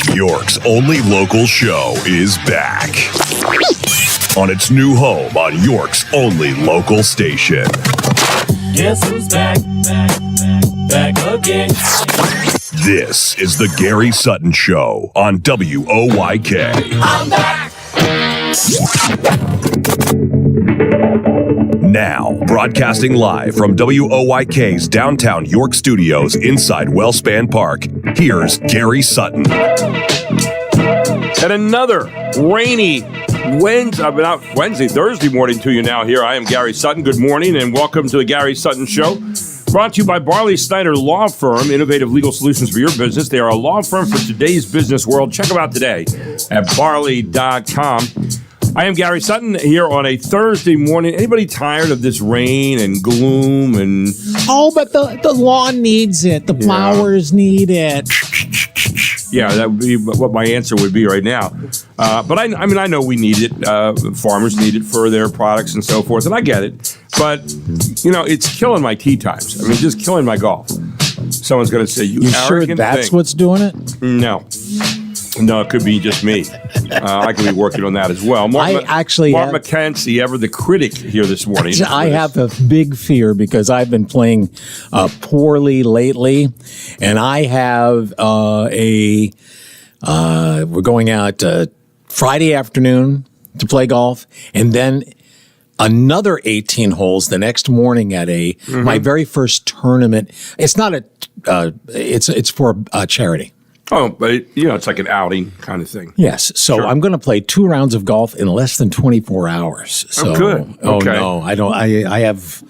York's only local show is back on its new home on York's only local station. Guess who's back again. This is the Gary Sutton Show on WOYK. I'm back. Now, broadcasting live from WOYK's downtown York studios inside Wellspan Park, here's Gary Sutton. And another rainy Thursday morning to you now here. I am Gary Sutton. Good morning and welcome to the Gary Sutton Show. Brought to you by Barley Snyder Law Firm, innovative legal solutions for your business. They are a law firm for today's business world. Check them out today at barley.com. I am Gary Sutton here on a Thursday morning. Anybody tired of this rain and gloom and... Oh, but the lawn needs it. The flowers need it. Yeah, that would be what my answer would be right now. But I know we need it. Farmers need it for their products and so forth, and I get it. But, it's killing my tee times. I mean, just killing my golf. Someone's going to say, you sure that's what's doing it? No, it could be just me. I could be working on that as well. Mark McKenzie, ever the critic here this morning. I have a big fear because I've been playing poorly lately, and I have we're going out Friday afternoon to play golf, and then another 18 holes the next morning at my very first tournament. It's not it's for a charity. Oh, but it's like an outing kind of thing. Yes. So sure. I'm going to play 2 rounds of golf in less than 24 hours. So, good. Oh okay. No, I don't. I have.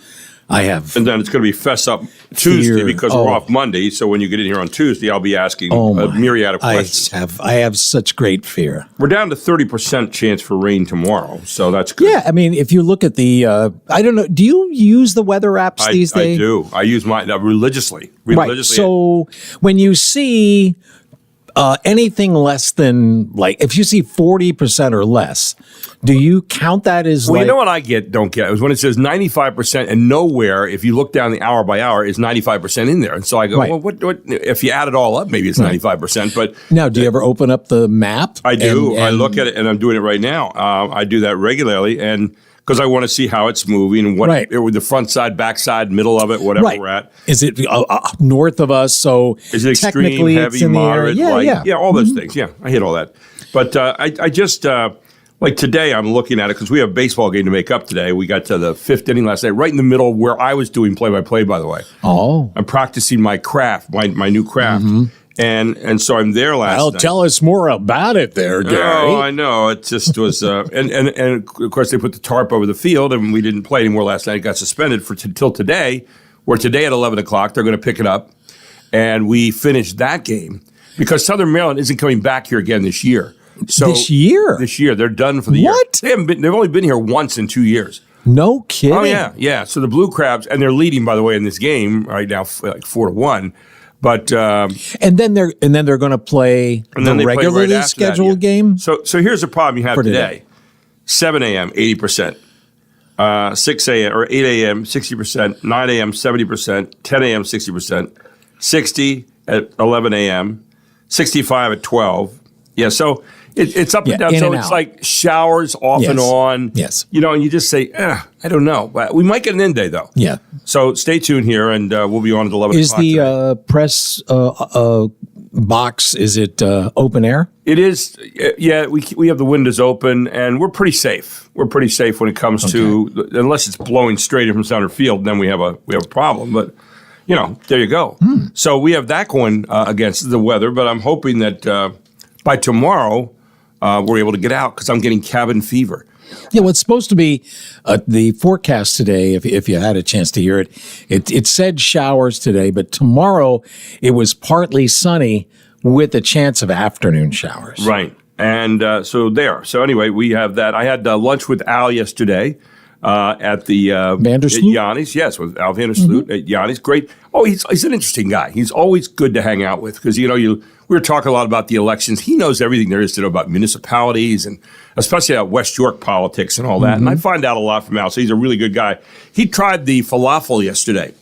And then it's going to be fess up Tuesday because we're off Monday. So when you get in here on Tuesday, I'll be asking a myriad of questions. I have such great fear. We're down to 30% chance for rain tomorrow, so that's good. Yeah, I mean, if you look at the, I don't know, do you use the weather apps these days? I do. I use mine religiously. Right. So when you see anything less than, like, if you see 40% or less, do you count that as you know what I don't get is when it says 95% and nowhere, if you look down the hour by hour, is 95% in there. And so I go, well, what if you add it all up, maybe it's 95%. But now, do you ever open up the map? I do. I look at it, and I'm doing it right now. I do that regularly, and because I want to see how it's moving and what with the front side, back side, middle of it, whatever we're at. Is it north of us? So is it extreme, heavy, moderate, light? Yeah, all those things. Yeah, I hit all that. But I just like today, I'm looking at it because we have a baseball game to make up today. We got to the 5th inning last night, right in the middle where I was doing play-by-play, by the way. Oh. I'm practicing my craft, my new craft. Mm-hmm. And so I'm there last night. Tell us more about it there, Gary. Oh, I know. It just was, and of course they put the tarp over the field, and we didn't play anymore last night. It got suspended till today, where today at 11 o'clock they're going to pick it up, and we finished that game because Southern Maryland isn't coming back here again this year. So This year, they're done for the year. What? They've only been here once in 2 years. No kidding. Oh yeah. So the Blue Crabs, and they're leading, by the way, in this game right now, like 4-1. But and then they're going to play the regularly scheduled game. So here's the problem you have today: 7 a.m. 80%, 6 a.m. or 8 a.m. 60%, 9 a.m. 70%, 10 a.m. 60%, 60 at 11 a.m., 65 at 12. Yeah, so it's up and down. So it's like showers off and on. Yes. And you just say, I don't know. But we might get an end day, though. Yeah. So stay tuned here, and we'll be on at 11 o'clock. Is the press box, is it open air? It is. Yeah, we have the windows open, and we're pretty safe. We're pretty safe when it comes to, unless it's blowing straight in from center field, then we have a problem. But, there you go. So we have that going against the weather, but I'm hoping that by tomorrow, we're able to get out because I'm getting cabin fever. Yeah, well, it's supposed to be the forecast today, if you had a chance to hear it, it said showers today, but tomorrow it was partly sunny with a chance of afternoon showers. Right. And so anyway, we have that. I had lunch with Al yesterday. at the Vandersloot? at Yanni's. Yes, with Al Vandersloot at Yanni's. Great. Oh, he's an interesting guy. He's always good to hang out with because we were talking a lot about the elections. He knows everything there is to know about municipalities and especially about West York politics and all that. And I find out a lot from Al. So he's a really good guy. He tried the falafel yesterday,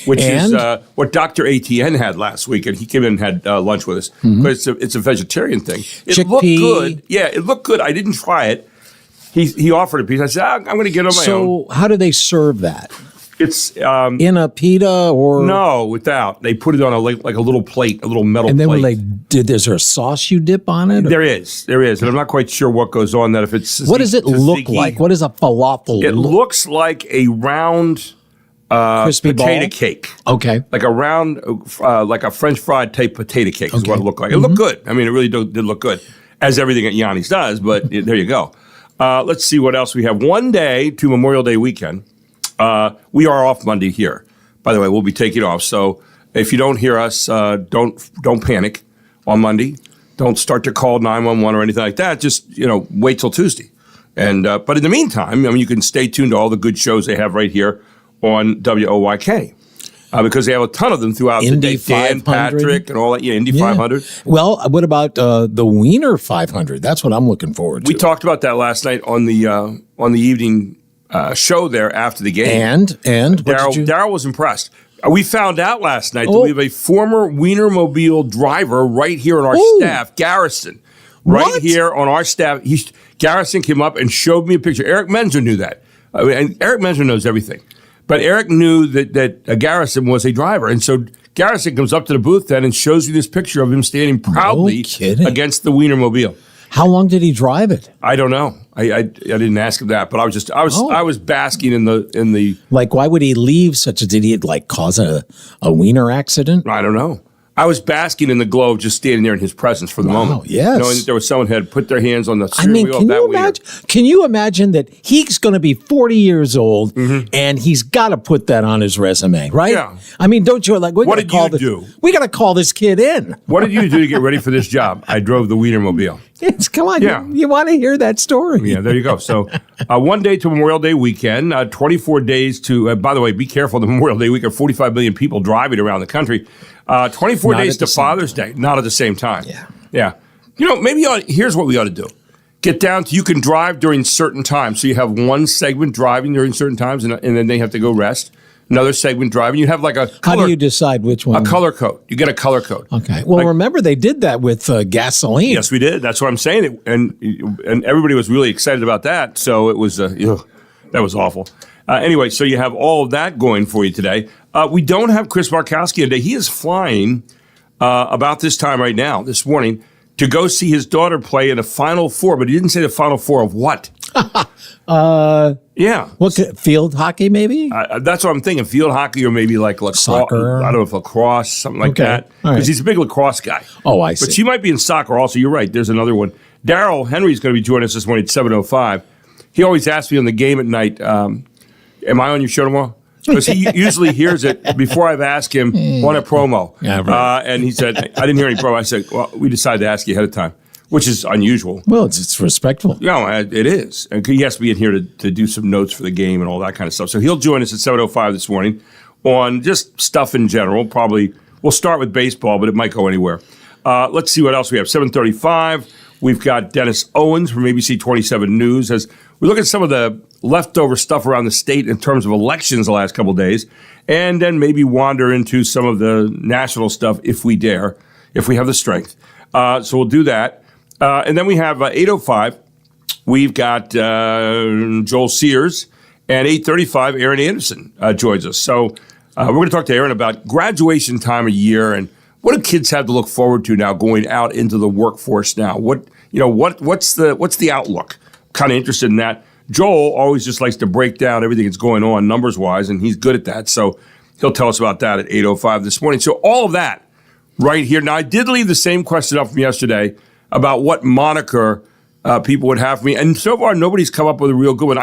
which is what Dr. ATN had last week, and he came in and had lunch with us. But it's a vegetarian thing. It looked good. Yeah, it looked good. I didn't try it. He offered a piece. I said, I'm going to get it on my own. So how do they serve that? It's in a pita or no, without. They put it on a little plate, a little metal and then plate. is there a sauce you dip on it? There is, and I'm not quite sure what goes on that. If it's what does it look like? What is a falafel? It looks like a round crispy potato ball? cake. Okay, like a round, like a French fried type potato cake is what it looked like. It looked good. I mean, it really did look good, as everything at Yanni's does. But there you go. Let's see what else we have. One day to Memorial Day weekend. We are off Monday here. By the way, we'll be taking off. So if you don't hear us, don't panic on Monday. Don't start to call 911 or anything like that. Just wait till Tuesday. And but in the meantime, you can stay tuned to all the good shows they have right here on WOYK. Because they have a ton of them throughout Indy the day. Dan 500. Patrick and all that. Yeah, Indy 500. Well, what about the Wiener 500? That's what I'm looking forward to. We talked about that last night on the evening show there after the game. And Daryl was impressed. We found out last night that we have a former Wienermobile driver right here on our staff, Garrison. Right here on our staff. Garrison came up and showed me a picture. Eric Menzer knew that. And Eric Menzer knows everything. But Eric knew that Garrison was a driver. And so Garrison comes up to the booth then and shows you this picture of him standing proudly against the Wienermobile. How long did he drive it? I don't know. I didn't ask him that, but I was basking in the like. Why would he leave such a? Did he cause a Wiener accident? I don't know. I was basking in the glow of just standing there in his presence for the moment. Yes. Knowing that there was someone who had put their hands on the steering wheel of that wiener. Can you imagine that he's going to be 40 years old and he's got to put that on his resume, right? Yeah. I mean, don't you what did you do? We got to call this kid in. What did you do to get ready for this job? I drove the Wienermobile. Come on. Yeah. You want to hear that story. Yeah, there you go. So one day to Memorial Day weekend, 24 days to, by the way, be careful, the Memorial Day weekend, 45 million people driving around the country. 24 days to Father's Day, not at the same time. Yeah. Maybe here's what we ought to do. Get down to you can drive during certain times. So you have one segment driving during certain times, and then they have to go rest. Another segment driving. You have like a color. How do you decide which one? A color code. You get a color code. Okay. Well, remember they did that with gasoline. Yes, we did. That's what I'm saying. And everybody was really excited about that. So it was, that was awful. Anyway, so you have all of that going for you today. We don't have Chris Markowski today. He is flying about this time right now, this morning, to go see his daughter play in a Final Four. But he didn't say the Final Four of what. Yeah. What, field hockey, maybe? That's what I'm thinking. Field hockey or maybe like lacrosse. Soccer. I don't know if lacrosse, something like that. Because he's a big lacrosse guy. Oh, I see. But she might be in soccer also. You're right. There's another one. Daryl Henry's going to be joining us this morning at 7:05. He always asks me on the game at night, am I on your show tomorrow? Because he usually hears it before I've asked him on a promo. Yeah, right. And he said, I didn't hear any promo. I said, well, we decided to ask you ahead of time, which is unusual. Well, it's respectful. Yeah, it is. And he has to be in here to do some notes for the game and all that kind of stuff. So he'll join us at 7:05 this morning on just stuff in general. Probably we'll start with baseball, but it might go anywhere. Let's see what else we have. 7:35. We've got Dennis Owens from ABC 27 News as we look at some of the leftover stuff around the state in terms of elections the last couple of days, and then maybe wander into some of the national stuff if we dare, if we have the strength. So we'll do that. And then we have 8:05. We've got Joel Sears, and 8:35, Aaron Anderson joins us. So we're going to talk to Aaron about graduation time of year and what do kids have to look forward to now going out into the workforce now? What's the outlook? Kind of interested in that. Joel always just likes to break down everything that's going on numbers wise, and he's good at that. So he'll tell us about that at 8:05 this morning. So all of that right here. Now I did leave the same question up from yesterday about what moniker people would have for me, and so far nobody's come up with a real good one.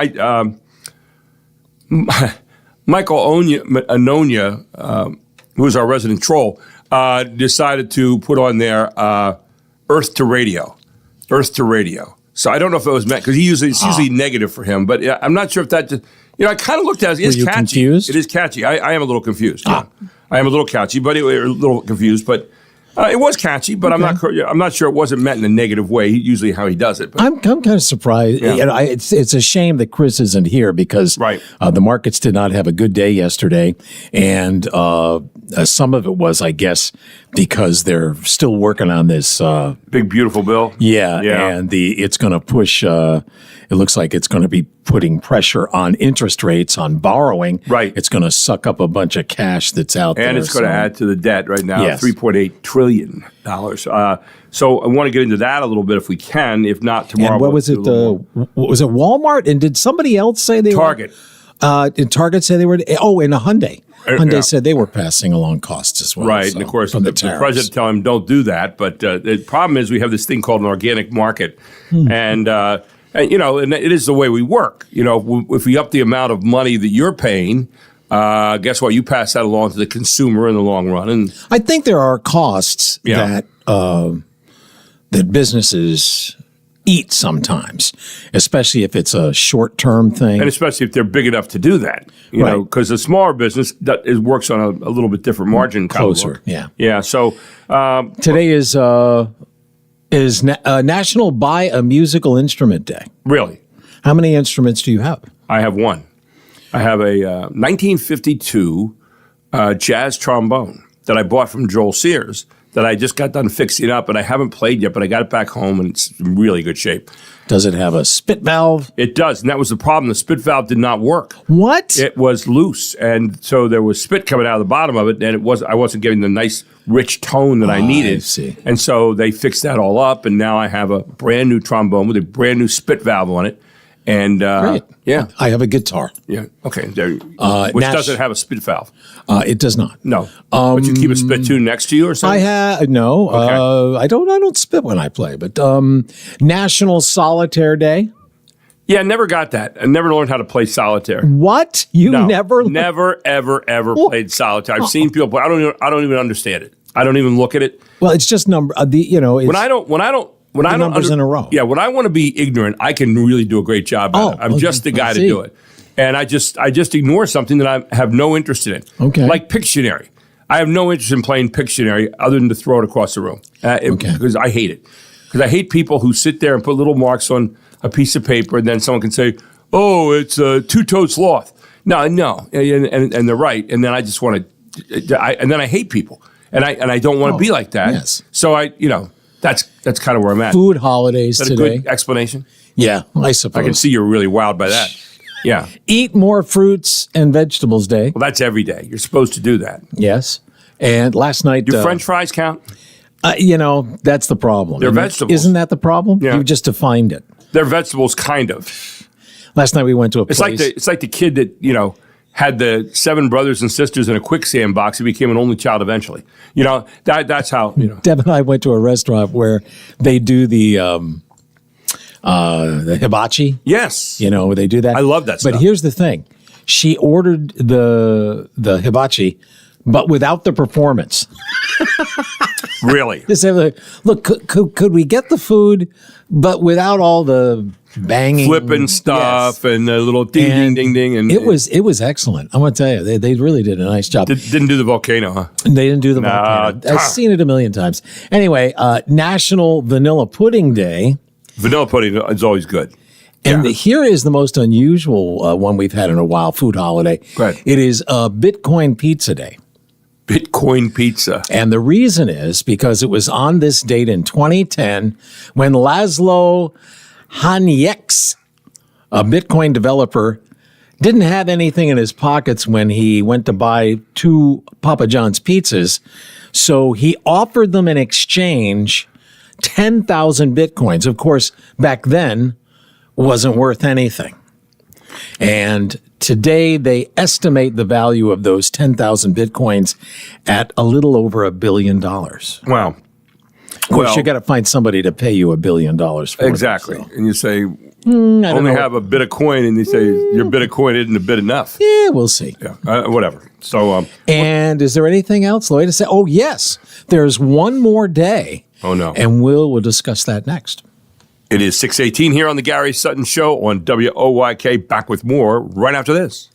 Michael Anonia, who's our resident troll, decided to put on there Earth to Radio. Earth to Radio. So I don't know if it was meant because it's usually negative for him. But yeah, I'm not sure if that. I kind of looked at it. It's catchy. Confused? It is catchy. I am a little confused. Yeah. I am a little catchy, but a little confused. But it was catchy. But I'm not sure it wasn't meant in a negative way. Usually how he does it. But. I'm kind of surprised. Yeah. It's a shame that Chris isn't here because the markets did not have a good day yesterday, and some of it was, I guess, because they're still working on this big beautiful bill. Yeah, and it's going to push. It looks like it's going to be putting pressure on interest rates on borrowing. Right, it's going to suck up a bunch of cash that's out there, and it's going to add to the debt right now. Yes. $3.8 trillion. So I want to get into that a little bit if we can. If not tomorrow, and what was it? Was it Walmart? And did somebody else say they Target? Did Target say they were? Oh, and a Hyundai. Hyundai said they were passing along costs as well. Right, and of course, the president telling him don't do that. But the problem is we have this thing called an organic market, and it is the way we work. If we up the amount of money that you're paying, guess what? You pass that along to the consumer in the long run. And I think there are costs that businesses eat sometimes, especially if it's a short-term thing. And especially if they're big enough to do that, know, because a smaller business works on a little bit different margin. Closer, Yeah, so today is National Buy a Musical Instrument Day. Really? How many instruments do you have? I have one. I have a 1952 jazz trombone that I bought from Joel Sears that I just got done fixing up, and I haven't played yet, but I got it back home, and it's in really good shape. Does it have a spit valve? It does, and that was the problem. The spit valve did not work. What? It was loose, and so there was spit coming out of the bottom of it, and I wasn't getting the nice, rich tone that I needed. I see. And so they fixed that all up, and now I have a brand new trombone with a brand new spit valve on it. And great. Yeah, I have a guitar. Yeah, okay. Which doesn't have a spit valve. It does not. No, but you keep a spittoon next to you or something. I have no. Okay. I don't spit when I play. But National Solitaire Day. Yeah, I never got that. I never learned how to play solitaire. What? You never? Never, ever played solitaire. I've seen people play. I don't even understand it. I don't even look at it. Well, it's just number. When I don't. When I numbers in a row. Yeah, when I want to be ignorant, I can really do a great job at it. I'm just the guy to do it. And I just ignore something that I have no interest in. Okay. Like Pictionary. I have no interest in playing Pictionary other than to throw it across the room. Because I hate it. Because I hate people who sit there and put little marks on a piece of paper and then someone can say, oh, it's a two-toed sloth. No. And they're right. And then I just want to, and then I hate people. And I don't want to be like that. Yes. So that's kind of where I'm at. Food holidays Is that today. a good explanation? Yeah, I suppose. I can see you're really wowed by that. Yeah. Eat more fruits and vegetables day. Well, that's every day. You're supposed to do that. Yes. And last night... Do French fries count? That's the problem. They're vegetables. Isn't that the problem? Yeah. You just defined it. They're vegetables, kind of. Last night we went to a place... It's like the kid that, had the 7 brothers and sisters in a quicksand box. He became an only child eventually. That's how, Deb and I went to a restaurant where they do the hibachi. Yes. They do that. I love that stuff. But here's the thing. She ordered the hibachi, but without the performance. Really? They said, look, could we get the food, but without all the banging, flipping stuff, and the little ding, ding, and it was excellent. I want to tell you, they really did a nice job. Didn't do the volcano, huh? They didn't do the volcano. I've seen it a million times. Anyway, National Vanilla Pudding Day. Vanilla pudding is always good. And here is the most unusual one we've had in a while, food holiday. Go ahead. It is Bitcoin Pizza Day. Bitcoin pizza. And the reason is because it was on this date in 2010 when Laszlo Hanyecz, a Bitcoin developer, didn't have anything in his pockets when he went to buy 2 Papa John's pizzas. So he offered them in exchange 10,000 Bitcoins. Of course, back then, wasn't worth anything. And today they estimate the value of those 10,000 Bitcoins at a little over $1 billion. Wow. Of course, you got to find somebody to pay you $1 billion for exactly. it. So. And you say, I only have a bit of coin, and you say, your bit of coin isn't a bit enough. Yeah, we'll see. Yeah, whatever. So, and is there anything else, Lloyd, to say? Oh, yes. There's one more day. Oh, no. And we'll discuss that next. It is 6:18 here on the Gary Sutton Show on WOYK. Back with more right after this.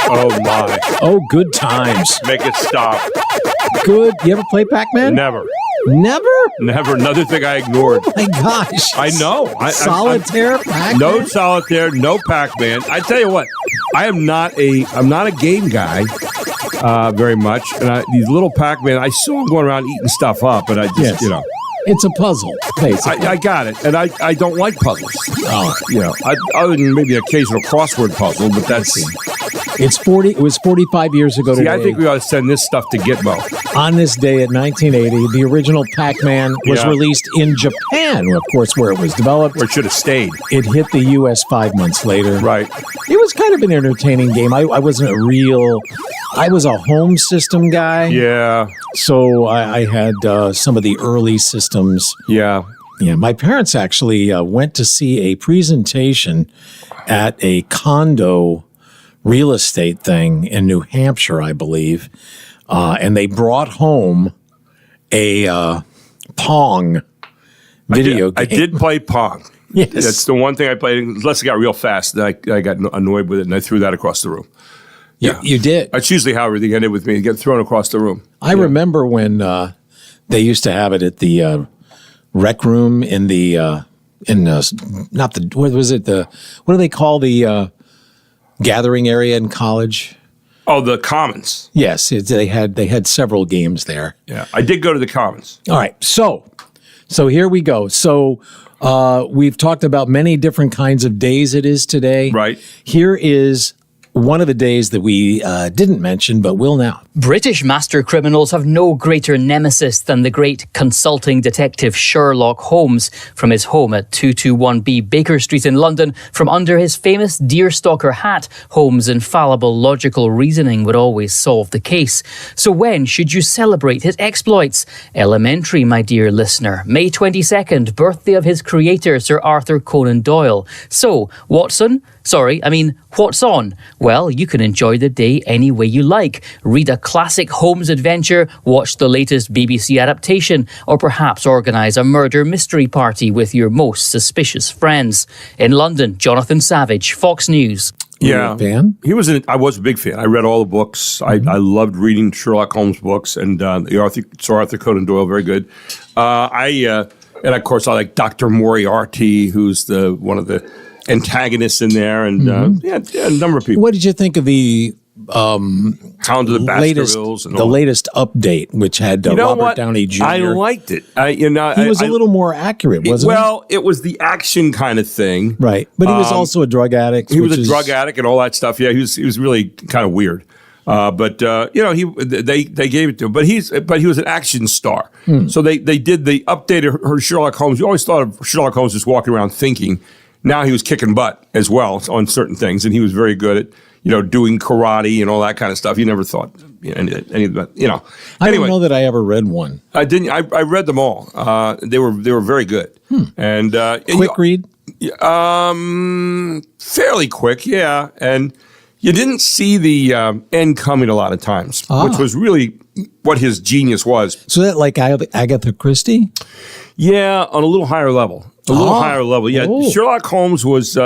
Oh, my. Oh, good times. Make it stop. Good. You ever play Pac-Man? Never. Never? Never. Another thing I ignored. My gosh. I know. Solitaire, Pac-Man? No solitaire, no Pac-Man. I tell you what, I'm not a game guy very much. And these little Pac-Man, I saw them going around eating stuff up, but I just, Yes. It's a puzzle, basically. I got it. And I don't like puzzles. Oh. Other than maybe an occasional crossword puzzle, but that's... It was 45 years ago today. See, I think we ought to send this stuff to Gitmo. On this day at 1980, the original Pac-Man was released in Japan, of course, where it was developed. Or it should have stayed. It hit the U.S. 5 months later. Right. It was kind of an entertaining game. I wasn't I was a home system guy. Yeah. So I had some of the early systems. Yeah. Yeah, my parents actually went to see a presentation at a condo real estate thing in New Hampshire, I believe, and they brought home a Pong video game. I did play Pong. Yes. That's the one thing I played, unless it got real fast. I got annoyed with it, and I threw that across the room. Yeah, you did. That's usually how everything ended with me, get thrown across the room. I remember when they used to have it at the rec room in the not the what was it, the what do they call the gathering area in college? Oh, the Commons. Yes, they had several games there. Yeah, I did go to the Commons. All right, so here we go. So we've talked about many different kinds of days it is today. Right. Here is one of the days that we didn't mention, but will now. British master criminals have no greater nemesis than the great consulting detective Sherlock Holmes. From his home at 221B Baker Street in London, from under his famous deerstalker hat, Holmes' infallible logical reasoning would always solve the case. So when should you celebrate his exploits? Elementary, my dear listener. May 22nd, birthday of his creator, Sir Arthur Conan Doyle. So, what's on? Well, you can enjoy the day any way you like. Read a classic Holmes adventure, watch the latest BBC adaptation, or perhaps organise a murder mystery party with your most suspicious friends. In London, Jonathan Savage, Fox News. Yeah, fan? I was a big fan. I read all the books. I loved reading Sherlock Holmes books and Sir Arthur Conan Doyle. Very good. And of course, I like Dr. Moriarty, who's one of the antagonists in there, and a number of people. What did you think of the Hound of the Baskervilles? the latest update, which had Robert Downey Jr.? I liked it. He was a little more accurate, wasn't he? Well, it was the action kind of thing, right? But he was also a drug addict. He was a drug addict and all that stuff. Yeah, he was really kind of weird. But they gave it to him. But he was an action star. So they did the updated Sherlock Holmes. You always thought of Sherlock Holmes just walking around thinking. Now he was kicking butt as well on certain things, and he was very good at doing karate and all that kind of stuff. You never thought any of that. I don't know that I ever read one. I didn't. I read them all. They were very good. And quick read. Fairly quick, yeah. And you didn't see the end coming a lot of times, which was really what his genius was. So that like Agatha Christie? Yeah, on a little higher level. Higher level. Yeah, Sherlock Holmes was,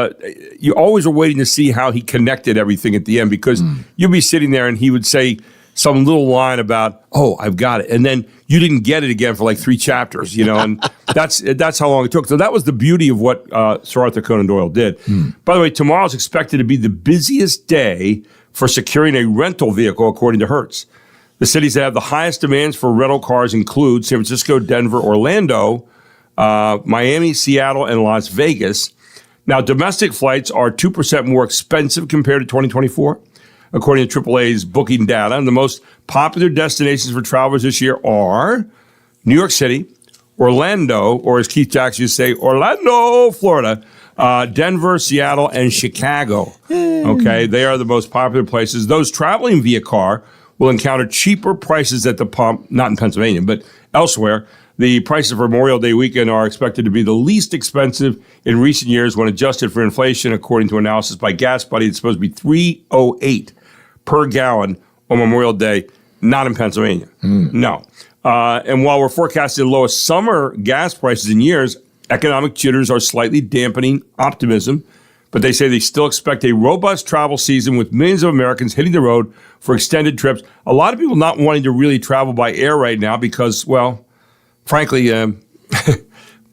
you always were waiting to see how he connected everything at the end, because you'd be sitting there and he would say some little line about, oh, I've got it. And then you didn't get it again for like 3 chapters, and that's how long it took. So that was the beauty of what Sir Arthur Conan Doyle did. By the way, tomorrow's expected to be the busiest day for securing a rental vehicle, according to Hertz. The cities that have the highest demands for rental cars include San Francisco, Denver, Orlando, Miami, Seattle, and Las Vegas. Now, domestic flights are 2% more expensive compared to 2024, according to AAA's booking data. And the most popular destinations for travelers this year are New York City, Orlando, or as Keith Jackson used to say, Orlando, Florida, Denver, Seattle, and Chicago. Okay, they are the most popular places. Those traveling via car will encounter cheaper prices at the pump, not in Pennsylvania, but elsewhere. The prices for Memorial Day weekend are expected to be the least expensive in recent years when adjusted for inflation, according to analysis by Gas Buddy. It's supposed to be $3.08 per gallon on Memorial Day, not in Pennsylvania. No. And while we're forecasting the lowest summer gas prices in years, economic jitters are slightly dampening optimism. But they say they still expect a robust travel season with millions of Americans hitting the road for extended trips. A lot of people not wanting to really travel by air right now because, well, frankly, had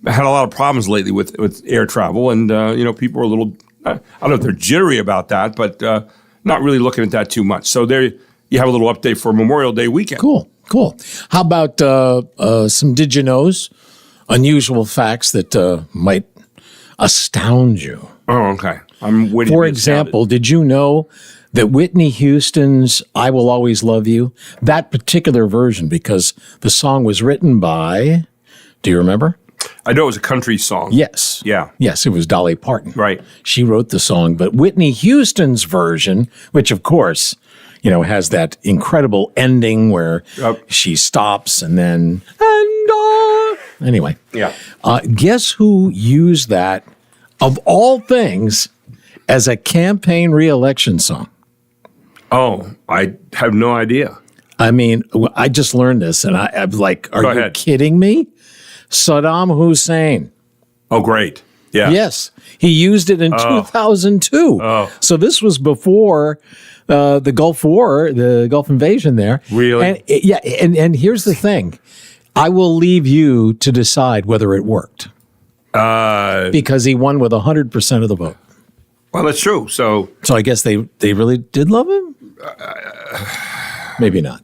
a lot of problems lately with air travel. And, people are a little, I don't know if they're jittery about that, but not really looking at that too much. So there you have a little update for Memorial Day weekend. Cool. How about some did you knows, unusual facts that might astound you? Oh, okay. I'm waiting. For example, did you know that Whitney Houston's I Will Always Love You, that particular version, because the song was written by, do you remember? I know it was a country song. Yes. Yeah. Yes, it was Dolly Parton. Right. She wrote the song, but Whitney Houston's version, which of course, has that incredible ending where she stops and then, anyway. Yeah. Guess who used that, of all things, as a campaign re-election song? Oh, I have no idea. I mean, I just learned this, and I'm like, are you kidding me? Saddam Hussein. Oh, great. Yeah. Yes. He used it in 2002. Oh. So this was before the Gulf War, the Gulf invasion there. Really? And here's the thing. I will leave you to decide whether it worked. Because he won with 100% of the vote. Well, that's true. So I guess they really did love him? Maybe not.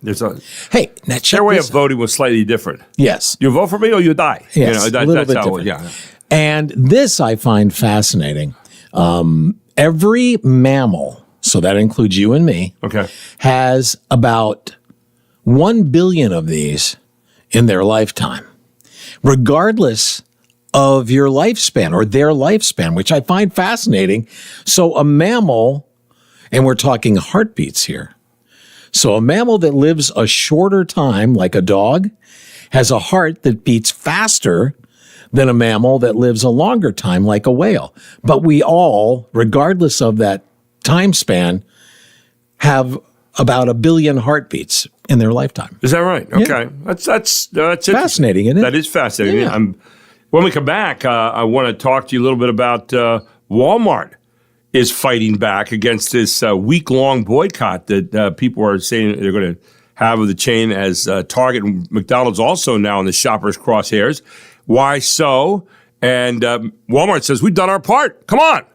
Hey, now check Their way this of voting was slightly different. Yes. You vote for me or you die. Yes, a little bit how different. yeah. And this I find fascinating. Every mammal, so that includes you and me, Okay. has about 1 billion of these in their lifetime, regardless of your lifespan or their lifespan, which I find fascinating. So a mammal, and we're talking heartbeats here. So a mammal that lives a shorter time, like a dog, has a heart that beats faster than a mammal that lives a longer time, like a whale. But we all, regardless of that time span, have about 1 billion heartbeats in their lifetime. Is that right? Okay. That's Fascinating, isn't it? That is fascinating. Yeah. When we come back, I want to talk to you a little bit about Walmart is fighting back against this week-long boycott that people are saying they're going to have of the chain, as Target and McDonald's also now in the shoppers' crosshairs. Why so? And Walmart says, we've done our part. Come on.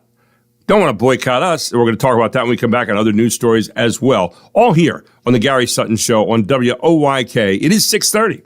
Don't want to boycott us. We're going to talk about that when we come back on other news stories as well. All here on the Gary Sutton Show on WOYK. It is 6:30.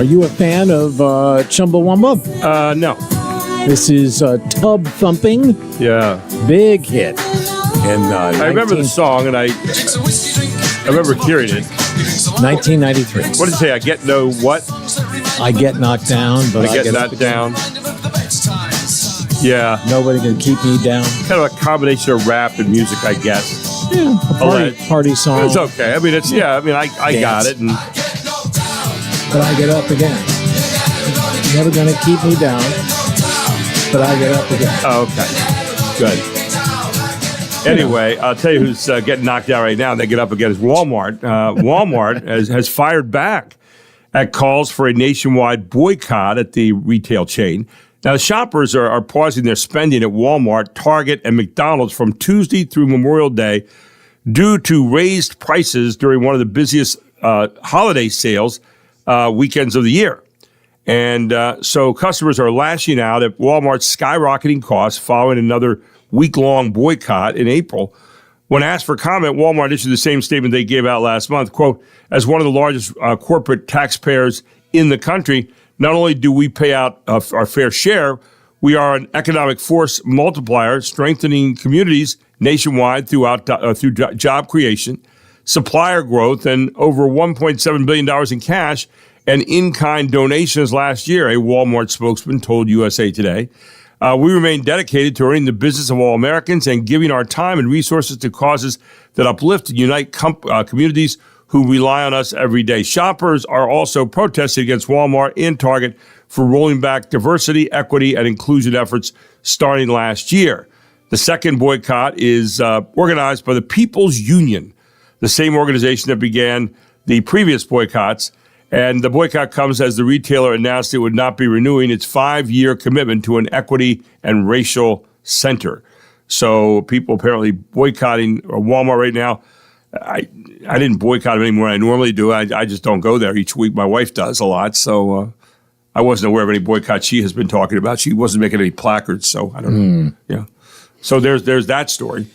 Are you a fan of Chumbawamba? No. This is Tub Thumping, Yeah. big hit. In I remember the song, and I remember hearing it. 1993. What did it say? I get no what? I get knocked down, but I get knocked down. Yeah. Nobody can keep me down. Kind of a combination of rap and music, I guess. Yeah, a party song. It's okay. I mean, it's, yeah, I mean, I got it. And But I get up again. Never gonna keep me down, but I get up again. oh, okay. Good. Anyway, I'll tell you who's getting knocked out right now. They get up against Walmart. Walmart has fired back at calls for a nationwide boycott at the retail chain. Now, the shoppers are pausing their spending at Walmart, Target, and McDonald's from Tuesday through Memorial Day due to raised prices during one of the busiest holiday sales weekends of the year. And so customers are lashing out at Walmart's skyrocketing costs following another week-long boycott in April. When asked for comment, Walmart issued the same statement they gave out last month, quote, as one of the largest corporate taxpayers in the country, not only do we pay out our fair share, we are an economic force multiplier, strengthening communities nationwide through job creation, supplier growth, and over $1.7 billion in cash and in-kind donations last year, a Walmart spokesman told USA Today. We remain dedicated to earning the business of all Americans and giving our time and resources to causes that uplift and unite communities who rely on us every day. Shoppers are also protesting against Walmart and Target for rolling back diversity, equity, and inclusion efforts starting last year. The second boycott is organized by the People's Union, the same organization that began the previous boycotts. And the boycott comes as the retailer announced it would not be renewing its 5-year commitment to an equity and racial center. So people apparently boycotting Walmart right now. I didn't boycott them any more than I normally do. I just don't go there each week. My wife does a lot. So I wasn't aware of any boycott she has been talking about. She wasn't making any placards. So I don't know. Yeah. So there's that story.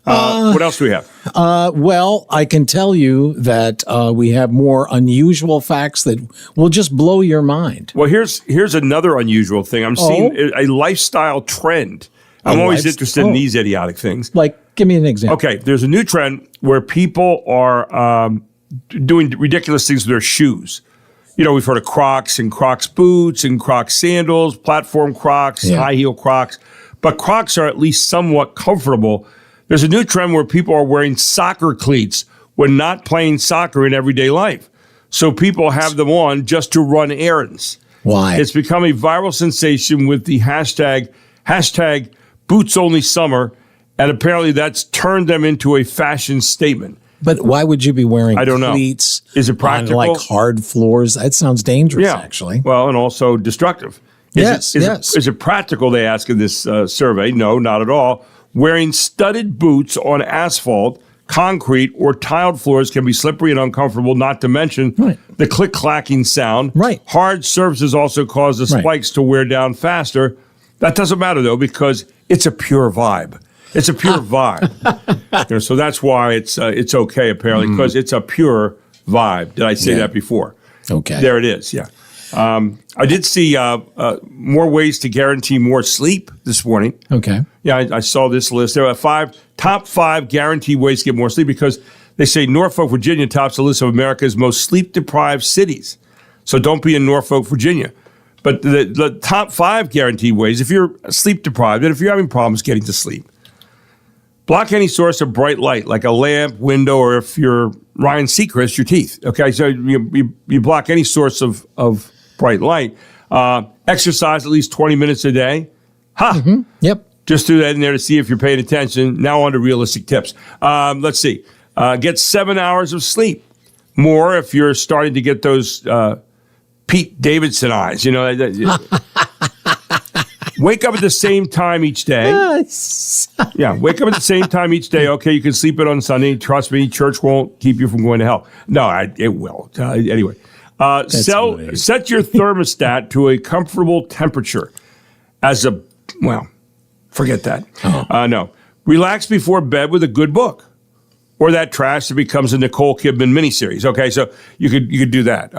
What else do we have? Well, I can tell you that we have more unusual facts that will just blow your mind. Well, here's another unusual thing. I'm seeing a lifestyle trend. I'm always interested in these idiotic things. Like, give me an example. Okay, there's a new trend where people are doing ridiculous things with their shoes. You know, we've heard of Crocs and Crocs boots and Crocs sandals, platform Crocs, high heel Crocs. But Crocs are at least somewhat comfortable. There's a new trend where people are wearing soccer cleats when not playing soccer in everyday life. So people have them on just to run errands. Why? It's become a viral sensation with the hashtag boots only summer, and apparently that's turned them into a fashion statement. But why would you be wearing cleats Is it practical? on like hard floors? That sounds dangerous, actually. Well, and also destructive. Is it practical, they ask in this survey? No, not at all. Wearing studded boots on asphalt, concrete, or tiled floors can be slippery and uncomfortable, not to mention the click-clacking sound. Right. Hard surfaces also cause the spikes to wear down faster. That doesn't matter, though, because it's a pure vibe. It's a pure vibe. So that's why it's okay, apparently, because it's a pure vibe. Did I say that before? Okay. There it is, yeah. I did see more ways to guarantee more sleep this morning. Okay. Yeah, I saw this list. There are top five guaranteed ways to get more sleep because they say Norfolk, Virginia tops the list of America's most sleep-deprived cities. So don't be in Norfolk, Virginia. But the top 5 guaranteed ways, if you're sleep-deprived and if you're having problems getting to sleep, block any source of bright light, like a lamp, window, or if you're Ryan Seacrest, your teeth. Okay, so you block any source of bright light. Exercise at least 20 minutes a day. Yep. Just threw that in there to see if you're paying attention. Now on to realistic tips. Let's see. Get 7 hours of sleep. More if you're starting to get those Pete Davidson eyes. You know, wake up at the same time each day. Yeah, wake up at the same time each day. Okay, you can sleep in on Sunday. Trust me, church won't keep you from going to hell. No, it will. Anyway, set your thermostat to a comfortable temperature. Forget that. No. Relax before bed with a good book. Or that trash that becomes a Nicole Kidman miniseries. Okay, so you could do that.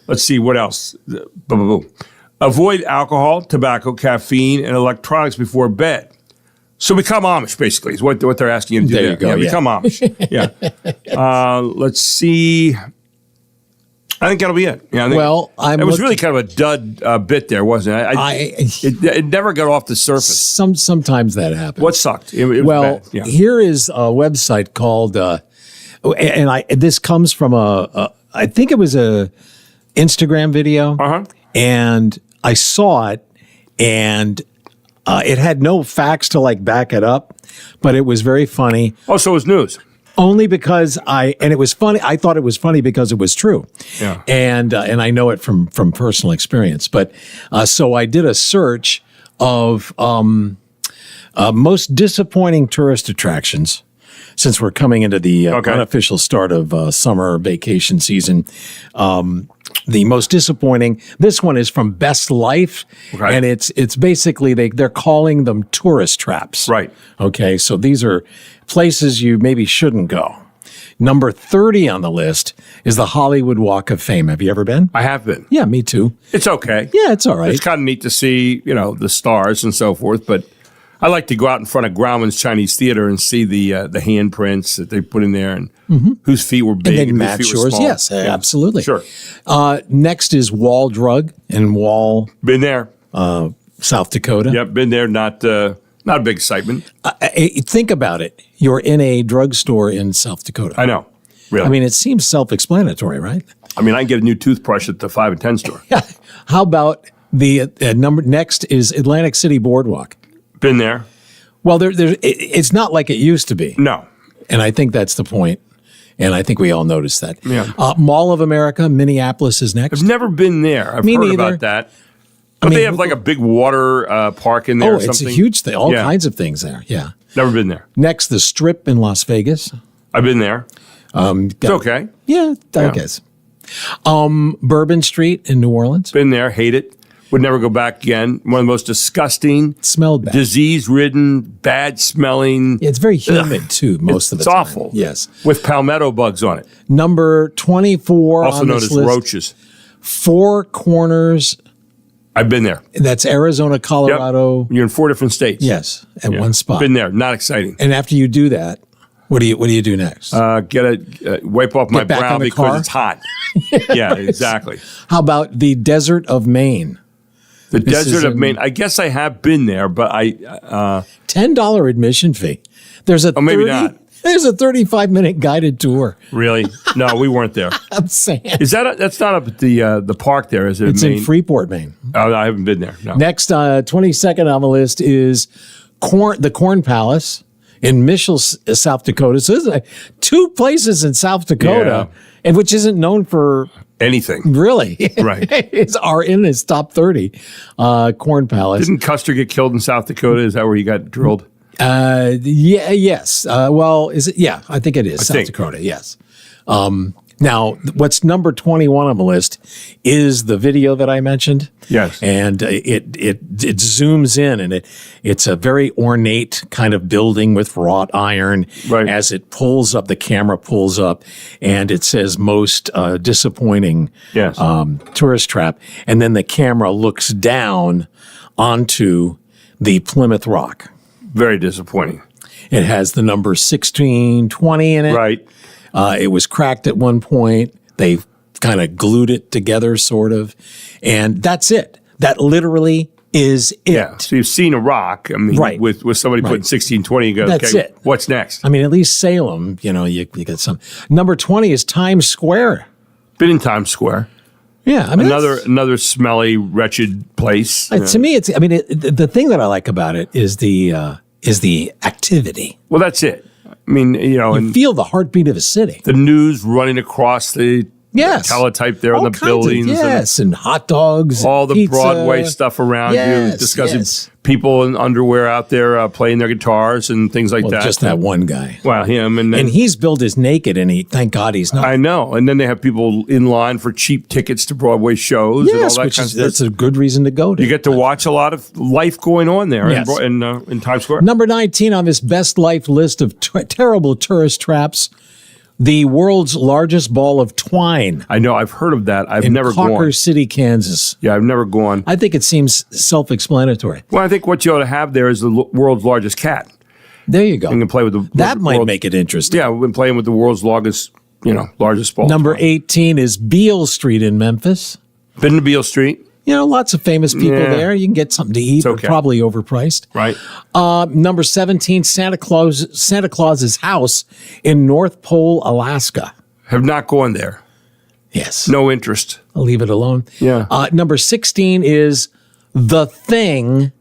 Let's see what else. Boom, boom, boom. Avoid alcohol, tobacco, caffeine, and electronics before bed. So become Amish, basically, is what they're asking you to do. There you go, yeah. Become Amish. Yeah. Let's see. I think that'll be it. Yeah, I think it was really kind of a dud bit there, wasn't it? It never got off the surface. Sometimes that happens. What sucked? It was bad. Yeah. Here is a website called, this comes from I think it was a Instagram video, and I saw it, and it had no facts to like back it up, but it was very funny. Oh, so it was news. Only because it was funny. I thought it was funny because it was true. Yeah. And I know it from personal experience. But so I did a search of most disappointing tourist attractions since we're coming into the unofficial start of summer vacation season. The most disappointing. This one is from Best Life, and it's basically they're calling them tourist traps. Right. Okay, so these are places you maybe shouldn't go. Number 30 on the list is the Hollywood Walk of Fame. Have you ever been? I have been. Yeah, me too. It's okay. Yeah, it's all right. It's kind of neat to see, the stars and so forth, but I like to go out in front of Grauman's Chinese Theater and see the handprints that they put in there and whose feet were big and and match whose feet were yours. small. Yes, absolutely. Sure. Next is Wall Drug in Wall, Been there. South Dakota. Yep, been there. Not a big excitement. Think about it. You're in a drugstore in South Dakota. I know. Really. I mean, it seems self-explanatory, right? I can get a new toothbrush at the 5 and 10 store. How about the number next is Atlantic City Boardwalk. Been there. Well, it's not like it used to be. No. And I think that's the point. And I think we all noticed that. Yeah. Mall of America, Minneapolis is next. I've never been there. I've Me heard neither. about that. But they have like a big water park in there or something. It's a huge thing. All kinds of things there. Yeah. Never been there. Next, the Strip in Las Vegas. I've been there. It's okay. Yeah, I guess. Bourbon Street in New Orleans. Been there. Hate it. Would never go back again. One of the most disgusting, Smelled bad. disease-ridden, bad-smelling. It's very humid, too, most of the time. It's awful. Yes. With palmetto bugs on it. Number 24 Also on known this as list, roaches. Four Corners. I've been there. That's Arizona, Colorado. Yep. You're in 4 different states. Yes, at one spot. Been there. Not exciting. And after you do that, what do you do next? Wipe off my back brow on the because car? it's hot. Yeah, exactly. How about the Desert of Maine? The This desert is of in- Maine. I guess I have been there, but $10 admission fee. There's a maybe not. There's a 35-minute guided tour. Really, no, we weren't there. I'm saying Is that's not up at the park there? Is it? it's Maine? in Freeport, Maine. Oh, I haven't been there. No. Next, 22nd on the list is the Corn Palace in Mitchell, South Dakota. So there's two places in South Dakota, and which isn't known for Anything. really. Right. are in his top 30. Corn Palace. Didn't Custer get killed in South Dakota? Is that where he got drilled? Yes. Well, is it? Yeah, I think it is South Dakota. Yes. Now, what's number 21 on the list is the video that I mentioned. Yes. And it zooms in, and it's a very ornate kind of building with wrought iron. Right. As it pulls up, the camera pulls up, and it says most disappointing Yes. tourist trap. And then the camera looks down onto the Plymouth Rock. Very disappointing. It has the number 1620 in it. Right. It was cracked at one point. They kind of glued it together, sort of. And that's it. That literally is it. Yeah. So you've seen a rock. I mean, Right. with somebody putting 1620, you go, That's okay, it. what's next? I mean, at least Salem, you get some. Number 20 is Times Square. Been in Times Square. Yeah. I mean, Another smelly, wretched place. to me, the thing that I like about it is the activity. Well, that's it. I mean, You and feel the heartbeat of a city. the news running across the Yes. teletype there All on the kinds of- buildings. yes, and hot dogs. All the pizza. Broadway stuff around you, Yes, discussing yes. people in underwear out there playing their guitars and things like Well, that. just that one guy. Well, him. And then, And he's billed as naked, and thank God he's not. I know. And then they have people in line for cheap tickets to Broadway shows and all Yes, that which kind is of that's stuff. a good reason to go to. You get to watch a lot of life going on there Yes. in Times Square. Number 19 on this best life list of terrible tourist traps. the world's largest ball of twine I know. I've heard of that. I've in never Cocker gone. City, Kansas. Yeah, I've never gone. I think it seems self-explanatory. Well, I think what you ought to have there is the world's largest cat. There you go. You can play with That might world's- make it interesting. Yeah, we've been playing with the world's largest ball. Number 18 is Beale Street in Memphis. Been to Beale Street, Lots of famous people Yeah. there. You can get something to eat, okay. but probably overpriced. right? Number 17, Santa Claus's house in North Pole, Alaska. Have not gone there. Yes. No interest. I'll leave it alone. Yeah. Number 16 is The Thing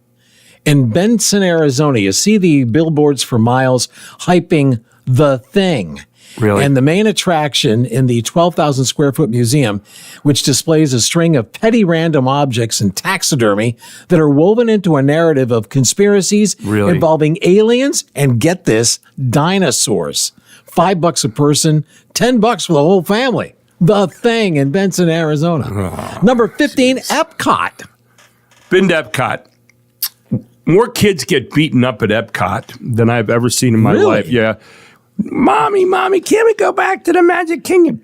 in Benson, Arizona. You see the billboards for miles hyping The Thing. Really? And the main attraction in the 12,000 square foot museum, which displays a string of petty random objects and taxidermy that are woven into a narrative of conspiracies Really? involving aliens and, get this, dinosaurs. $5 a person, $10 for the whole family. The Thing in Benson, Arizona. Number 15, Epcot. Been to Epcot. More kids get beaten up at Epcot than I've ever seen in my Really? life. Yeah. Mommy, can't we go back to the Magic Kingdom?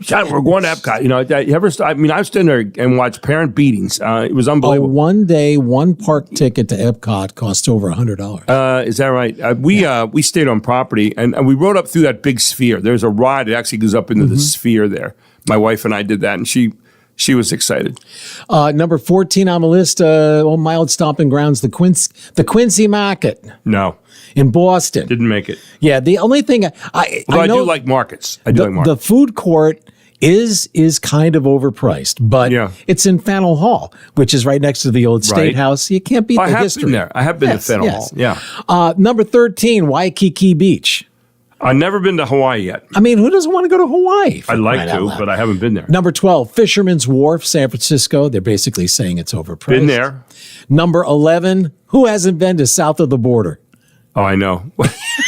Shut, we're going to Epcot. You ever? I've stood there and watched parent beatings. It was unbelievable. One day, one park ticket to Epcot cost over $100. Is that right? We stayed on property and we rode up through that big sphere. There's a ride that actually goes up into the sphere there. My wife and I did that, and she was excited. Number 14 on the list, mild stomping grounds, the Quincy Market No, in Boston. didn't make it. Yeah, the only thing I Although I know do like markets. I do like the markets. food court is kind of overpriced, but Yeah. it's in Faneuil Hall, which is right next to the old State Right. House. You can't beat I the have history. been there. I have been Yes, to Faneuil yes. Hall. Yeah, Number 13, Waikiki Beach. I've never been to Hawaii yet. I mean, who doesn't want to go to Hawaii? for I'd like crying out to, loud? but I haven't been there. Number 12, Fisherman's Wharf, San Francisco. They're basically saying it's overpriced. Been there. Number 11, who hasn't been to south of the border? Oh, I know.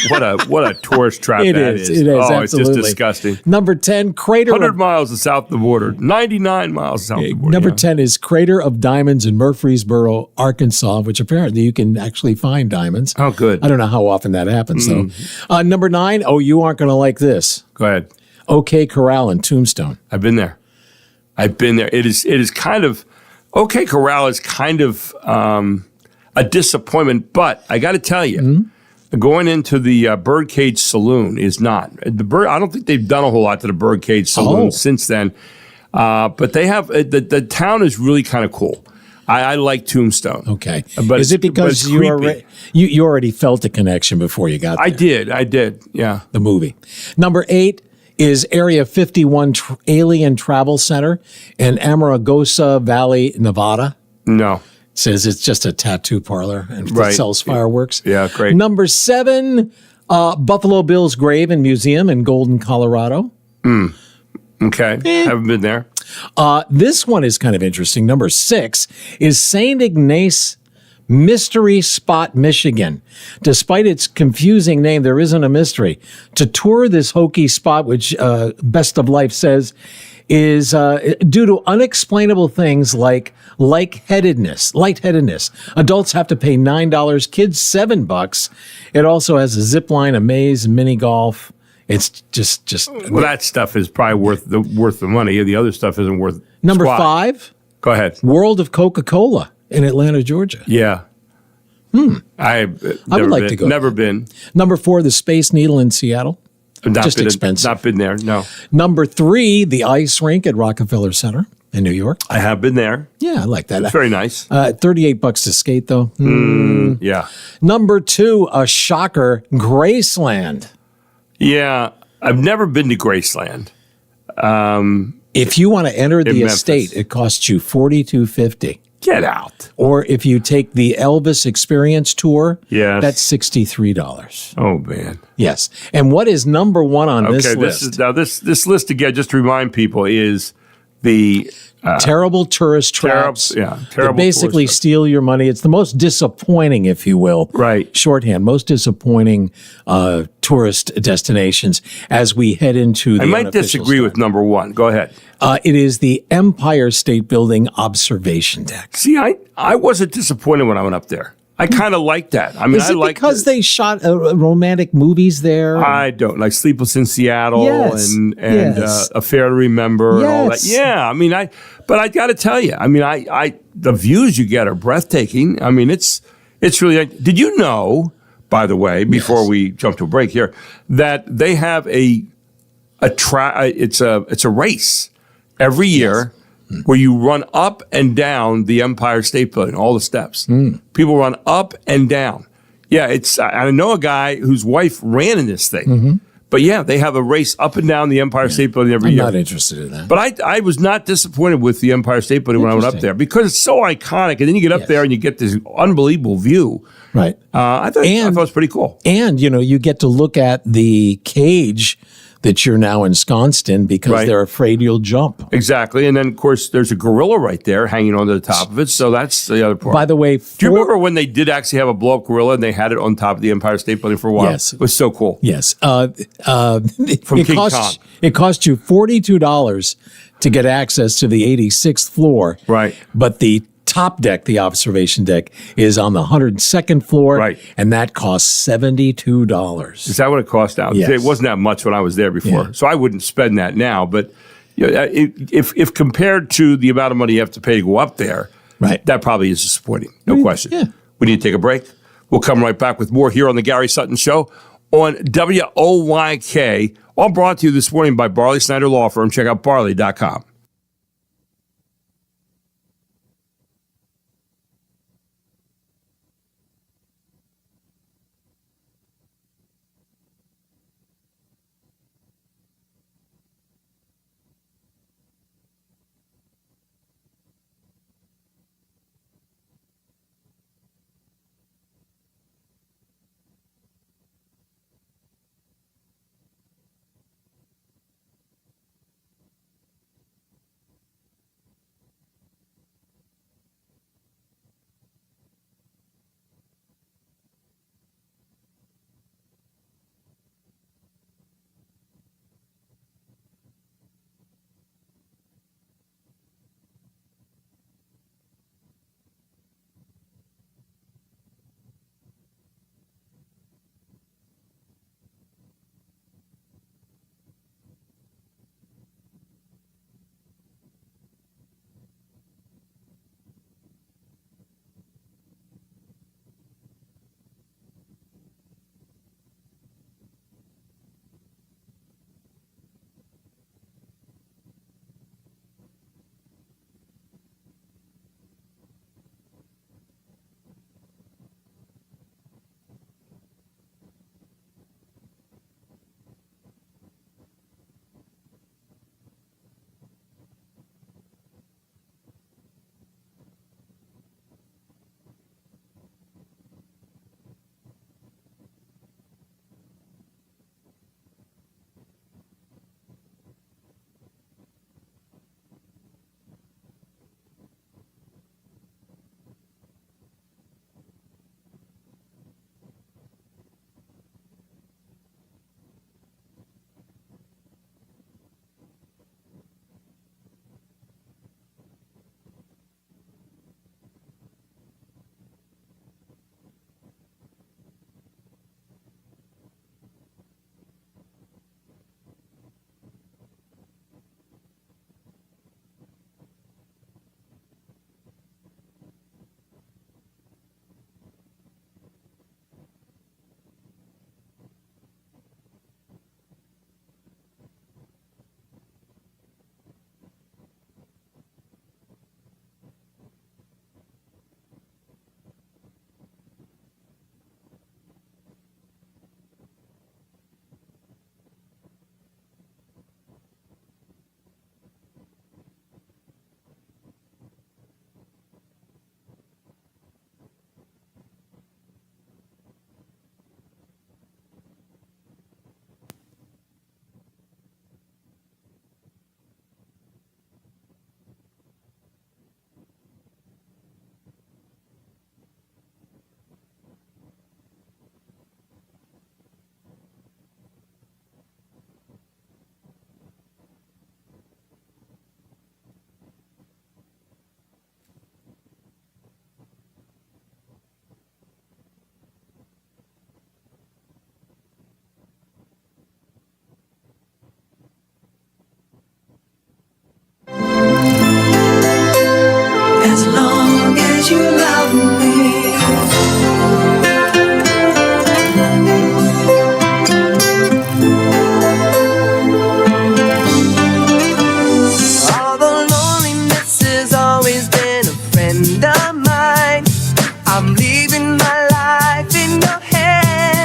What a tourist trap It that is. is. It is, Oh, absolutely. it's just disgusting. Number 10, Crater 100 of, miles south of the border. 99 miles south of the border. Number yeah. 10 is Crater of Diamonds in Murfreesboro, Arkansas, which apparently you can actually find diamonds. Oh, good. I don't know how often that happens, though. Number 9, you aren't going to like this. Go ahead. OK Corral in Tombstone. I've been there. It is kind of OK Corral is kind of a disappointment, but I got to tell you, going into the Birdcage Saloon is not the bird. I don't think they've done a whole lot to the Birdcage Saloon since then, but they have the town is really kind of cool. I like Tombstone. Okay. But is it it's because creepy. you already felt a connection before you got there? I did. Yeah. The movie. Number 8 is Area 51 Alien Travel Center in Amargosa Valley, Nevada. No. Says it's just a tattoo parlor and Right. sells fireworks. Yeah, great. Number 7, Buffalo Bill's Grave and Museum in Golden, Colorado. Okay. Haven't been there. This one is kind of interesting. Number 6 is St. Ignace Mystery Spot, Michigan. Despite its confusing name, there isn't a mystery. To tour this hokey spot, which Best of Life says is due to unexplainable things like lightheadedness. Adults have to pay $9, kids $7. It also has a zip line, a maze, mini golf. It's just Well, that stuff is probably worth the money. The other stuff isn't worth. number squat. 5. Go ahead. World of Coca-Cola in Atlanta, Georgia. Yeah. I would like to go. Never been. Number 4, the Space Needle in Seattle. Not Just been, expensive. Not been there. No. Number 3, the ice rink at Rockefeller Center in New York. I have been there. Yeah, I like that. Very nice. $38 to skate, though. Yeah. Number 2, a shocker, Graceland. Yeah. I've never been to Graceland. If you want to enter the Memphis. estate, it costs you $42.50. Get out. Or if you take the Elvis Experience Tour, Yes. that's $63. Oh man. Yes. And what is number 1 on this Okay. list? This list again, just to remind people, is the Terrible tourist traps. terrible They basically tourist steal your money. It's the most disappointing, if you will. Right. Shorthand, most disappointing tourist destinations as we head into the I might unofficial disagree start. with number 1. Go ahead. It is the Empire State Building observation deck. See, I wasn't disappointed when I went up there. I kind of like that. I mean, Is it because they shot romantic movies there? I don't like Sleepless in Seattle Yes. and Yes. Affair to Remember and all that. Yes. Yeah, I mean, but I got to tell you, I mean, the views you get are breathtaking. I mean, it's really. Did you know, by the way, before we jump to a break here, that they have it's a race every year. Where you run up and down the Empire State Building, all the steps. People run up and down. Yeah, I know a guy whose wife ran in this thing. But yeah, they have a race up and down the Empire State Building every year. I'm not interested in that. But I was not disappointed with the Empire State Building when I went up there because it's so iconic. And then you get up there and you get this unbelievable view. Right. I thought it was pretty cool. And, you get to look at the cage that you're now ensconced in because they're afraid you'll jump. Exactly. And then, of course, there's a gorilla right there hanging onto the top of it. So that's the other part. By the way, do you remember when they did actually have a blow-up gorilla and they had it on top of the Empire State Building for a while? Yes. It was so cool. Yes. From King Kong. It cost you $42 to get access to the 86th floor. Right. But the top deck, the observation deck, is on the 102nd floor. Right. And that costs $72. Is that what it cost now? Yes. It wasn't that much when I was there before. Yeah. So I wouldn't spend that now. But if compared to the amount of money you have to pay to go up there, that probably is disappointing. No question. Yeah. We need to take a break. We'll come right back with more here on the Gary Sutton Show on WOYK. All brought to you this morning by Barley Snyder Law Firm. Check out barley.com.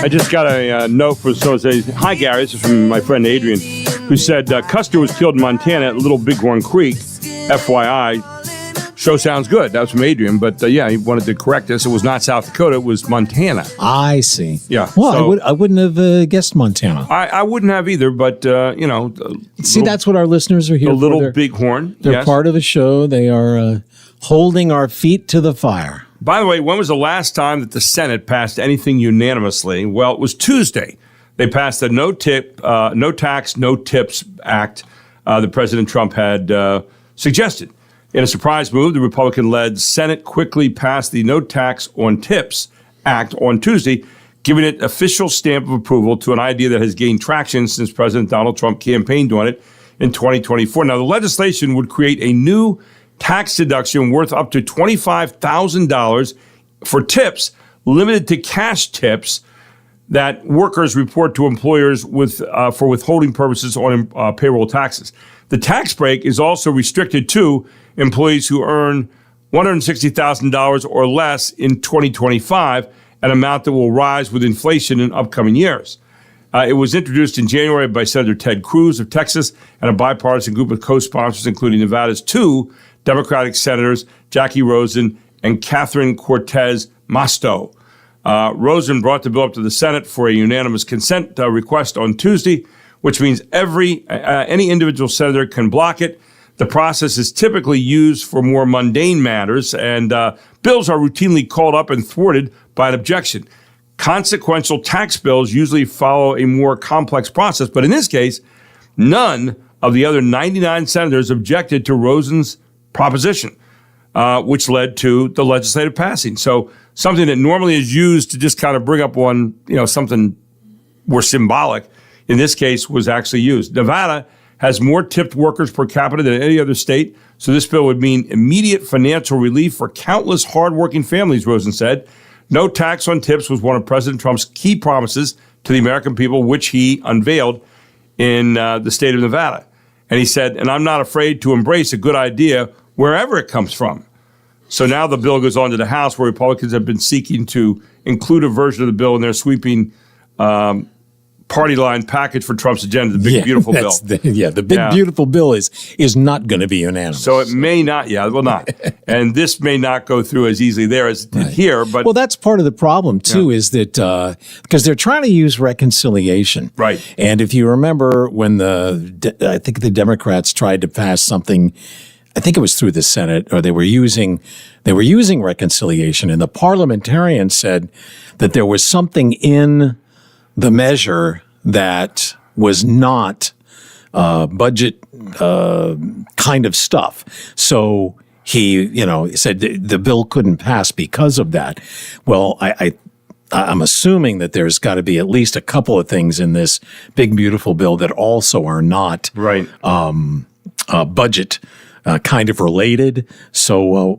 I just got a note from someone saying, "Hi, Gary." This is from my friend Adrian, who said Custer was killed in Montana at Little Bighorn Creek. FYI, show sounds good. That was from Adrian, but yeah, he wanted to correct us. It was not South Dakota; it was Montana. I see. Yeah. Well, so, I wouldn't have guessed Montana. I wouldn't have either, but See, that's what our listeners are here the for. Little Bighorn. They're yes. part of the show. They are holding our feet to the fire. By the way, when was the last time that the Senate passed anything unanimously? Well, it was Tuesday. They passed the No Tax, No Tips Act that President Trump had suggested. In a surprise move, the Republican-led Senate quickly passed the No Tax on Tips Act on Tuesday, giving it official stamp of approval to an idea that has gained traction since President Donald Trump campaigned on it in 2024. Now, the legislation would create a new tax deduction worth up to $25,000 for tips, limited to cash tips that workers report to employers for withholding purposes on payroll taxes. The tax break is also restricted to employees who earn $160,000 or less in 2025, an amount that will rise with inflation in upcoming years. It was introduced in January by Senator Ted Cruz of Texas and a bipartisan group of co-sponsors, including Nevada's two Democratic senators, Jackie Rosen and Catherine Cortez Masto. Rosen brought the bill up to the Senate for a unanimous consent request on Tuesday, which means any individual senator can block it. The process is typically used for more mundane matters, and bills are routinely called up and thwarted by an objection. Consequential tax bills usually follow a more complex process, but in this case, none of the other 99 senators objected to Rosen's proposition, which led to the legislative passing. So something that normally is used to just kind of bring up something more symbolic, in this case was actually used. Nevada has more tipped workers per capita than any other state, so this bill would mean immediate financial relief for countless hardworking families, Rosen said. No tax on tips was one of President Trump's key promises to the American people, which he unveiled in the state of Nevada. And he said, and I'm not afraid to embrace a good idea wherever it comes from. So now the bill goes on to the House, where Republicans have been seeking to include a version of the bill in their sweeping party line package for Trump's agenda, the big, beautiful bill. The big, beautiful bill is not going to be unanimous. So it may not, not. And this may not go through as easily there as it did here. But well, that's part of the problem, too, is that because they're trying to use reconciliation. Right. And if you remember when I think the Democrats tried to pass something, I think it was through the Senate, or they were using reconciliation, and the parliamentarian said that there was something in the measure that was not budget kind of stuff. So he, said the bill couldn't pass because of that. Well, I'm assuming that there's got to be at least a couple of things in this big, beautiful bill that also are not budget kind of related. So,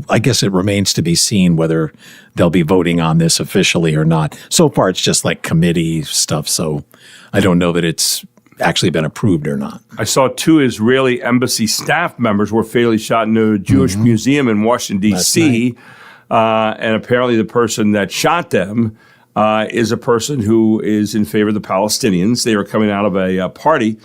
I guess it remains to be seen whether they'll be voting on this officially or not. So far, it's just like committee stuff. So I don't know that it's actually been approved or not. I saw 2 Israeli embassy staff members were fatally shot in a Jewish museum in Washington, D.C. And apparently the person that shot them is a person who is in favor of the Palestinians. They were coming out of a party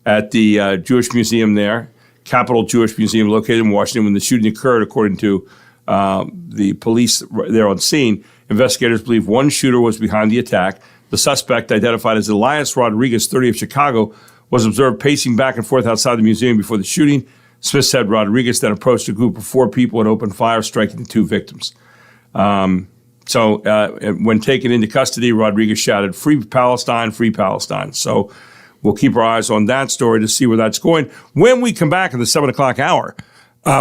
at the Jewish museum there, Capitol Jewish Museum located in Washington, when the shooting occurred, according to the police there on scene. Investigators believe one shooter was behind the attack. The suspect, identified as Elias Rodriguez, 30 of Chicago, was observed pacing back and forth outside the museum before the shooting. Smith said Rodriguez then approached a group of 4 people and opened fire, striking the 2 victims. So when taken into custody, Rodriguez shouted, "Free Palestine, free Palestine." So we'll keep our eyes on that story to see where that's going. When we come back in the 7 o'clock hour,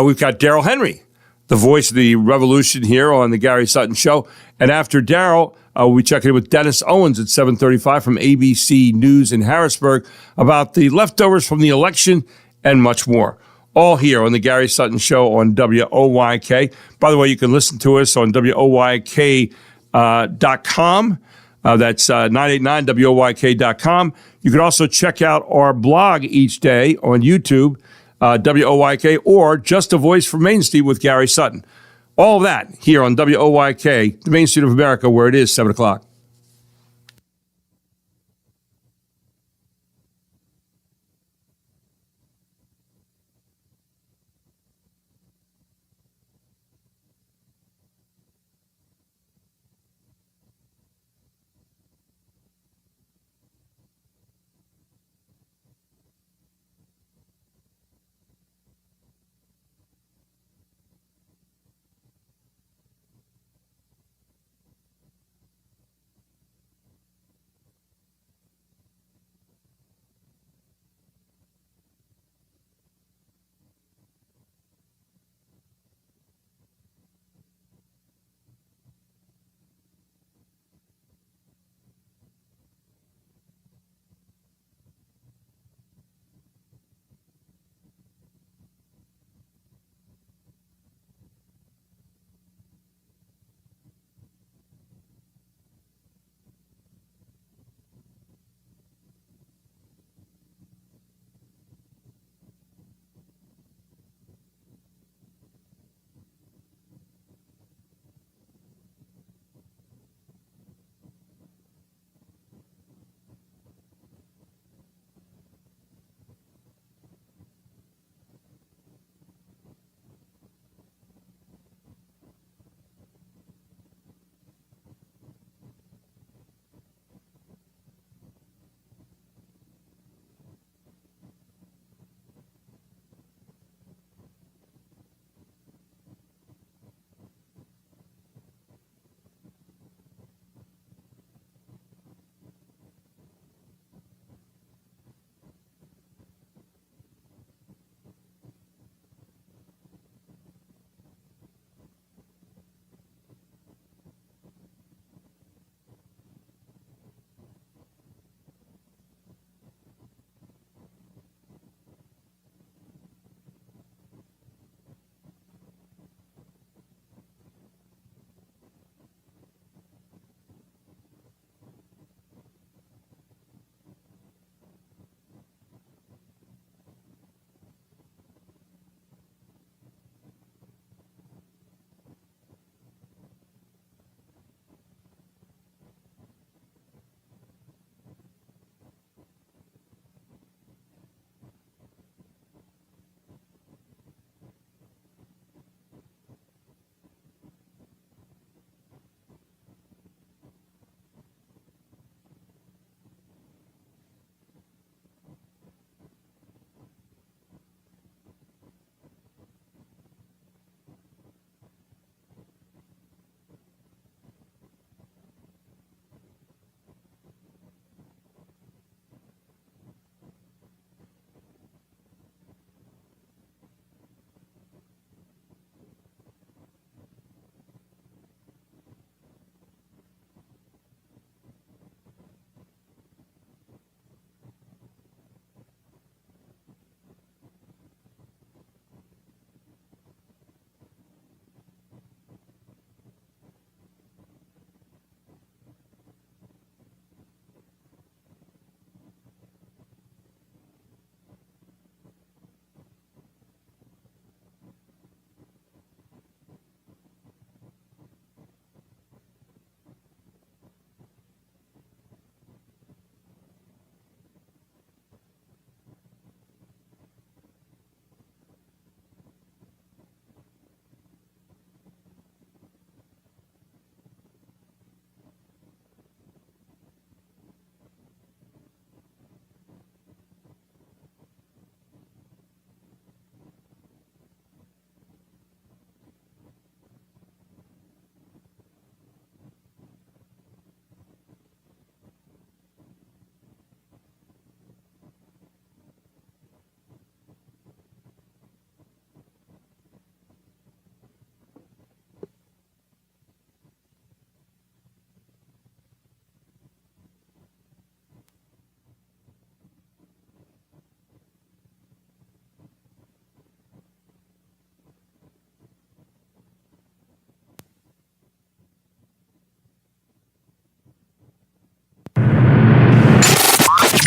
we've got Daryl Henry, the voice of the revolution here on the Gary Sutton Show. And after Daryl, we'll be checking in with Dennis Owens at 7:35 from ABC News in Harrisburg about the leftovers from the election and much more. All here on the Gary Sutton Show on WOYK. By the way, you can listen to us on WOYK.com. That's 989WOYK.com. You can also check out our blog each day on YouTube, WOYK, or Just a Voice from Main Street with Gary Sutton. All of that here on WOYK, the Main Street of America, where it is 7 o'clock.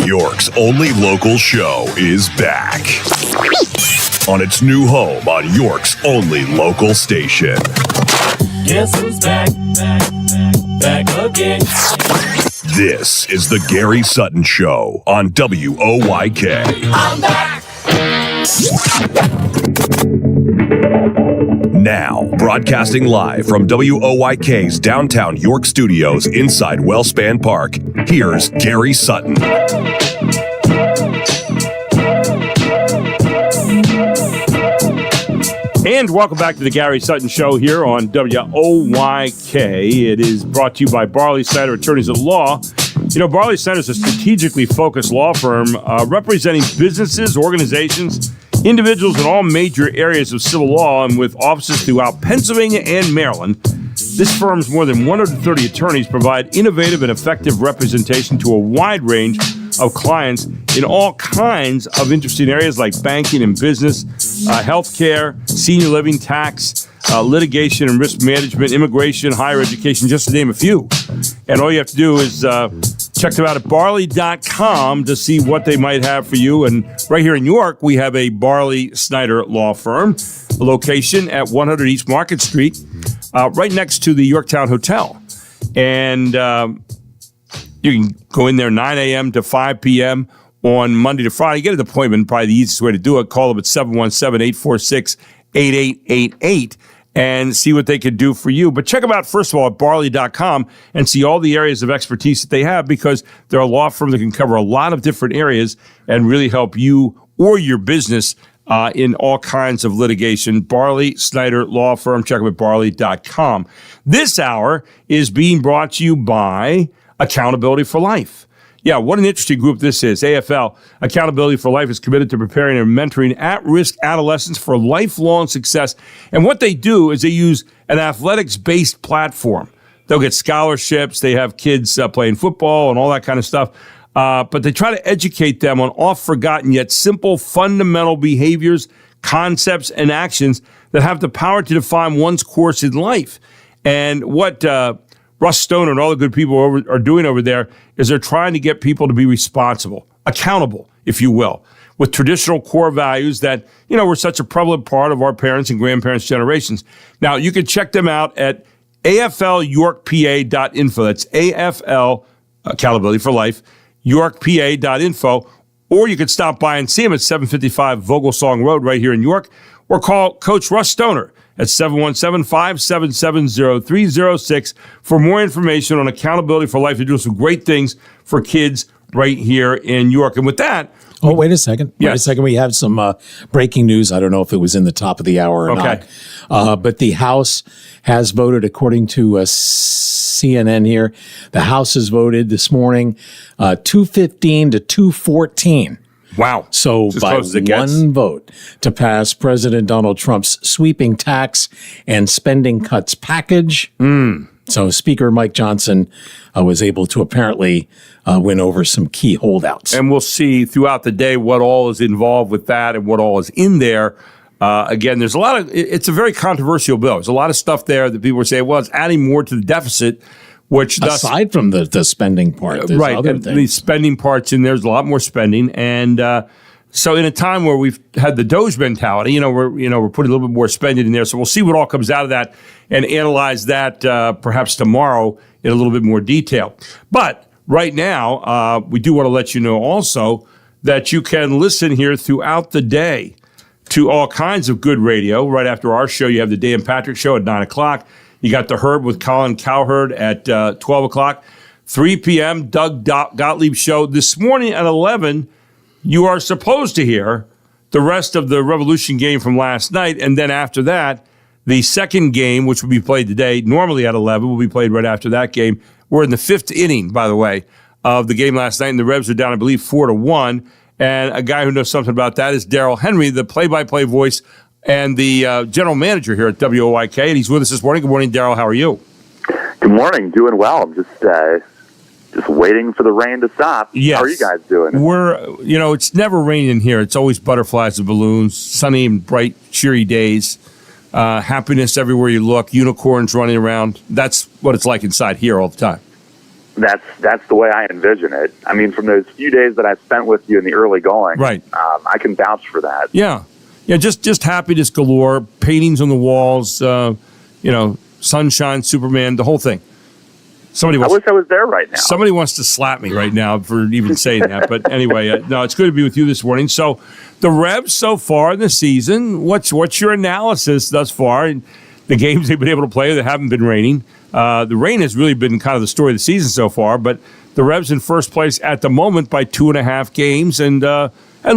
York's only local show is back on its new home on York's only local station. Guess who's back? Back again. This is the Gary Sutton Show on WOYK. I'm back. Now, broadcasting live from WOYK's downtown York studios inside Wellspan Park, here's Gary Sutton. And welcome back to the Gary Sutton Show here on WOYK. It is brought to you by Barley Snyder Attorneys at Law. You know, Barley Snyder is a strategically focused law firm representing businesses, organizations, individuals in all major areas of civil law, and with offices throughout Pennsylvania and Maryland. This firm's more than 130 attorneys provide innovative and effective representation to a wide range of clients in all kinds of interesting areas like banking and business, healthcare, senior living, tax, litigation and risk management, immigration, higher education, just to name a few. And all you have to do is check them out at barley.com to see what they might have for you. And right here in York, we have a Barley Snyder law firm, a location at 100 East Market Street, right next to the Yorktown Hotel. And you can go in there 9 a.m. to 5 p.m. on Monday to Friday. Get an appointment, probably the easiest way to do it. Call them at 717-846-8888 and see what they could do for you. But check them out, first of all, at barley.com and see all the areas of expertise that they have, because they're a law firm that can cover a lot of different areas and really help you or your business in all kinds of litigation. Barley Snyder Law Firm. Check them at barley.com. This hour is being brought to you by Accountability for Life. Yeah, what an interesting group this is. AFL, Accountability for Life, is committed to preparing and mentoring at-risk adolescents for lifelong success. And what they do is they use an athletics-based platform. They'll get scholarships. They have kids playing football and all that kind of stuff. But they try to educate them on oft-forgotten yet simple fundamental behaviors, concepts, and actions that have the power to define one's course in life. And what Russ Stoner and all the good people are doing over there is they're trying to get people to be responsible, accountable, if you will, with traditional core values that, you know, were such a prevalent part of our parents' and grandparents' generations. Now, you can check them out at aflyorkpa.info. That's AFL, Accountability for Life, yorkpa.info. Or you could stop by and see them at 755 Vogelsong Road right here in York, or call Coach Russ Stoner at 717-577-0306 for more information on Accountability for Life. They're doing some great things for kids right here in York. And with that... Oh, wait a second. Yes. Wait a second. We have some breaking news. I don't know if it was in the top of the hour or not. But the House has voted, according to CNN here, the House has voted this morning 215 to 214. Wow. So by one vote to pass President Donald Trump's sweeping tax and spending cuts package. So Speaker Mike Johnson was able to apparently win over some key holdouts. And we'll see throughout the day what all is involved with that and what all is in there. Again, there's a lot of, it's a very controversial bill. There's a lot of stuff there that people are saying, well, it's adding more to the deficit, which aside from the spending part, there's right, other and things. the spending parts in there's a lot more spending, and so in a time where we've had the Doge mentality, we're putting a little bit more spending in there. So we'll see what all comes out of that and analyze that perhaps tomorrow in a little bit more detail. But right now, we do want to let you know also that you can listen here throughout the day to all kinds of good radio. Right after our show, you have the Dan Patrick Show at 9 o'clock. You got the Herb with Colin Cowherd at 12 o'clock. 3 p.m., Doug Gottlieb Show. This morning at 11, you are supposed to hear the rest of the Revolution game from last night. And then after that, the second game, which will be played today, normally at 11, will be played right after that game. We're in the fifth inning, by the way, of the game last night. And the Revs are down, I believe, 4-1. And a guy who knows something about that is Daryl Henry, the play-by-play voice and the general manager here at WOYK, and he's with us this morning. Good morning, Daryl. How are you? Good morning. Doing well. I'm just waiting for the rain to stop. Yes. How are you guys doing? It's never raining here. It's always butterflies and balloons, sunny and bright, cheery days, happiness everywhere you look, unicorns running around. That's what it's like inside here all the time. That's the way I envision it. I mean, from those few days that I spent with you in the early going, Right. I can vouch for that. Yeah. Just happiness galore, paintings on the walls, sunshine, Superman, the whole thing. I wish I was there right now. Somebody wants to slap me right now for even saying that. But anyway, no, it's good to be with you this morning. So the Revs so far in the season, what's your analysis thus far? And the games they've been able to play that haven't been raining. The rain has really been kind of the story of the season so far, but the Revs in first place at the moment by 2.5 games and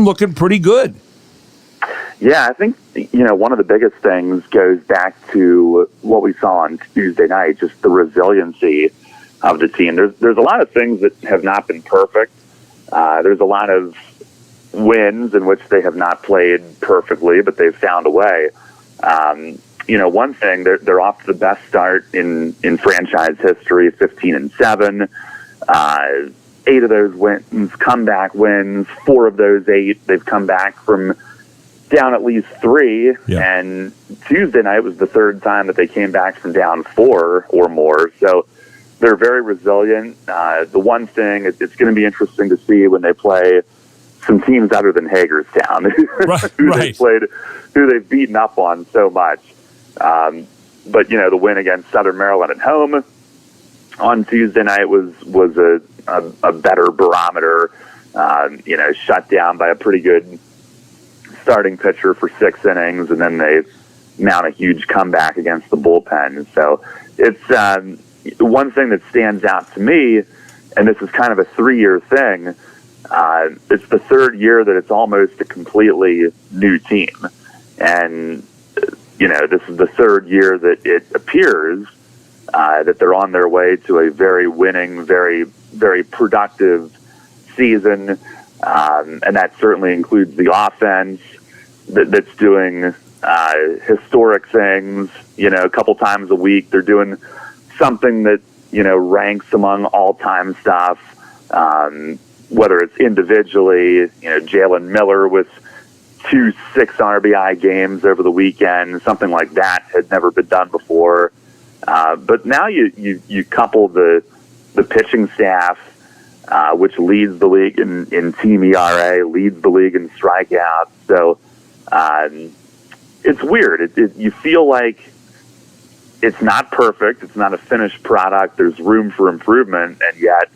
looking pretty good. Yeah, I think, one of the biggest things goes back to what we saw on Tuesday night, just the resiliency of the team. There's a lot of things that have not been perfect. There's a lot of wins in which they have not played perfectly, but they've found a way. One thing, they're off to the best start in franchise history, 15-7. 8 of those wins, comeback wins. 4 of those 8, they've come back from down at least 3. Yeah. And Tuesday night was the 3rd time that they came back from down 4 or more. So they're very resilient. The one thing, it's going to be interesting to see when they play some teams other than Hagerstown, who they've beaten up on so much. But the win against Southern Maryland at home on Tuesday night was a better barometer. Shut down by a pretty good starting pitcher for 6 innings, and then they mount a huge comeback against the bullpen. So it's one thing that stands out to me, and this is kind of a 3-year thing. It's the 3rd year that it's almost a completely new team, and this is the 3rd year that it appears that they're on their way to a very winning, very, very productive season. And that certainly includes the offense that's doing historic things. A couple times a week, they're doing something that, ranks among all-time stuff, whether it's individually, Jalen Miller with 2 6 RBI games over the weekend, something like that had never been done before. But now you couple the pitching staff, which leads the league in team ERA, leads the league in strikeouts. So it's weird. You feel like it's not perfect. It's not a finished product. There's room for improvement, and yet,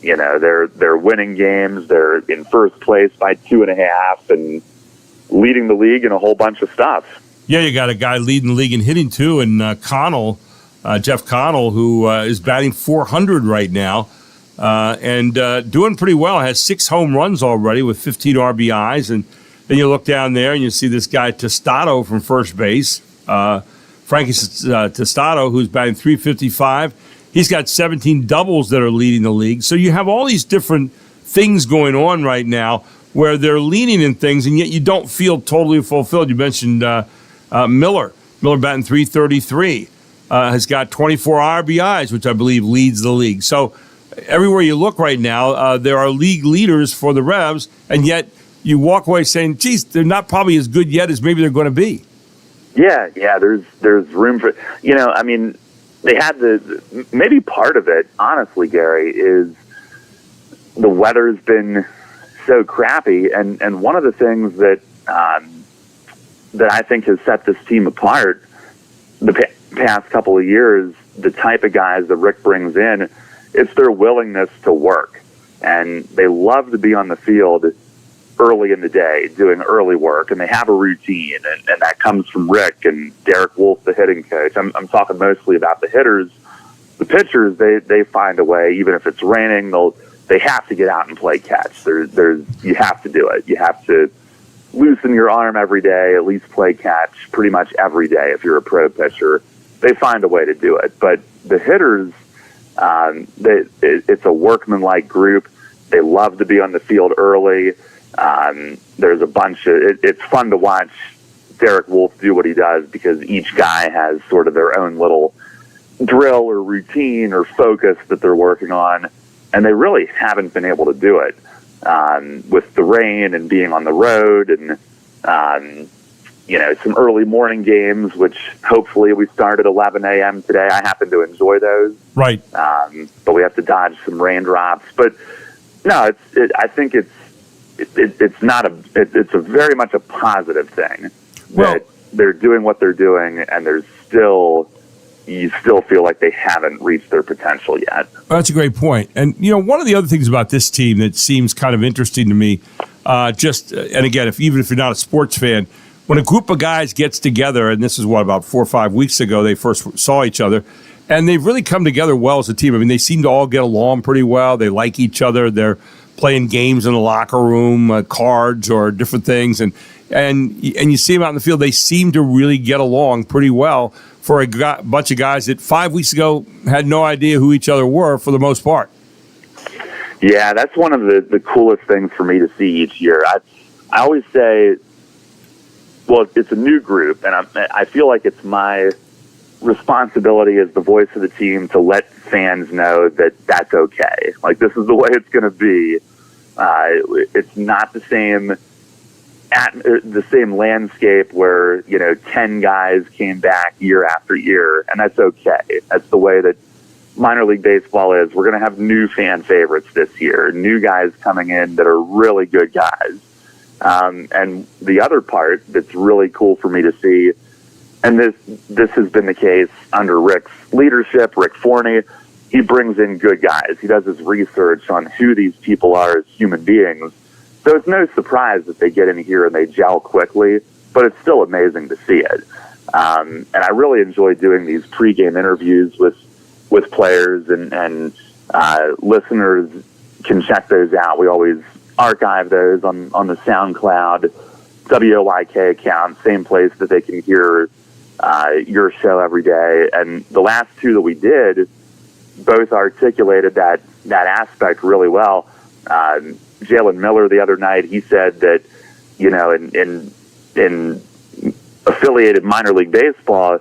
they're winning games. They're in first place by 2.5 and leading the league in a whole bunch of stuff. Yeah, you got a guy leading the league in hitting too, and Jeff Connell, who is batting .400 right now. And doing pretty well. Has 6 home runs already with 15 RBIs. And then you look down there and you see this guy Tostado from first base, Frankie Tostado, who's batting .355. He's got 17 doubles that are leading the league. So you have all these different things going on right now where they're leading in things, and yet you don't feel totally fulfilled. You mentioned Miller batting .333, has got 24 RBIs, which I believe leads the league. So everywhere you look right now, there are league leaders for the Revs, and yet you walk away saying, geez, they're not probably as good yet as maybe they're going to be. Yeah, there's room for, they had maybe part of it, honestly, Gary, is the weather's been so crappy, and one of the things that I think has set this team apart the past couple of years, the type of guys that Rick brings in, it's their willingness to work. And they love to be on the field early in the day, doing early work, and they have a routine, and that comes from Rick and Derek Wolf, the hitting coach. I'm talking mostly about the hitters. The pitchers, they find a way, even if it's raining, they have to get out and play catch. You have to do it. You have to loosen your arm every day, at least play catch pretty much every day if you're a pro pitcher. They find a way to do it. But the hitters, it's a workmanlike group. They love to be on the field early. There's a bunch of it's fun to watch Derek Wolf do what he does because each guy has sort of their own little drill or routine or focus that they're working on, and they really haven't been able to do it with the rain and being on the road. And some early morning games, which hopefully we start at 11 a.m. today. I happen to enjoy those. Right. But we have to dodge some raindrops. But no, I think it's a very much a positive thing that they're doing what they're doing, and you still feel like they haven't reached their potential yet. Well, that's a great point. And, one of the other things about this team that seems kind of interesting to me, and again, even if you're not a sports fan, when a group of guys gets together, and this is about 4 or 5 weeks ago they first saw each other, and they've really come together well as a team. I mean, they seem to all get along pretty well. They like each other. They're playing games in the locker room, cards or different things, and you see them out in the field. They seem to really get along pretty well for a bunch of guys that 5 weeks ago had no idea who each other were for the most part. Yeah, that's one of the coolest things for me to see each year. I always say, well, it's a new group, and I feel like it's my responsibility as the voice of the team to let fans know that that's okay. Like, this is the way it's going to be. It's not the same landscape where 10 guys came back year after year, and that's okay. That's the way that minor league baseball is. We're going to have new fan favorites this year, new guys coming in that are really good guys. And the other part that's really cool for me to see, and this has been the case under Rick's leadership, Rick Forney, he brings in good guys. He does his research on who these people are as human beings. So it's no surprise that they get in here and they gel quickly, but it's still amazing to see it. And I really enjoy doing these pregame interviews with players, and listeners can check those out. We always archive those on the SoundCloud WOYK account, same place that they can hear your show every day. And the last two that we did both articulated that aspect really well. Jalen Miller the other night, he said that, in affiliated minor league baseball,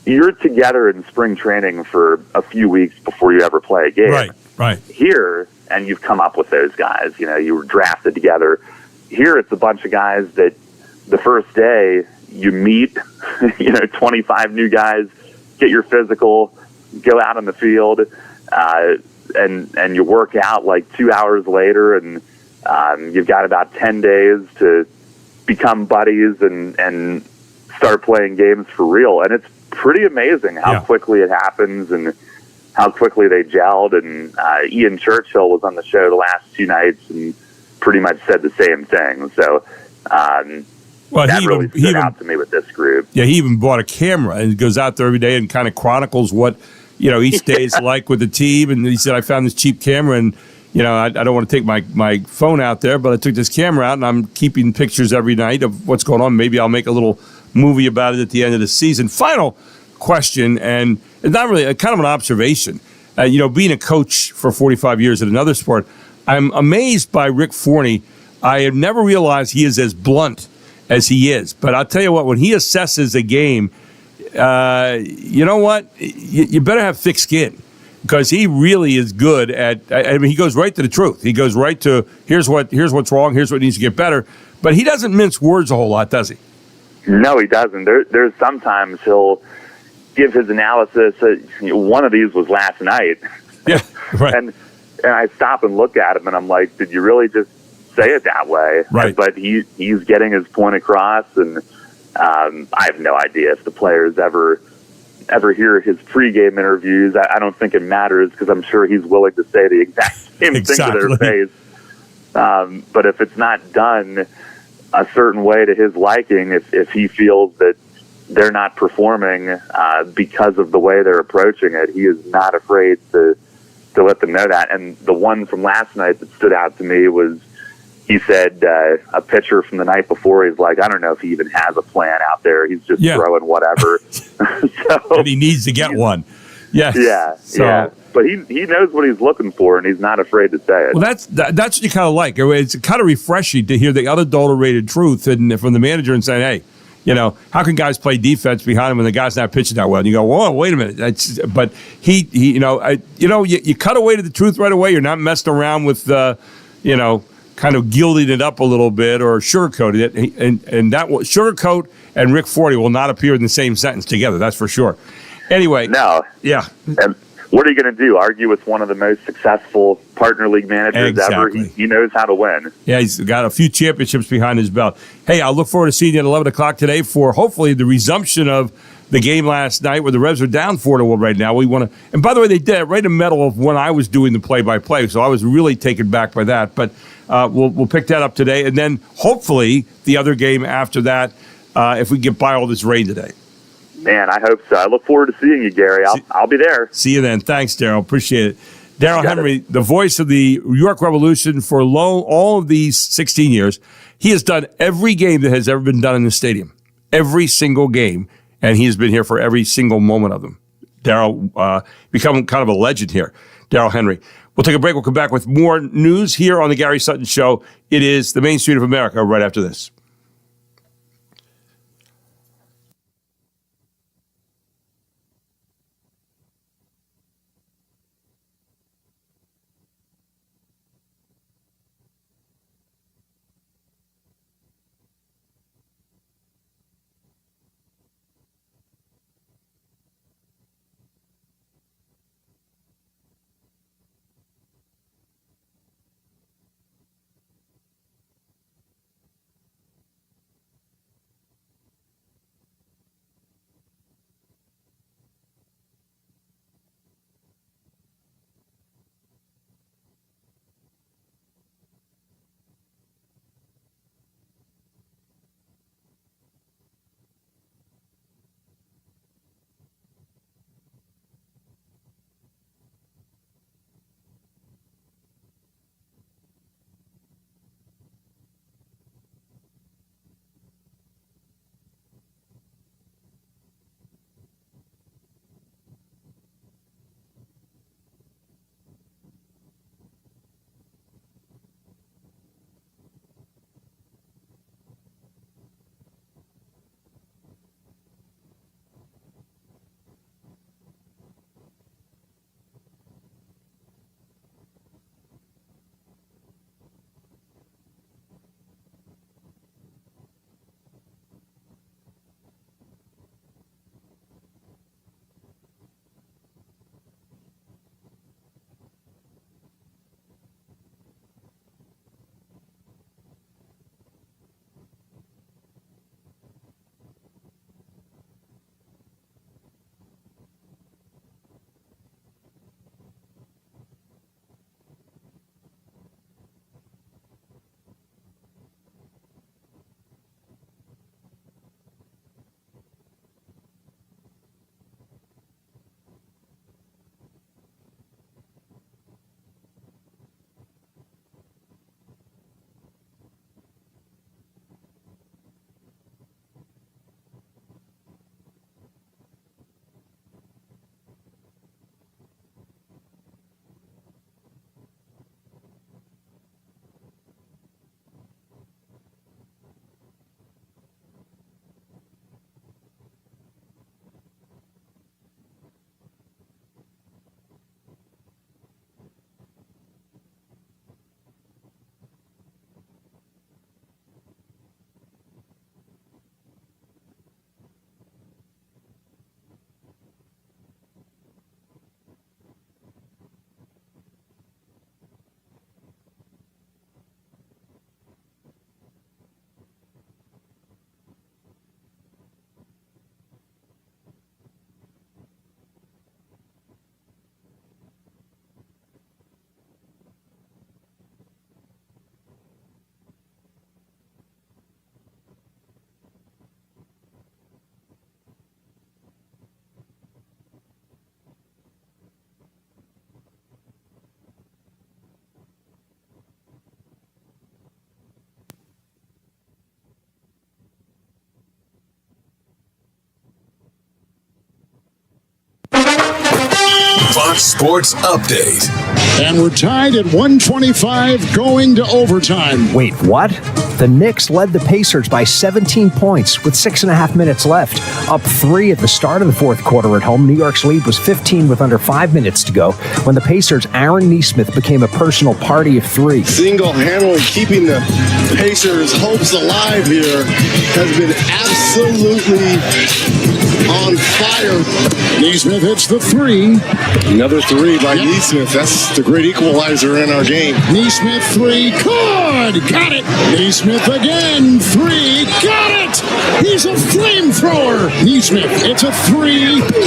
you're together in spring training for a few weeks before you ever play a game. Right. Here, and you've come up with those guys, you were drafted together. Here, it's a bunch of guys that the first day you meet, 25 new guys, get your physical, go out on the field, and you work out like 2 hours later, and you've got about 10 days to become buddies and start playing games for real. And it's pretty amazing how quickly it happens and how quickly they gelled. And Ian Churchill was on the show the last 2 nights and pretty much said the same thing. So that really stood out to me with this group. Yeah, he even bought a camera and goes out there every day and kind of chronicles what each day is like with the team. And he said, I found this cheap camera, and I don't want to take my phone out there, but I took this camera out and I'm keeping pictures every night of what's going on. Maybe I'll make a little movie about it at the end of the season. Final question, and it's not really kind of an observation. Being a coach for 45 years in another sport, I'm amazed by Rick Forney. I have never realized he is as blunt as he is. But I'll tell you what, when he assesses a game, you know what? You better have thick skin, because he really is good at. He goes right to the truth. He goes right to here's what's wrong. Here's what needs to get better. But he doesn't mince words a whole lot, does he? No, he doesn't. There's sometimes he'll give his analysis. One of these was last night. Yeah, right. and I stop and look at him, and I'm like, did you really just say it that way? Right. But he's getting his point across, and I have no idea if the players ever hear his pregame interviews. I don't think it matters, because I'm sure he's willing to say the exact same thing to their face. But if it's not done a certain way to his liking, if he feels that they're not performing because of the way they're approaching it, he is not afraid to let them know that. And the one from last night that stood out to me was, he said a pitcher from the night before, he's like, I don't know if he even has a plan out there. He's just throwing whatever. And he needs to get one. Yes. Yeah. But he knows what he's looking for, and he's not afraid to say it. Well, that's what you kind of like. It's kind of refreshing to hear the unadulterated truth from the manager and saying, hey, how can guys play defense behind him when the guy's not pitching that well? And you go, whoa, wait a minute. But you cut away to the truth right away. You're not messing around with, kind kind of gilding it up a little bit or sugarcoating it. And that will, sugarcoat and Rick Forty will not appear in the same sentence together. That's for sure. Anyway. No. Yeah. And what are you going to do? Argue with one of the most successful partner league managers ever? He knows how to win. Yeah, he's got a few championships behind his belt. Hey, I'll look forward to seeing you at 11 o'clock today for hopefully the resumption of the game last night where the Revs are down 4-1 right now. We want to, and by the way, they did right in the middle of when I was doing the play-by-play, so I was really taken back by that. But we'll pick that up today, and then hopefully the other game after that, if we get by all this rain today. Man, I hope so. I look forward to seeing you, Gary. I'll be there. See you then. Thanks, Daryl. Appreciate it. Daryl Henry, the voice of the New York Revolution for all of these 16 years. He has done every game that has ever been done in the stadium. Every single game. And he has been here for every single moment of them. Daryl, become kind of a legend here. Daryl Henry. We'll take a break. We'll come back with more news here on the Gary Sutton Show. It is the Main Street of America right after this. Fox Sports Update. And we're tied at 125 going to overtime. Wait, what? The Knicks led the Pacers by 17 points with 6.5 minutes left. Up 3 at the start of the fourth quarter at home, New York's lead was 15 with under 5 minutes to go when the Pacers' Aaron Nesmith became a personal party of 3. Single-handedly keeping the Pacers' hopes alive here has been absolutely on fire. Nesmith hits the 3. Another 3 by Nesmith. That's the great equalizer in our game. Nesmith 3. Good. Got it. Nesmith again. 3. Got it. He's a flamethrower. Nesmith. It's a 3.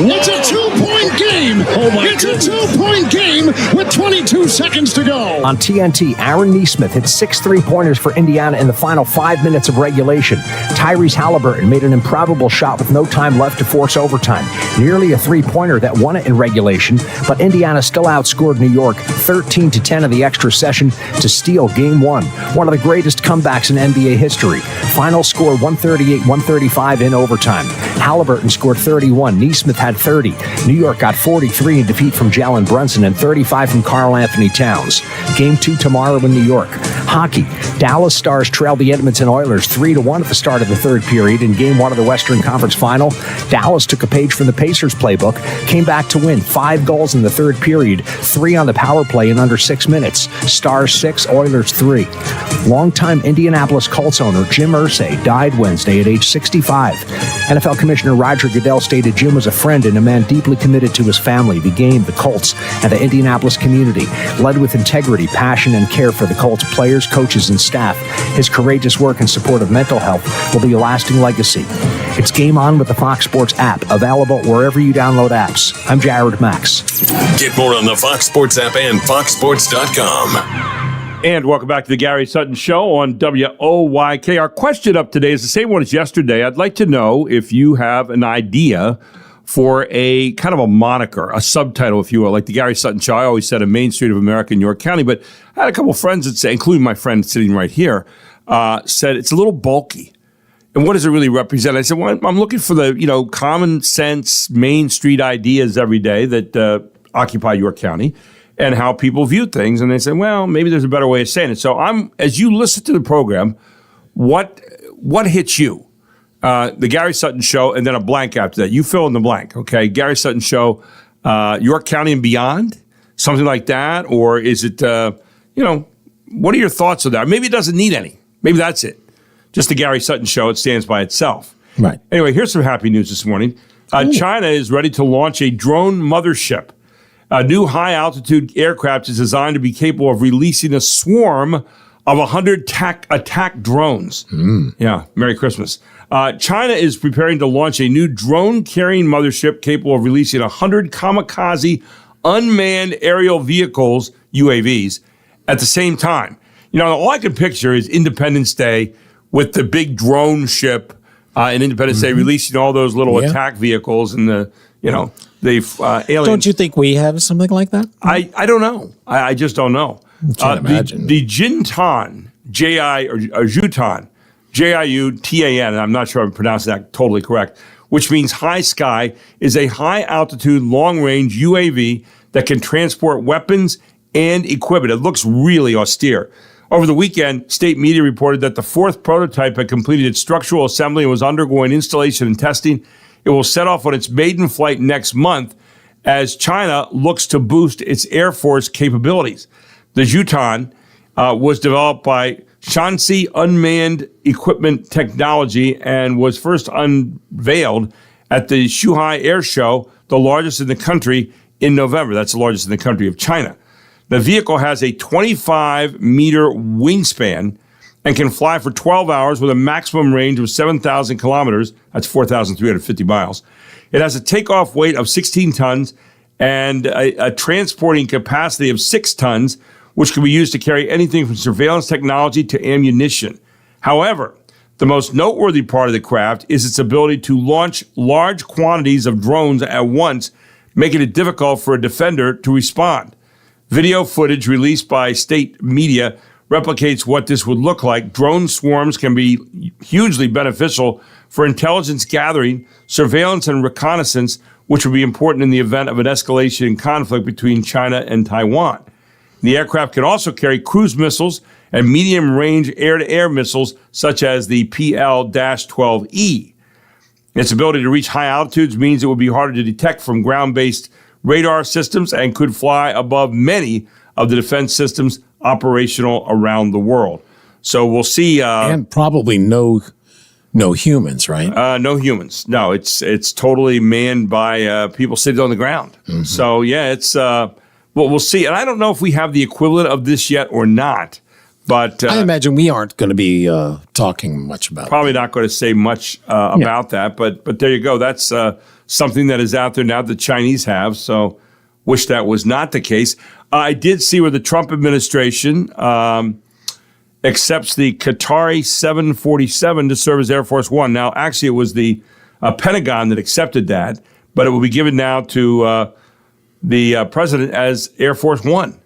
It's a 2-point game. Oh my! It's a 2-point game with 22 seconds to go. On TNT, Aaron Nesmith hit 6 3-pointers for Indiana in the final 5 minutes of regulation. Tyrese Halliburton made an improbable shot with no time left to force overtime. Nearly a 3-pointer that won it in regulation, but Indiana still outscored New York 13-10 in the extra session to steal Game 1. One of the greatest comebacks in NBA history. Final score 138-135 in overtime. Halliburton scored 31. Nesmith had 30. New York got 43 in defeat from Jalen Brunson and 35 from Karl Anthony Towns. Game 2 tomorrow in New York. Hockey. Dallas Stars trailed the Edmonton Oilers 3-1 at the start of the third period in Game 1 of the Western Conference Final. Dallas took a page from the Pacers playbook, came back to win. 5 goals in the third period, 3 on the power play in under 6 minutes. Stars 6, Oilers 3. Longtime Indianapolis Colts owner Jim Irsay died Wednesday at age 65. NFL Commissioner Roger Goodell stated Jim was a friend and a man deeply committed to his family, the game, the Colts, and the Indianapolis community. Led with integrity, passion, and care for the Colts players, coaches, and staff. His courageous work in support of mental health will be a lasting legacy. It's Game On with the Fox Sports app, available wherever you download apps. I'm Jared Max. Get more on the Fox Sports app and foxsports.com. And welcome back to the Gary Sutton Show on WOYK. Our question up today is the same one as yesterday. I'd like to know if you have an idea for a kind of a moniker, a subtitle, if you will, like the Gary Sutton Show. I always said a Main Street of America in York County, but I had a couple of friends that say, including my friend sitting right here, said it's a little bulky. And what does it really represent? I said, well, I'm looking for the, common sense Main Street ideas every day that occupy York County and how people view things. And they said, well, maybe there's a better way of saying it. So as you listen to the program, what hits you? The Gary Sutton Show, and then a blank after that. You fill in the blank, okay? Gary Sutton Show, York County and beyond, something like that? Or is it, what are your thoughts on that? Maybe it doesn't need any. Maybe that's it. Just the Gary Sutton Show, it stands by itself. Right. Anyway, here's some happy news this morning. China is ready to launch a drone mothership. A new high-altitude aircraft is designed to be capable of releasing a swarm of 100 attack drones. Yeah, Merry Christmas. China is preparing to launch a new drone-carrying mothership capable of releasing 100 kamikaze unmanned aerial vehicles, UAVs, at the same time. All I can picture is Independence Day with the big drone ship and Independence Day releasing all those little attack vehicles and the aliens. Don't you think we have something like that? I don't know. I just don't know. Can't imagine. The Jintan, Jutan, Jiutan, and I'm not sure I'm pronouncing that totally correct, which means high sky, is a high-altitude, long-range UAV that can transport weapons and equipment. It looks really austere. Over the weekend, state media reported that the fourth prototype had completed its structural assembly and was undergoing installation and testing. It will set off on its maiden flight next month as China looks to boost its Air Force capabilities. The Jutan was developed by Shanxi Unmanned Equipment Technology and was first unveiled at the Shanghai Air Show, the largest in the country, in November. That's the largest in the country of China. The vehicle has a 25-meter wingspan and can fly for 12 hours with a maximum range of 7,000 kilometers. That's 4,350 miles. It has a takeoff weight of 16 tons and a transporting capacity of 6 tons, which can be used to carry anything from surveillance technology to ammunition. However, the most noteworthy part of the craft is its ability to launch large quantities of drones at once, making it difficult for a defender to respond. Video footage released by state media replicates what this would look like. Drone swarms can be hugely beneficial for intelligence gathering, surveillance, and reconnaissance, which would be important in the event of an escalation in conflict between China and Taiwan. The aircraft can also carry cruise missiles and medium-range air-to-air missiles such as the PL-12E. Its ability to reach high altitudes means it will be harder to detect from ground-based radar systems and could fly above many of the defense systems operational around the world. So we'll see. And probably no humans, right? No humans. No, it's totally manned by people sitting on the ground. Mm-hmm. So yeah, it's we'll see. And I don't know if we have the equivalent of this yet or not. But I imagine we aren't going to be talking much about. Probably not going to say much about that. But there you go. That's something that is out there now. The Chinese have. So wish that was not the case. I did see where the Trump administration accepts the Qatari 747 to serve as Air Force One. Now, actually, it was the Pentagon that accepted that, but it will be given now to the president as Air Force One.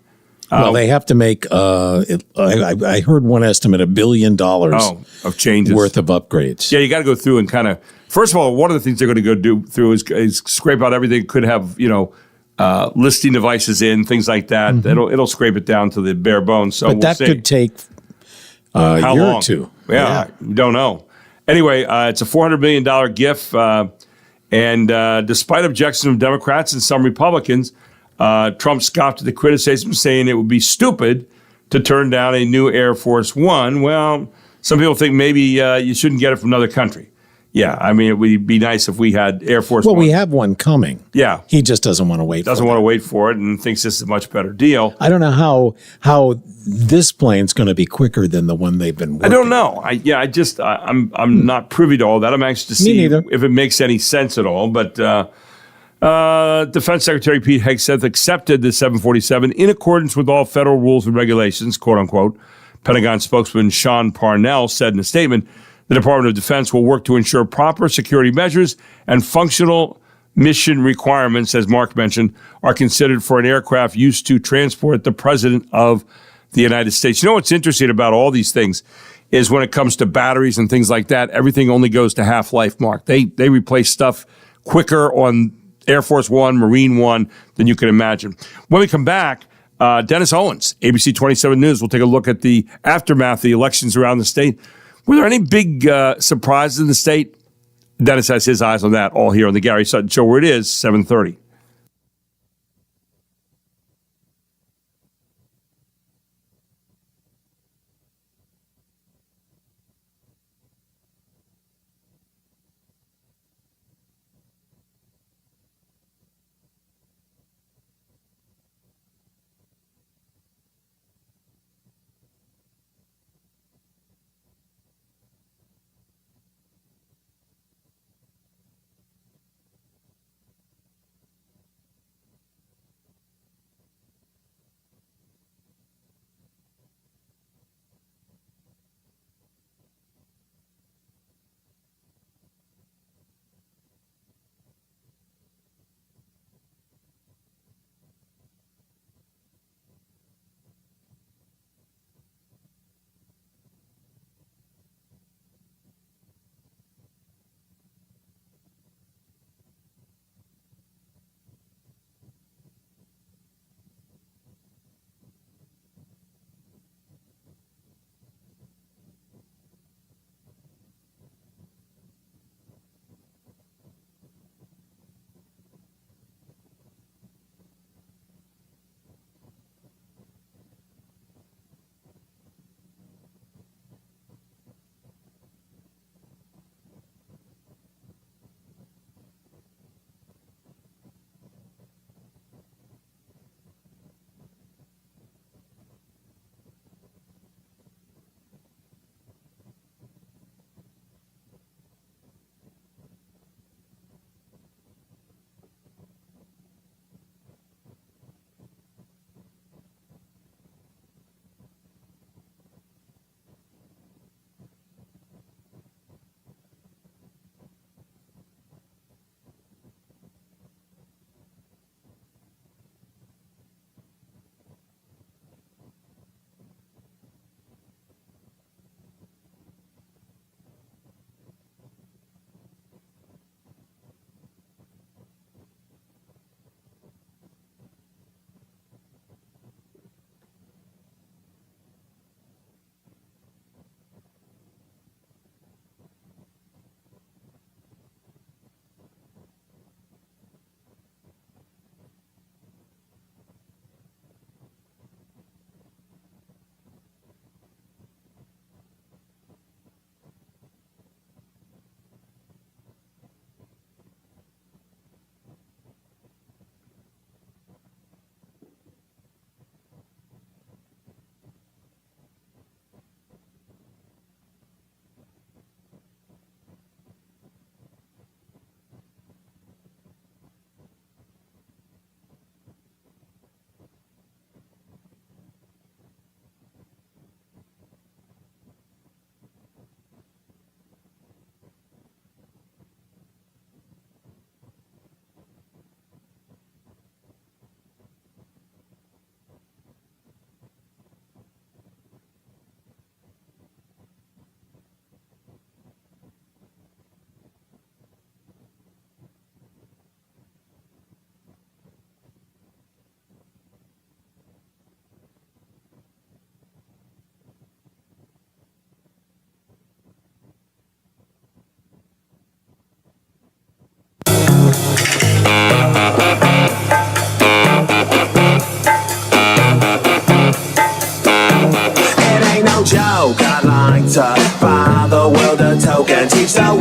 Well, they have to make. I heard one estimate $1 billion of changes worth of upgrades. Yeah, you got to go through and kind of. First of all, one of the things they're going to go do through is scrape out everything that could have listing devices in, things like that. Mm-hmm. It'll scrape it down to the bare bones. So but that could take a year or two. Yeah, don't know. Anyway, it's a $400 million gift, and despite objections from Democrats and some Republicans, Trump scoffed at the criticism, saying it would be stupid to turn down a new Air Force One. Well, some people think maybe you shouldn't get it from another country. Yeah, I mean, it would be nice if we had Air Force One. Well, we have one coming. Yeah. He just doesn't want to wait Doesn't want to wait for it and thinks this is a much better deal. I don't know how this plane's going to be quicker than the one they've been working. I don't know. I'm not privy to all that. I'm anxious to see if it makes any sense at all. But Defense Secretary Pete Hegseth accepted the 747 in accordance with all federal rules and regulations, quote unquote. Pentagon spokesman Sean Parnell said in a statement, the Department of Defense will work to ensure proper security measures and functional mission requirements, as Mark mentioned, are considered for an aircraft used to transport the President of the United States. You know what's interesting about all these things is when it comes to batteries and things like that, everything only goes to half-life, Mark. They replace stuff quicker on Air Force One, Marine One than you can imagine. When we come back, Dennis Owens, ABC 27 News, will take a look at the aftermath of the elections around the state. Were there any big surprises in the state? Dennis has his eyes on that all here on the Gary Sutton Show, where it is 7:30.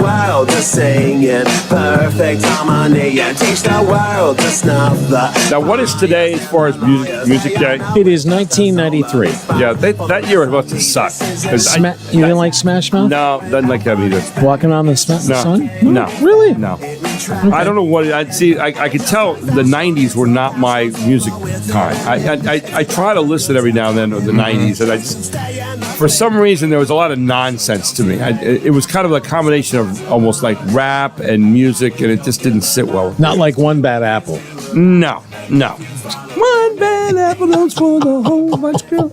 world to sing in perfect harmony and teach the world to snuff the... Now, what is today as far as music day? It is 1993. Yeah, that year it must have sucked. You didn't like Smash Mouth? No, doesn't like that either. Walking on the Sun? No. Really? No. I don't know what I'd see. I could tell the 90s were not my music time. I try to listen every now and then to the 90s, and I just, for some reason, there was a lot of nonsense to me. It was kind of a combination of almost like rap and music, and it just didn't sit well with Not me. like One Bad Apple. No. One bad apple don't spoil the whole bunch, girl.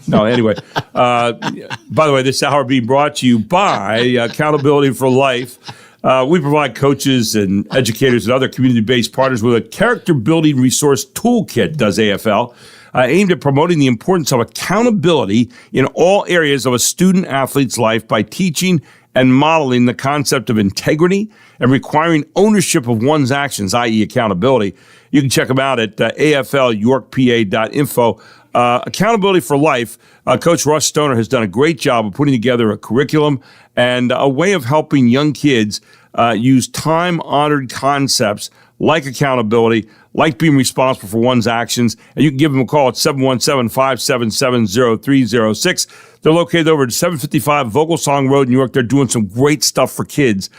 No, anyway. By the way, this hour being brought to you by Accountability for Life. We provide coaches and educators and other community-based partners with a character-building resource toolkit, does AFL, aimed at promoting the importance of accountability in all areas of a student-athlete's life by teaching and modeling the concept of integrity and requiring ownership of one's actions, i.e. accountability. You can check them out at aflyorkpa.info. Accountability for Life, Coach Russ Stoner has done a great job of putting together a curriculum and a way of helping young kids use time-honored concepts like accountability, like being responsible for one's actions. And you can give them a call at 717-577-0306. They're located over at 755 Vogelsong Road, New York. They're doing some great stuff for kids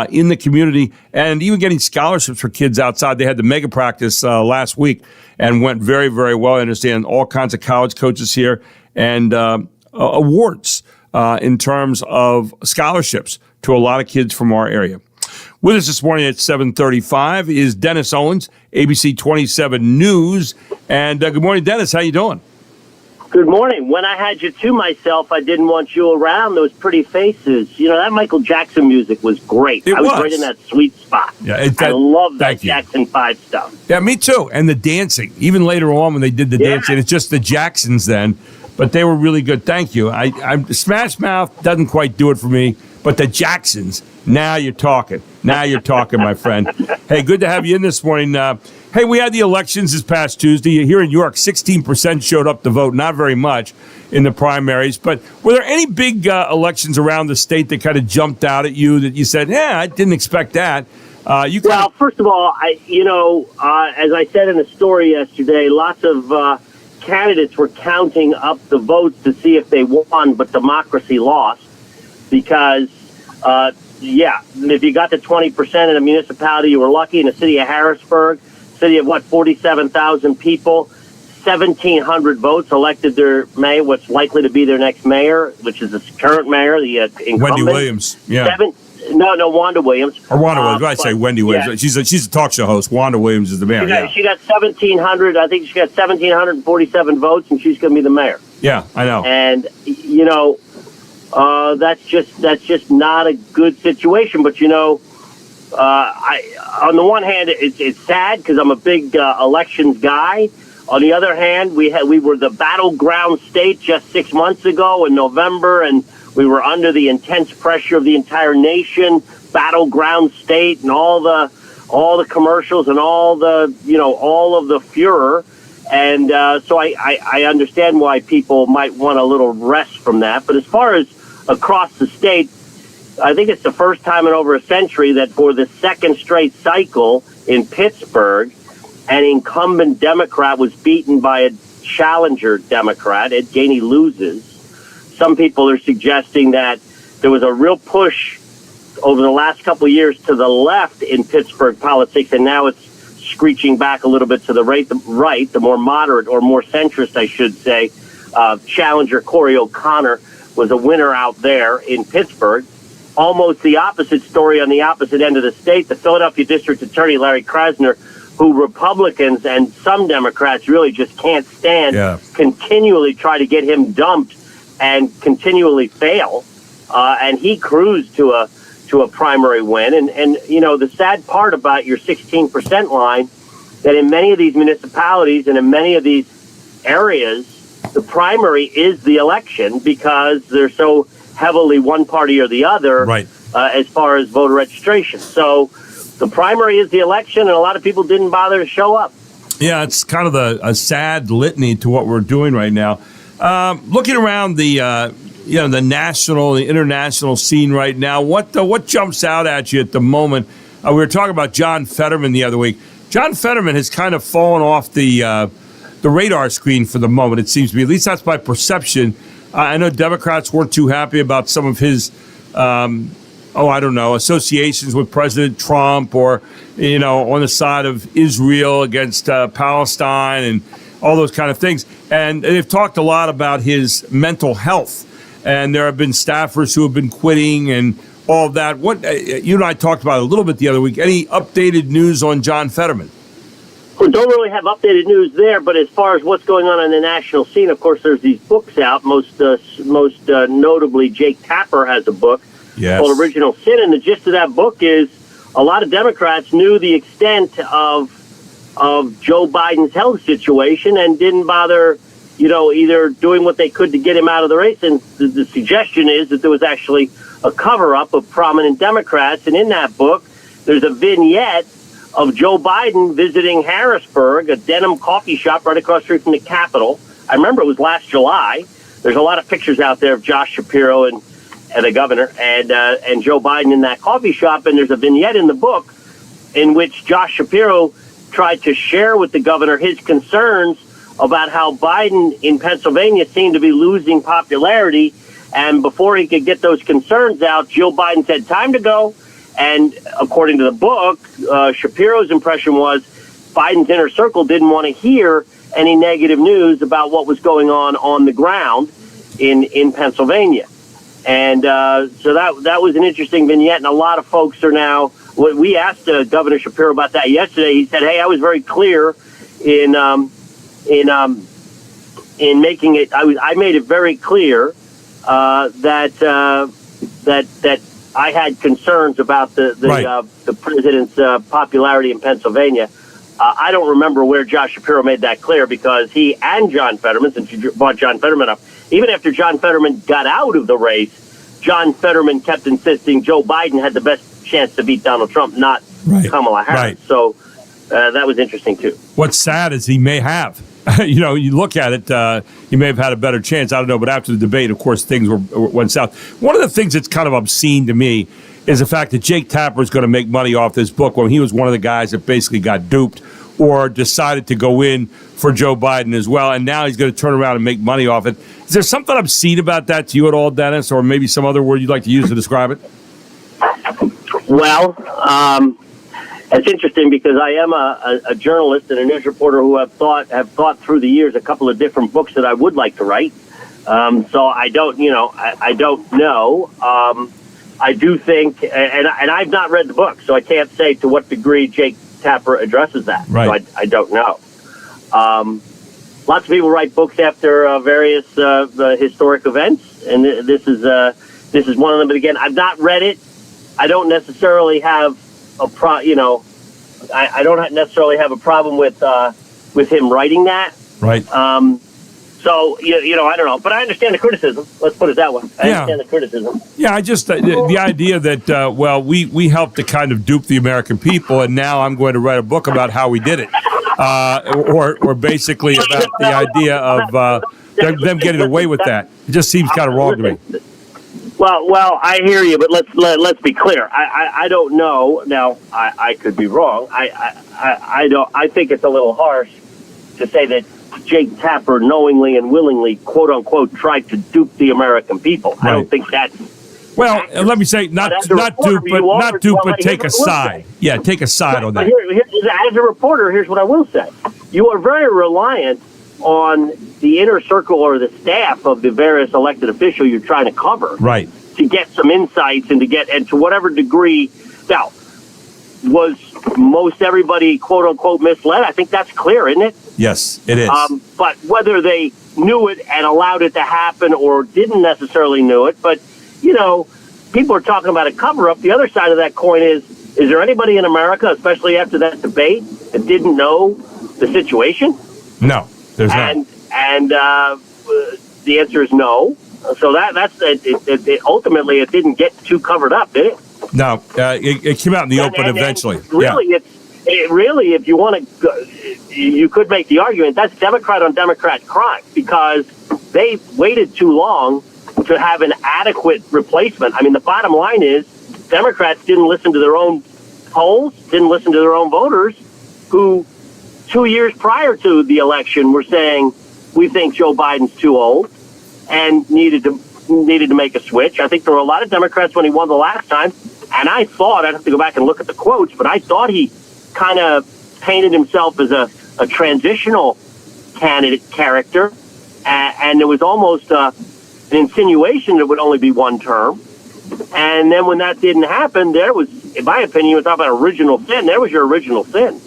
in the community and even getting scholarships for kids outside. They had the mega practice last week and went very, very well. I understand all kinds of college coaches here and awards in terms of scholarships to a lot of kids from our area. With us this morning at 7:35 is Dennis Owens, ABC 27 News. And good morning, Dennis. How you doing? Good morning. When I had you to myself, I didn't want you around. Those pretty faces. You know, that Michael Jackson music was great. I was right in that sweet spot. Yeah, I love that Jackson 5 stuff. Yeah, me too. And the dancing. Even later on when they did the dancing, it's just the Jacksons then. But they were really good. Thank you. Smash Mouth doesn't quite do it for me. But the Jacksons, now you're talking. Now you're talking, my friend. Hey, good to have you in this morning. Hey, we had the elections this past Tuesday. Here in New York, 16% showed up to vote. Not very much in the primaries. But were there any big elections around the state that kind of jumped out at you that you said, I didn't expect that? Well, first of all, as I said in the story yesterday, lots of candidates were counting up the votes to see if they won, but democracy lost. Because, if you got to 20% in a municipality, you were lucky. In the city of Harrisburg, city of 47,000 people, 1,700 votes elected their mayor, what's likely to be their next mayor, which is the current mayor, the incumbent. Wendy Williams, yeah. Wanda Williams. Or Wanda Williams. I'd say Wendy Williams. Yeah. She's a talk show host. Wanda Williams is the mayor. She got 1,700. I think she got 1,747 votes, and she's going to be the mayor. Yeah, I know. And that's just not a good situation. But on the one hand, it's sad because I'm a big elections guy. On the other hand, we were the battleground state just 6 months ago in November, and we were under the intense pressure of the entire nation. Battleground state, and all the commercials and all of the furor. And so I understand why people might want a little rest from that. But as far as across the state, I think it's the first time in over a century that for the second straight cycle in Pittsburgh, an incumbent Democrat was beaten by a challenger Democrat. Ed Gainey loses. Some people are suggesting that there was a real push over the last couple of years to the left in Pittsburgh politics, and now it's screeching back a little bit to the right, the more moderate or more centrist, I should say. Challenger Corey O'Connor was a winner out there in Pittsburgh. Almost the opposite story on the opposite end of the state. The Philadelphia District Attorney, Larry Krasner, who Republicans and some Democrats really just can't stand, continually try to get him dumped and continually fail. And he cruised to a primary win. And the sad part about your 16% line, that in many of these municipalities and in many of these areas, the primary is the election because they're so heavily one party or the other as far as voter registration. So the primary is the election, and a lot of people didn't bother to show up. Yeah, it's kind of a sad litany to what we're doing right now. Looking around the the national, the international scene right now. What jumps out at you at the moment? We were talking about John Fetterman the other week. John Fetterman has kind of fallen off the radar screen for the moment. It seems to be. At least that's my perception. I know Democrats weren't too happy about some of his, associations with President Trump, or on the side of Israel against Palestine and all those kind of things. And they've talked a lot about his mental health. And there have been staffers who have been quitting and all of that. What you and I talked about it a little bit the other week. Any updated news on John Fetterman? We don't really have updated news there, but as far as what's going on in the national scene, of course, there's these books out. Most notably, Jake Tapper has a book called Original Sin, and the gist of that book is a lot of Democrats knew the extent of Joe Biden's health situation and didn't bother, either doing what they could to get him out of the race. And the suggestion is that there was actually a cover-up of prominent Democrats. And in that book, there's a vignette of Joe Biden visiting Harrisburg, a denim coffee shop right across the street from the Capitol. I remember it was last July. There's a lot of pictures out there of Josh Shapiro and the governor and Joe Biden in that coffee shop. And there's a vignette in the book in which Josh Shapiro tried to share with the governor his concerns about how Biden in Pennsylvania seemed to be losing popularity. And before he could get those concerns out, Joe Biden said, "Time to go." And according to the book, Shapiro's impression was Biden's inner circle didn't want to hear any negative news about what was going on the ground in Pennsylvania. And so that was an interesting vignette. And a lot of folks are now, we asked Governor Shapiro about that yesterday. He said, "Hey, I was very clear in making it. I made it very clear that I had concerns about the president's popularity in Pennsylvania." I don't remember where Josh Shapiro made that clear, because he and John Fetterman, since you brought John Fetterman up, even after John Fetterman got out of the race, John Fetterman kept insisting Joe Biden had the best chance to beat Donald Trump, not Kamala Harris. Right. So that was interesting, too. What's sad is he may have. You look at it, he may have had a better chance. I don't know. But after the debate, of course, things went south. One of the things that's kind of obscene to me is the fact that Jake Tapper is going to make money off this book when he was one of the guys that basically got duped or decided to go in for Joe Biden as well. And now he's going to turn around and make money off it. Is there something obscene about that to you at all, Dennis, or maybe some other word you'd like to use to describe it? Well, it's interesting because I am a journalist and a news reporter who have thought through the years a couple of different books that I would like to write. So I don't know. I do think, and I've not read the book, so I can't say to what degree Jake Tapper addresses that. Right. So I don't know. Lots of people write books after various historic events, and this is one of them. But again, I've not read it. I don't necessarily have I don't necessarily have a problem with him writing that. Right. So, I don't know. But I understand the criticism. Let's put it that way. I understand the criticism. Yeah, I just, the idea that, we helped to kind of dupe the American people, and now I'm going to write a book about how we did it. Or basically about the idea of them getting away with that. It just seems kind of wrong to me. Well, I hear you, but let's be clear. I don't know. Now, I could be wrong. I think it's a little harsh to say that Jake Tapper knowingly and willingly, quote unquote, tried to dupe the American people. Right. I don't think that's. Well, let me say not dupe, but take a side. Yeah, take a side on that. As a reporter, here's what I will say: you are very reliant on the inner circle or the staff of the various elected official you're trying to cover, right, to get some insights and to whatever degree. Now, was most everybody, quote unquote, misled? I think that's clear, isn't it? Yes, it is. But whether they knew it and allowed it to happen or didn't necessarily know it, but, people are talking about a cover-up. The other side of that coin is there anybody in America, especially after that debate, that didn't know the situation? No, there's not. And the answer is no. So that's it. Ultimately, it didn't get too covered up, did it? No, it came out in the open eventually. Really, if you want to, you could make the argument that's Democrat on Democrat crime, because they waited too long to have an adequate replacement. I mean, the bottom line is Democrats didn't listen to their own polls, didn't listen to their own voters, who 2 years prior to the election were saying, we think Joe Biden's too old and needed to make a switch. I think there were a lot of Democrats when he won the last time, and I thought, I'd have to go back and look at the quotes, but I thought he kind of painted himself as a transitional candidate character, and there was almost an insinuation that it would only be one term. And then when that didn't happen, there was, in my opinion, you were talking about original sin. There was your original sin.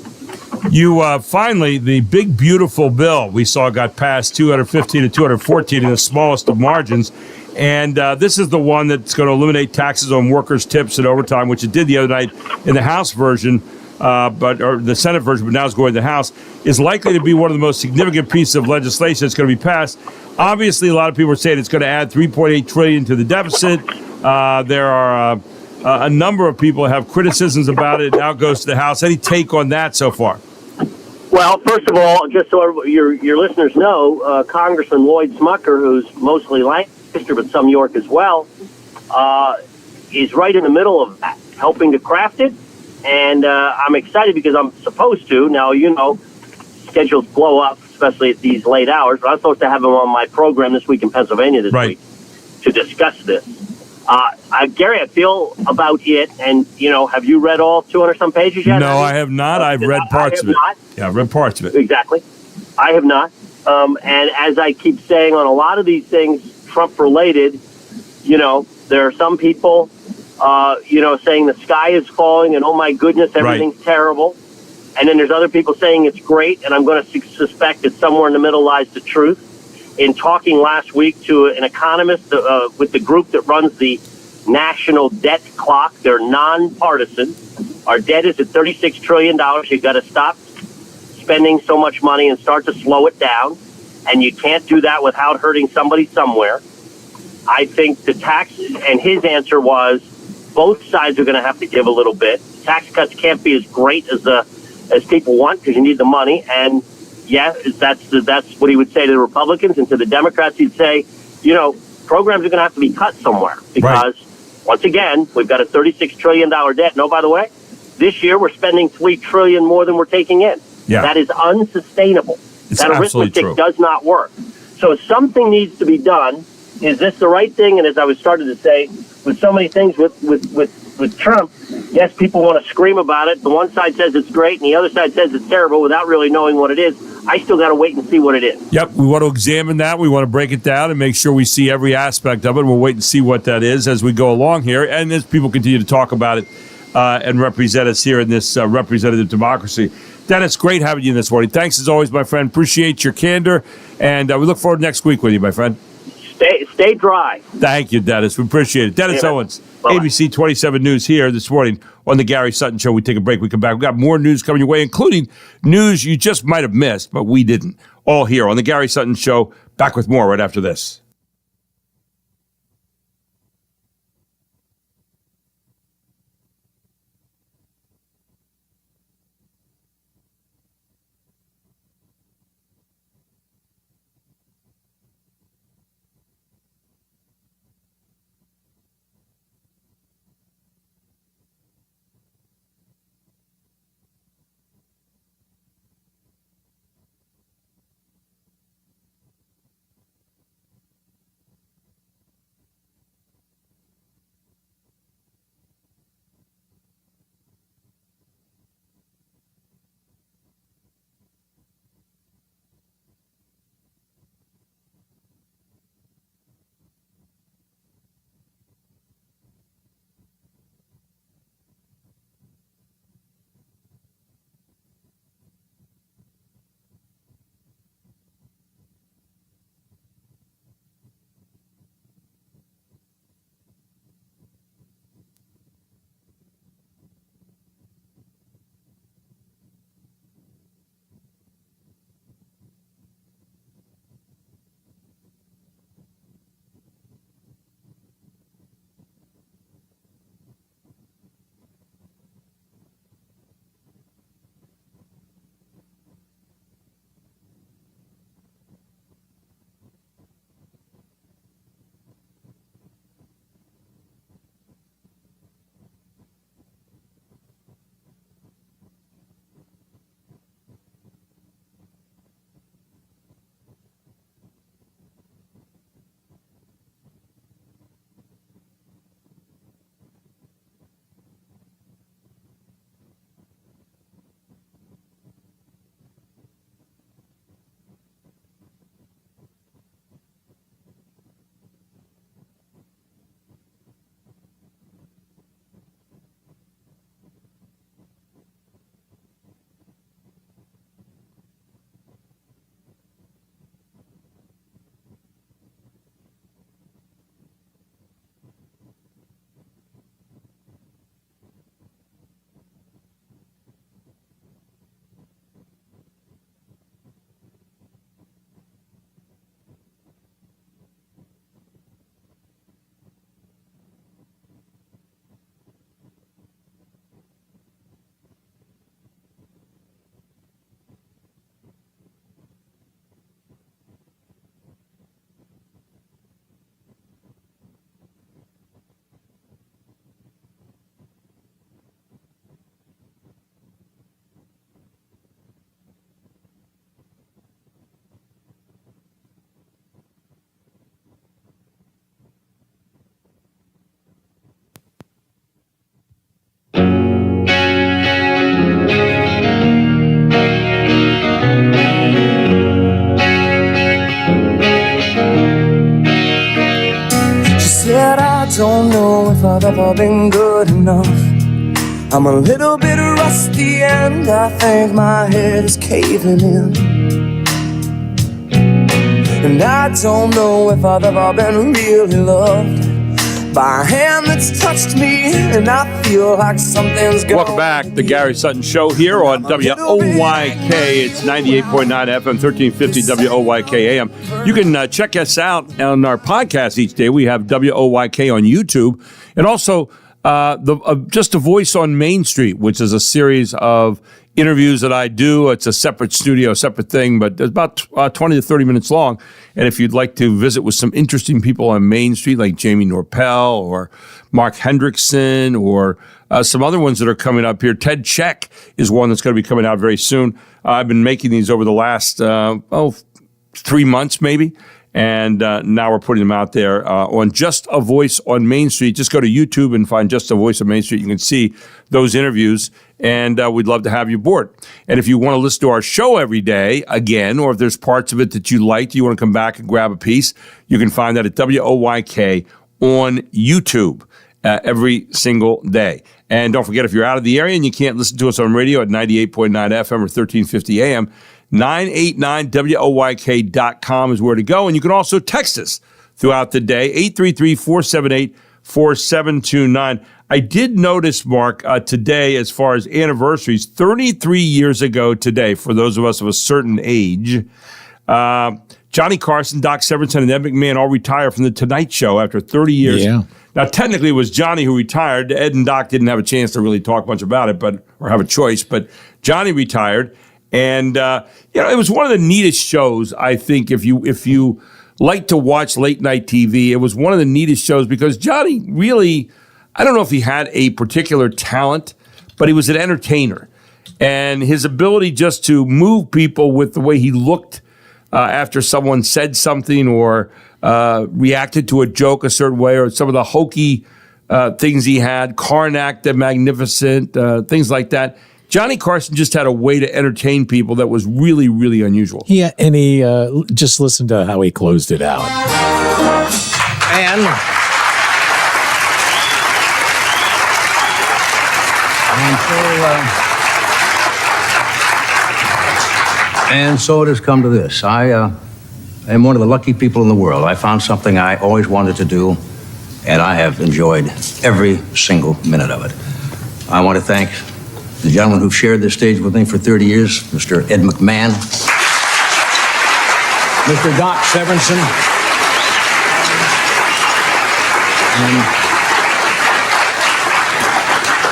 You finally, the big, beautiful bill we saw got passed 215 to 214 in the smallest of margins. And this is the one that's going to eliminate taxes on workers' tips and overtime, which it did the other night in the House version, or the Senate version, but now it's going to the House, is likely to be one of the most significant pieces of legislation that's going to be passed. Obviously, a lot of people are saying it's going to add $3.8 trillion to the deficit. There are a number of people have criticisms about it. It now goes to the House. Any take on that so far? Well, first of all, just so your listeners know, Congressman Lloyd Smucker, who's mostly Lancaster but some York as well, is right in the middle of that, helping to craft it. And I'm excited because I'm supposed to. Now, schedules blow up, especially at these late hours, but I'm supposed to have him on my program this week in Pennsylvania this week to discuss this. Gary, I feel about it, and, have you read all 200-some pages yet? No, I have not. I've read parts of it. Yeah, I've read parts of it. Exactly. I have not. And as I keep saying on a lot of these things, Trump-related, there are some people, saying the sky is falling and, oh, my goodness, everything's terrible. And then there's other people saying it's great, and I'm going to suspect that somewhere in the middle lies the truth. In talking last week to an economist with the group that runs the national debt clock, they're nonpartisan. Our debt is at $36 trillion. You've got to stop spending so much money and start to slow it down. And you can't do that without hurting somebody somewhere. I think the tax, and his answer was, both sides are going to have to give a little bit. Tax cuts can't be as great as people want because you need the money. And yeah, that's what he would say to the Republicans, and to the Democrats, he'd say, programs are going to have to be cut somewhere because, once again, we've got a $36 trillion debt. No, by the way, this year we're spending $3 trillion more than we're taking in. Yeah. That is unsustainable. That arithmetic does not work. So something needs to be done. Is this the right thing? And as I was starting to say, with so many things with Trump, yes, people want to scream about it. The one side says it's great, and the other side says it's terrible without really knowing what it is. I still got to wait and see what it is. Yep, we want to examine that. We want to break it down and make sure we see every aspect of it. We'll wait and see what that is as we go along here, and as people continue to talk about it and represent us here in this representative democracy. Dennis, great having you this morning. Thanks as always, my friend. Appreciate your candor, and we look forward to next week with you, my friend. Stay dry. Thank you, Dennis. We appreciate it. Dennis Owens, Bye-bye. ABC 27 News here this morning on the Gary Sutton Show. We take a break. We come back. We've got more news coming your way, including news you just might have missed, but we didn't. All here on the Gary Sutton Show. Back with more right after this. never been good enough. I'm a little bit rusty and I think my head is caving in. And I don't know if I've ever been really loved by a hand that's touched me, and I feel like something's going. Welcome back, the Gary Sutton Show here on WOYK. It's 98.9 FM, 1350 WOYK AM. You can check us out on our podcast each day. We have WOYK on YouTube, and also Just a Voice on Main Street, which is a series of interviews that I do. It's a separate studio, separate thing, but it's about 20 to 30 minutes long. And if you'd like to visit with some interesting people on Main Street, like Jamie Norpel or Mark Hendrickson or some other ones that are coming up here. Ted Check is one that's going to be coming out very soon. I've been making these over the last, 3 months maybe. And now we're putting them out there on Just a Voice on Main Street. Just go to YouTube and find Just a Voice on Main Street. You can see those interviews, and we'd love to have you aboard. And if you want to listen to our show every day, again, or if there's parts of it that you liked, you want to come back and grab a piece, you can find that at WOYK on YouTube every single day. And don't forget, if you're out of the area and you can't listen to us on radio at 98.9 FM or 1350 AM, 989WOYK.com is where to go. And you can also text us throughout the day, 833-478-4729. I did notice, Mark, today, as far as anniversaries, 33 years ago today, for those of us of a certain age, Johnny Carson, Doc Severinsen, and Ed McMahon all retired from The Tonight Show after 30 years. Yeah. Now, technically, it was Johnny who retired. Ed and Doc didn't have a chance to really talk much about it, or have a choice. But Johnny retired. And, it was one of the neatest shows, I think, if you like to watch late night TV. It was one of the neatest shows because Johnny really, I don't know if he had a particular talent, but he was an entertainer. And his ability just to move people with the way he looked after someone said something or reacted to a joke a certain way, or some of the hokey things he had, Karnak the Magnificent, things like that. Johnny Carson just had a way to entertain people that was really, really unusual. Yeah, and he just listened to how he closed it out. And so it has come to this. I am one of the lucky people in the world. I found something I always wanted to do, and I have enjoyed every single minute of it. I want to thank the gentleman who shared this stage with me for 30 years, Mr. Ed McMahon, Mr. Doc Severinsen,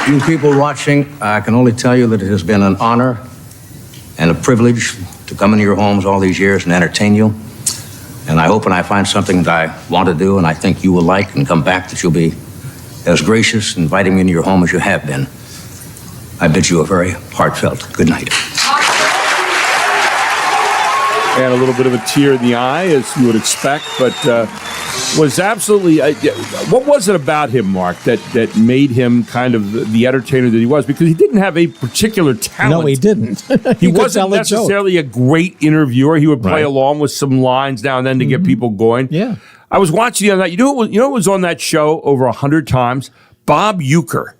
and you people watching. I can only tell you that it has been an honor and a privilege to come into your homes all these years and entertain you. And I hope when I find something that I want to do and I think you will like and come back, that you'll be as gracious inviting me into your home as you have been. I bid you a very heartfelt good night. And a little bit of a tear in the eye, as you would expect, but was absolutely... what was it about him, Mark, that made him kind of the entertainer that he was? Because he didn't have a particular talent. No, he didn't. He wasn't necessarily a great interviewer. He would play along with some lines now and then to get people going. Yeah. I was watching the other night. You know what was on that show over 100 times? Bob Uecker.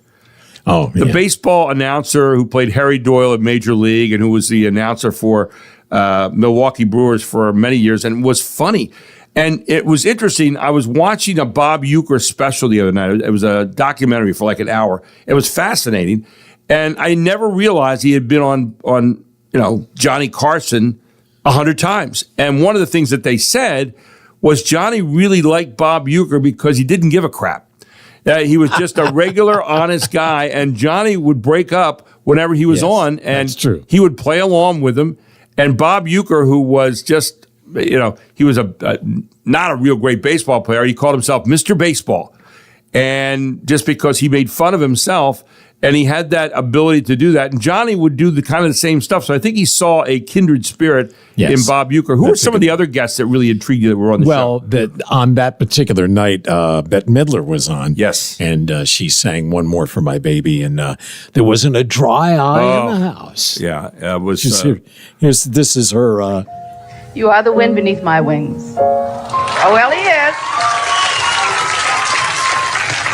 Oh, the baseball announcer who played Harry Doyle at Major League and who was the announcer for Milwaukee Brewers for many years and was funny. And it was interesting. I was watching a Bob Uecker special the other night. It was a documentary for like an hour. It was fascinating. And I never realized he had been on Johnny Carson 100 times. And one of the things that they said was Johnny really liked Bob Uecker because he didn't give a crap. He was just a regular, honest guy, and Johnny would break up whenever he was on, and he would play along with him. And Bob Uecker, who was just, he was not a real great baseball player. He called himself Mr. Baseball. And just because he made fun of himself, and he had that ability to do that. And Johnny would do the kind of the same stuff. So I think he saw a kindred spirit in Bob Uecker. Who were some of the other guests that really intrigued you that were on the show? Well, on that particular night, Bette Midler was on. Yes. And she sang One More for My Baby. And there wasn't a dry eye in the house. Yeah. It was. This is her. You are the wind beneath my wings. Oh, well, he is.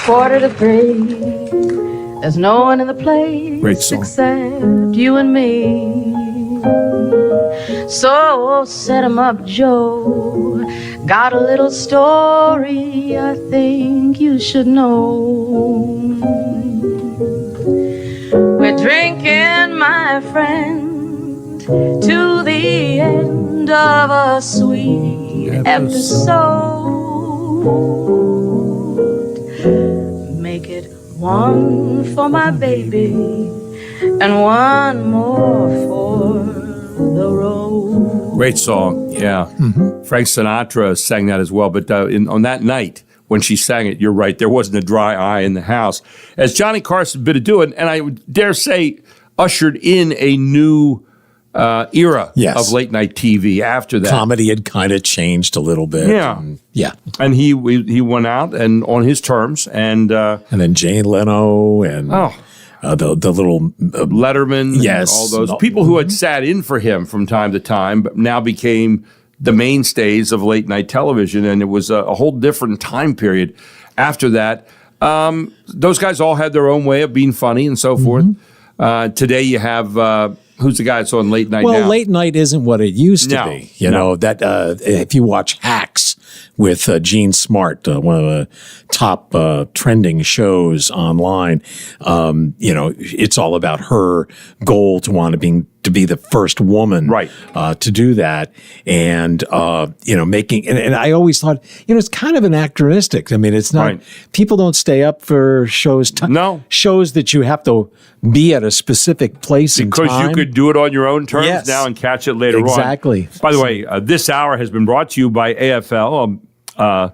2:45. There's no one in the place Great song. except you and me. So set 'em up, Joe. Got a little story I think you should know. We're drinking, my friend, to the end of a sweet episode. Make it one for my baby and one more for the road. Great song, yeah. Frank Sinatra sang that as well. But on that night when she sang it, you're right, there wasn't a dry eye in the house. As Johnny Carson been doing, and I would dare say ushered in a new era of late night TV after that. Comedy had kind of changed a little bit. Yeah. And he went out and on his terms. And then Jay Leno and the little Letterman, yes, and all those people who had sat in for him from time to time, but now became the mainstays of late night television, and it was a whole different time period after that. Those guys all had their own way of being funny and so forth. Today you have who's the guy that's on late night now? Well, late night isn't what it used to be. You know that if you watch Hacks with Gene Smart, one of the top trending shows online, it's all about her goal to want to be the first woman to do that. And, making, and I always thought, it's kind of anachronistic. I mean, it's not, people don't stay up for shows that you have to be at a specific place and time. Because you could do it on your own terms now and catch it later on. Exactly. By the way, this hour has been brought to you by AFL. What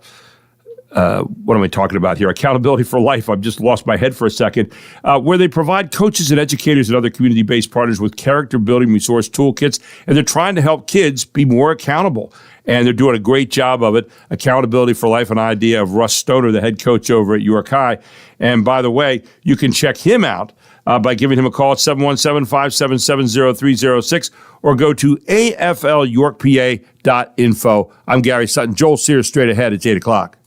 am I talking about here? Accountability for Life. I've just lost my head for a second. Where they provide coaches and educators and other community-based partners with character-building resource toolkits, and they're trying to help kids be more accountable. And they're doing a great job of it. Accountability for Life, an idea of Russ Stoner, the head coach over at York High. And by the way, you can check him out by giving him a call at 717-577-0306 or go to aflyorkpa.info. I'm Gary Sutton. Joel Sears straight ahead. It's 8 o'clock.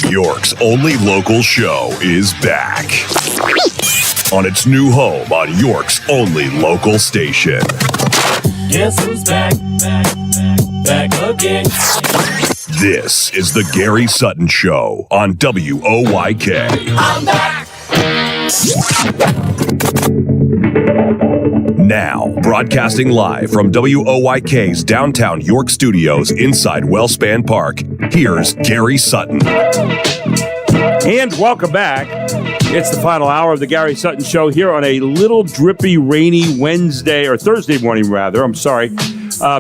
New York's only local show is back on its new home on York's only local station. Guess who's back? Back again. This is the Gary Sutton Show on WOYK. I'm back. Now, broadcasting live from WOYK's downtown York studios inside Wellspan Park, here's Gary Sutton. And welcome back. It's the final hour of the Gary Sutton Show here on a little drippy, rainy Wednesday, or Thursday morning, rather. I'm sorry.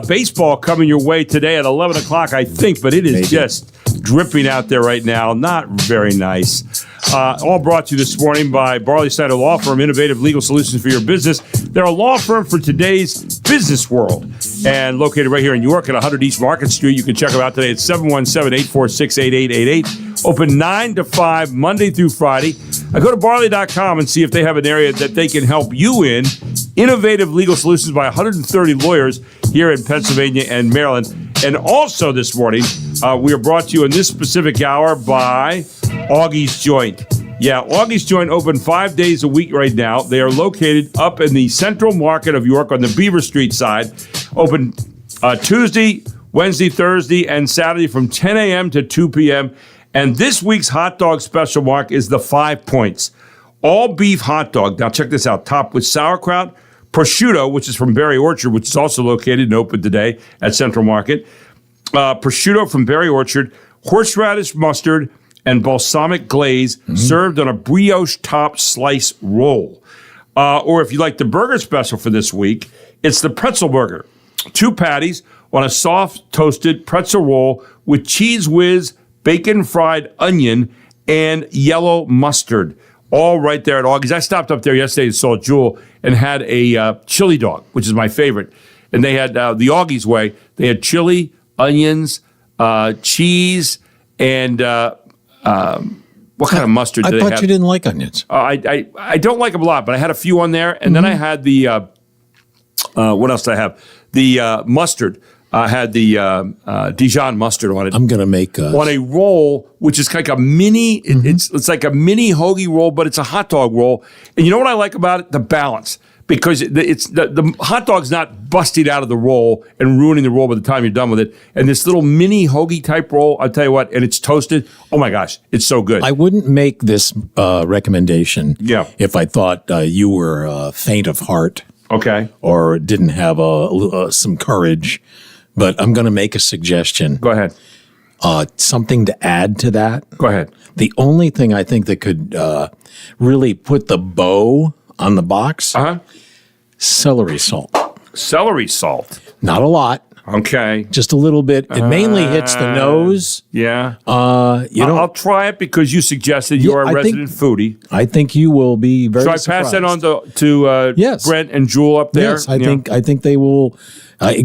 Baseball coming your way today at 11 o'clock, I think, but it is just dripping out there right now. Not very nice. All brought to you this morning by Barley Snyder Law Firm, innovative legal solutions for your business. They're a law firm for today's business world and located right here in York at 100 East Market Street. You can check them out today at 717-846-8888. Open 9 to 5, Monday through Friday. Go to barley.com and see if they have an area that they can help you in. Innovative legal solutions by 130 lawyers here in Pennsylvania and Maryland. And also this morning, we are brought to you in this specific hour by Augie's Joint. Yeah, Augie's Joint open 5 days a week right now. They are located up in the Central Market of York on the Beaver Street side. Open Tuesday, Wednesday, Thursday, and Saturday from 10 a.m. to 2 p.m. And this week's hot dog special, Mark, is the 5 points. All beef hot dog. Now check this out. Topped with sauerkraut, prosciutto, which is from Berry Orchard, which is also located and open today at Central Market. Prosciutto from Berry Orchard, horseradish mustard, and balsamic glaze served on a brioche top slice roll. Or if you like the burger special for this week, it's the pretzel burger. 2 patties on a soft toasted pretzel roll with cheese whiz, bacon fried onion, and yellow mustard. All right there at Augie's. I stopped up there yesterday and saw Jewel and had a chili dog, which is my favorite. And they had the Augie's way. They had chili, onions, cheese, and what kind of mustard did they have? I thought you didn't like onions. I don't like them a lot, but I had a few on there. And then I had the, what else did I have? The mustard. I had the Dijon mustard on it. I'm going to make on a roll, which is like a mini. It's like a mini hoagie roll, but it's a hot dog roll. And you know what I like about it? The balance, because it's the hot dog's not busting out of the roll and ruining the roll by the time you're done with it. And this little mini hoagie type roll, I'll tell you what, and it's toasted. Oh my gosh, it's so good. I wouldn't make this recommendation if I thought you were faint of heart, okay, or didn't have some courage. But I'm going to make a suggestion. Go ahead. Something to add to that. Go ahead. The only thing I think that could really put the bow on the box, celery salt. Celery salt. Not a lot. Okay. Just a little bit. It mainly hits the nose. Yeah. I'll try it because you suggested you're a resident foodie. I think you will be very surprised. Should I pass that on to yes. Brent and Jewel up there? Yes, I think they will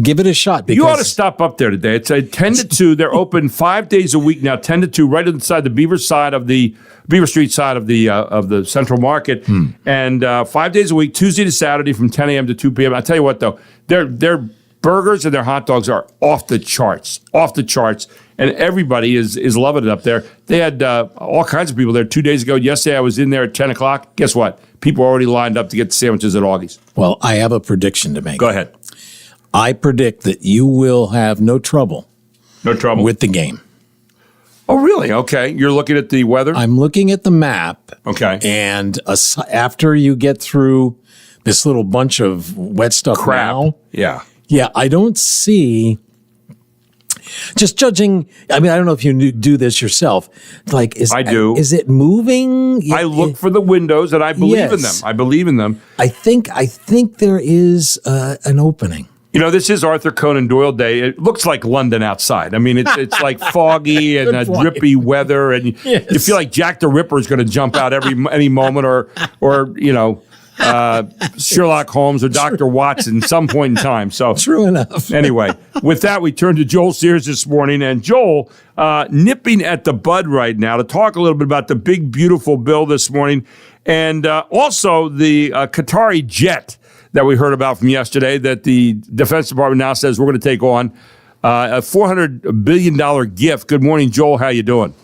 give it a shot. Because you ought to stop up there today. It's 10 to 2. They're open 5 days a week now, 10 to 2, right inside the Beaver Street side of the Central Market. And 5 days a week, Tuesday to Saturday from 10 a.m. to 2 p.m. I tell you what, though, their burgers and their hot dogs are off the charts, and everybody is loving it up there. They had all kinds of people there 2 days ago. Yesterday, I was in there at 10 o'clock. Guess what? People are already lined up to get the sandwiches at Augie's. Well, I have a prediction to make. Go ahead. I predict that you will have no trouble with the game. Oh, really? Okay. You're looking at the weather? I'm looking at the map. Okay. And after you get through this little bunch of wet stuff now. Yeah, I don't see, just judging, I mean, I don't know if you do this yourself. Like, I do. Is it moving? I look for the windows and I believe in them. I believe in them. I think there is an opening. You know, this is Arthur Conan Doyle Day. It looks like London outside. I mean, it's like foggy and drippy weather, and you feel like Jack the Ripper is going to jump out any moment, or you know, Sherlock Holmes or Dr. Watson some point in time. So true enough. Anyway, with that, we turn to Joel Sears this morning, and Joel nipping at the bud right now to talk a little bit about the big, beautiful bill this morning, and also the Qatari jet that we heard about from yesterday that the Defense Department now says we're going to take on a $400 billion gift. Good morning, Joel. How you doing?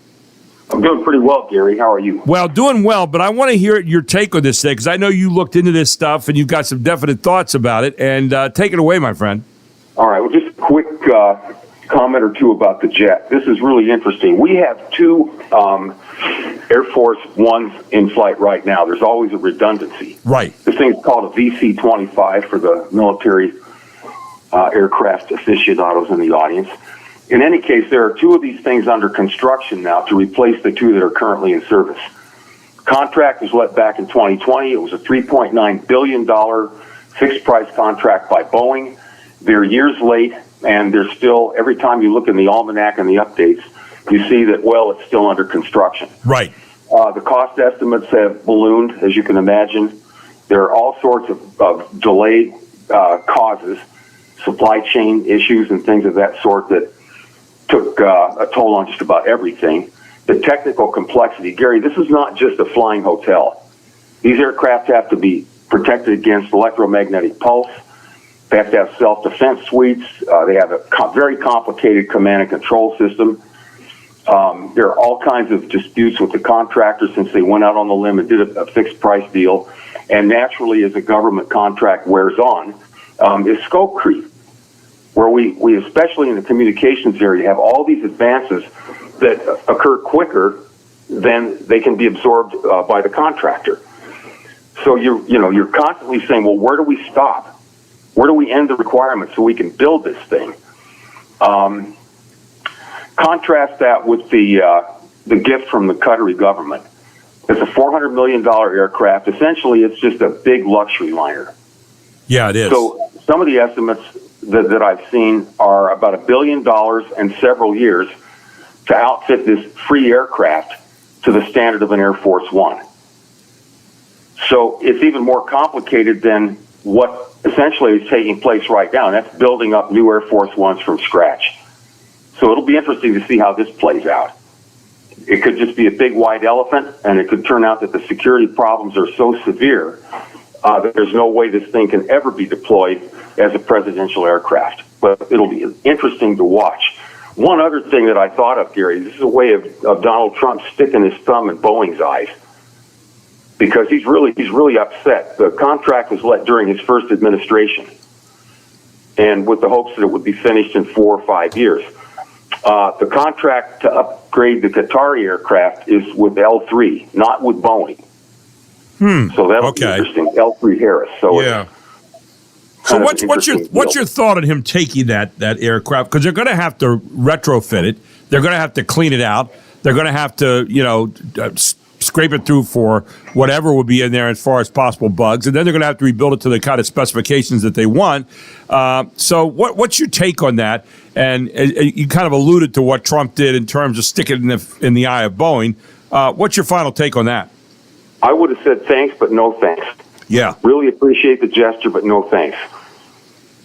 I'm doing pretty well, Gary. How are you? Well, doing well, but I want to hear your take on this thing because I know you looked into this stuff and you've got some definite thoughts about it. And take it away, my friend. All right. Well, just a quick comment or two about the jet. This is really interesting. We have two Air Force Ones in flight right now. There's always a redundancy. Right. This thing is called a VC-25 for the military aircraft aficionados in the audience. In any case, there are two of these things under construction now to replace the two that are currently in service. Contract was let back in 2020. It was a $3.9 billion fixed-price contract by Boeing. They're years late, and they're still, every time you look in the almanac and the updates, you see that, well, it's still under construction. Right. The cost estimates have ballooned, as you can imagine. There are all sorts of delay causes, supply chain issues and things of that sort that took a toll on just about everything. The technical complexity. Gary, this is not just a flying hotel. These aircraft have to be protected against electromagnetic pulse. They have to have self-defense suites. They have a very complicated command and control system. There are all kinds of disputes with the contractor since they went out on the limb and did a fixed price deal. And naturally, as a government contract wears on, is scope creep, where we especially in the communications area, have all these advances that occur quicker than they can be absorbed by the contractor. So you're constantly saying, well, where do we stop? Where do we end the requirements so we can build this thing? Contrast that with the gift from the Qatari government. It's a $400 million aircraft. Essentially, it's just a big luxury liner. Yeah, it is. So some of the estimates that I've seen are about $1 billion and several years to outfit this free aircraft to the standard of an Air Force One. So it's even more complicated than what essentially is taking place right now, and that's building up new Air Force Ones from scratch. So it'll be interesting to see how this plays out. It could just be a big white elephant, and it could turn out that the security problems are so severe that there's no way this thing can ever be deployed as a presidential aircraft. But it'll be interesting to watch. One other thing that I thought of, Gary, this is a way of Donald Trump sticking his thumb in Boeing's eyes, because he's really upset. The contract was let during his first administration, and with the hopes that it would be finished in 4 or 5 years. The contract to upgrade the Qatari aircraft is with L3, not with Boeing. So that'll be interesting. L3 Harris. So yeah. So what's your thought on him taking that aircraft? Because they're going to have to retrofit it. They're going to have to clean it out. They're going to have to scrape it through for whatever would be in there as far as possible bugs, and then they're going to have to rebuild it to the kind of specifications that they want. So what's your take on that? And you kind of alluded to what Trump did in terms of sticking it in the eye of Boeing. What's your final take on that? I would have said thanks, but no thanks. Yeah. Really appreciate the gesture, but no thanks.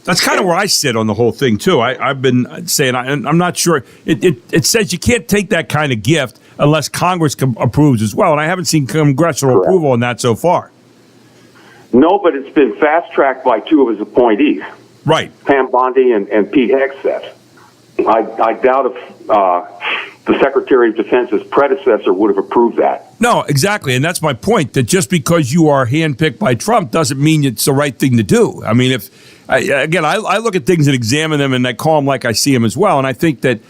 That's kind of where I sit on the whole thing, too. I've been saying, I'm not sure. It says you can't take that kind of gift unless Congress approves as well, and I haven't seen congressional approval on that so far. No, but it's been fast-tracked by two of his appointees. Right. Pam Bondi and Pete Hegseth. I doubt if the Secretary of Defense's predecessor would have approved that. No, exactly, and that's my point, that just because you are handpicked by Trump doesn't mean it's the right thing to do. I mean, I look at things and examine them, and I call them like I see them as well, and I think that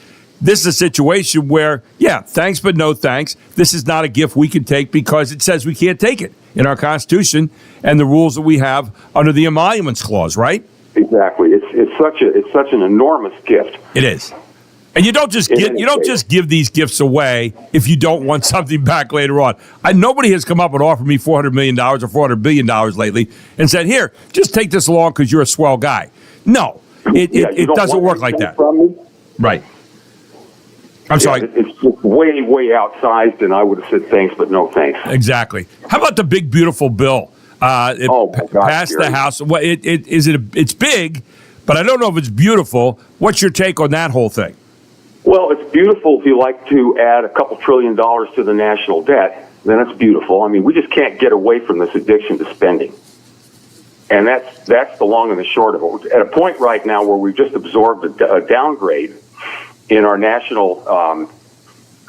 this is a situation where, yeah, thanks but no thanks. This is not a gift we can take because it says we can't take it in our Constitution and the rules that we have under the Emoluments Clause, right? Exactly. It's such an enormous gift. It is. And you don't just give these gifts away if you don't want something back later on. Nobody has come up and offered me $400 million or $400 billion lately and said, here, just take this along because you're a swell guy. No, it doesn't work like that. Right. I'm sorry. It's just way, way outsized, and I would have said thanks, but no thanks. Exactly. How about the big, beautiful bill? Passed the House. Well, it's big, but I don't know if it's beautiful. What's your take on that whole thing? Well, it's beautiful if you like to add a couple $1 trillion to the national debt. Then it's beautiful. I mean, we just can't get away from this addiction to spending. And that's the long and the short of it. We're at a point right now where we've just absorbed a downgrade in our national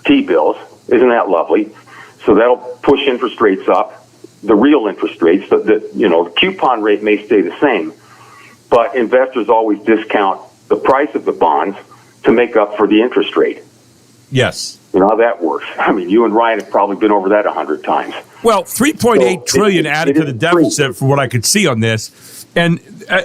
T-bills. Isn't that lovely? So that'll push interest rates up, the real interest rates. The coupon rate may stay the same, but investors always discount the price of the bonds to make up for the interest rate. Yes. You know how that works. I mean, you and Ryan have probably been over that 100 times. Well, $3.8 trillion added to the deficit from what I could see on this. And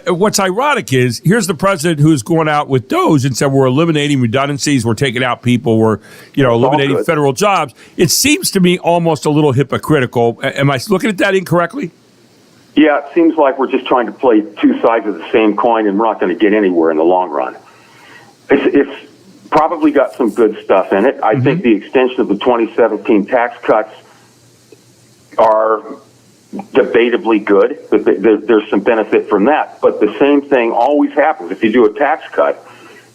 what's ironic is, here's the president who's going out with Doge and said, we're eliminating redundancies, we're taking out people, we're eliminating federal jobs. It seems to me almost a little hypocritical. Am I looking at that incorrectly? Yeah, it seems like we're just trying to play two sides of the same coin, and we're not going to get anywhere in the long run. It's probably got some good stuff in it. I think the extension of the 2017 tax cuts are debatably good. There's some benefit from that. But the same thing always happens. If you do a tax cut,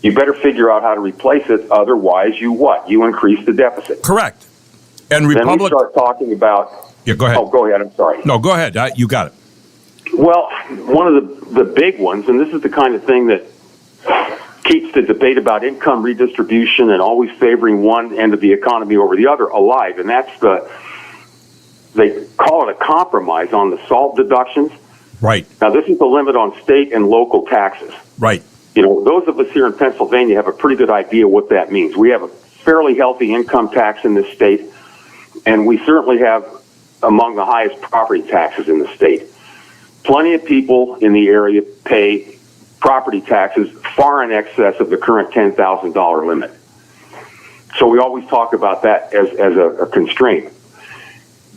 you better figure out how to replace it. Otherwise, you increase the deficit. Correct. And Then we start talking about... Yeah, go ahead. Oh, go ahead. I'm sorry. No, go ahead. You got it. Well, one of the big ones, and this is the kind of thing that keeps the debate about income redistribution and always favoring one end of the economy over the other alive, and that's they call it a compromise on the SALT deductions. Right. Now, this is the limit on state and local taxes. Right. Those of us here in Pennsylvania have a pretty good idea what that means. We have a fairly healthy income tax in this state, and we certainly have among the highest property taxes in the state. Plenty of people in the area pay property taxes far in excess of the current $10,000 limit. So we always talk about that as a constraint.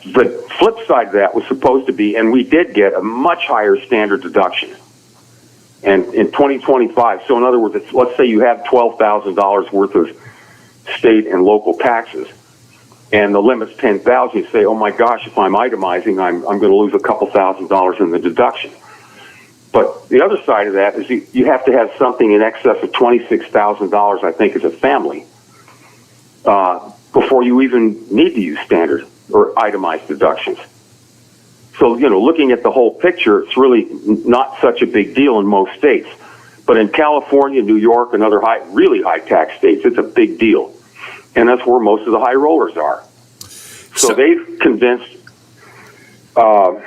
The flip side of that was supposed to be, and we did get a much higher standard deduction. And in 2025, so in other words, let's say you have $12,000 worth of state and local taxes, and the limit's $10,000. You say, "Oh my gosh, if I'm itemizing, I'm going to lose a couple $1,000s in the deduction." But the other side of that is you have to have something in excess of $26,000, I think, as a family, before you even need to use standard or itemized deductions. So, looking at the whole picture, it's really not such a big deal in most states. But in California, New York, and other really high tax states, it's a big deal. And that's where most of the high rollers are. So they've convinced the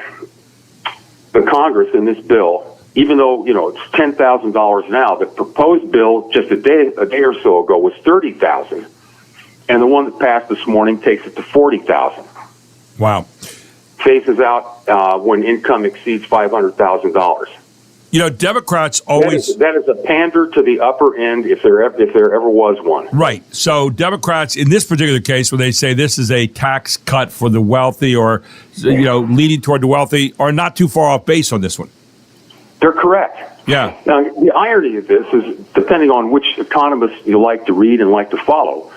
Congress in this bill, even though, it's $10,000 now, the proposed bill just a day or so ago was $30,000. And the one that passed this morning takes it to $40,000. Wow. Phases out when income exceeds $500,000. Democrats always... That is a pander to the upper end if there ever was one. Right. So Democrats, in this particular case, when they say this is a tax cut for the wealthy or, leaning toward the wealthy, are not too far off base on this one. They're correct. Yeah. Now, the irony of this is, depending on which economists you like to read and like to follow,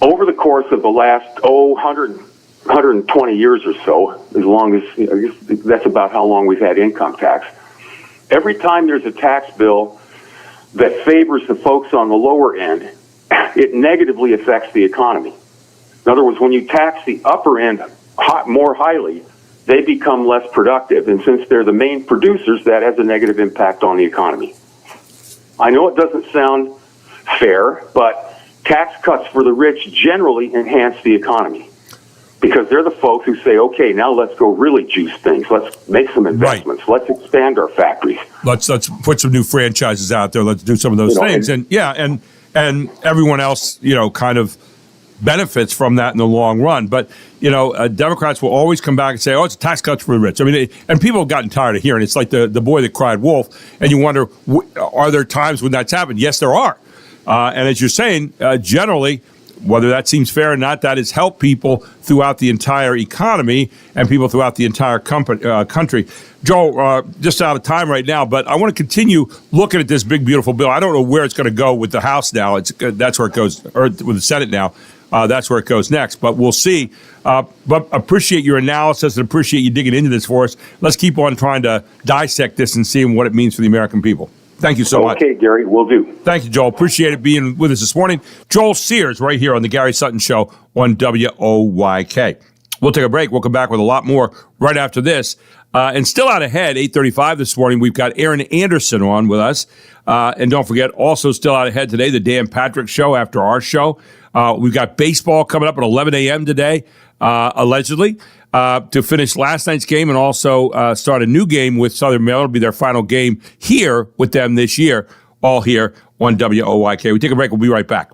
over the course of the last, 120 years or so, as long as, I guess that's about how long we've had income tax, every time there's a tax bill that favors the folks on the lower end, it negatively affects the economy. In other words, when you tax the upper end more highly, they become less productive. And since they're the main producers, that has a negative impact on the economy. I know it doesn't sound fair, but tax cuts for the rich generally enhance the economy, because they're the folks who say, okay, now let's go really juice things. Let's make some investments. Right. Let's expand our factories. Let's put some new franchises out there. Let's do some of those things. And everyone else, kind of benefits from that in the long run. But, Democrats will always come back and say, oh, it's a tax cut for the rich. I mean, and people have gotten tired of hearing it. It's like the boy that cried wolf. And you wonder, are there times when that's happened? Yes, there are. And as you're saying, generally, whether that seems fair or not, that has helped people throughout the entire economy and people throughout the entire country. Joe, just out of time right now, but I want to continue looking at this big, beautiful bill. I don't know where it's going to go with the House now. That's where it goes, or with the Senate now. That's where it goes next, but we'll see. But appreciate your analysis and appreciate you digging into this for us. Let's keep on trying to dissect this and seeing what it means for the American people. Thank you so much. Okay, Gary, will do. Thank you, Joel. Appreciate it being with us this morning. Joel Sears right here on the Gary Sutton Show on WOYK. We'll take a break. We'll come back with a lot more right after this. And still out ahead, 8:35 this morning, we've got Aaron Anderson on with us. And don't forget, also still out ahead today, the Dan Patrick Show after our show. We've got baseball coming up at 11 a.m. today, allegedly, to finish last night's game and also start a new game with Southern Maryland. It'll be their final game here with them this year, all here on WOYK. We take a break. We'll be right back.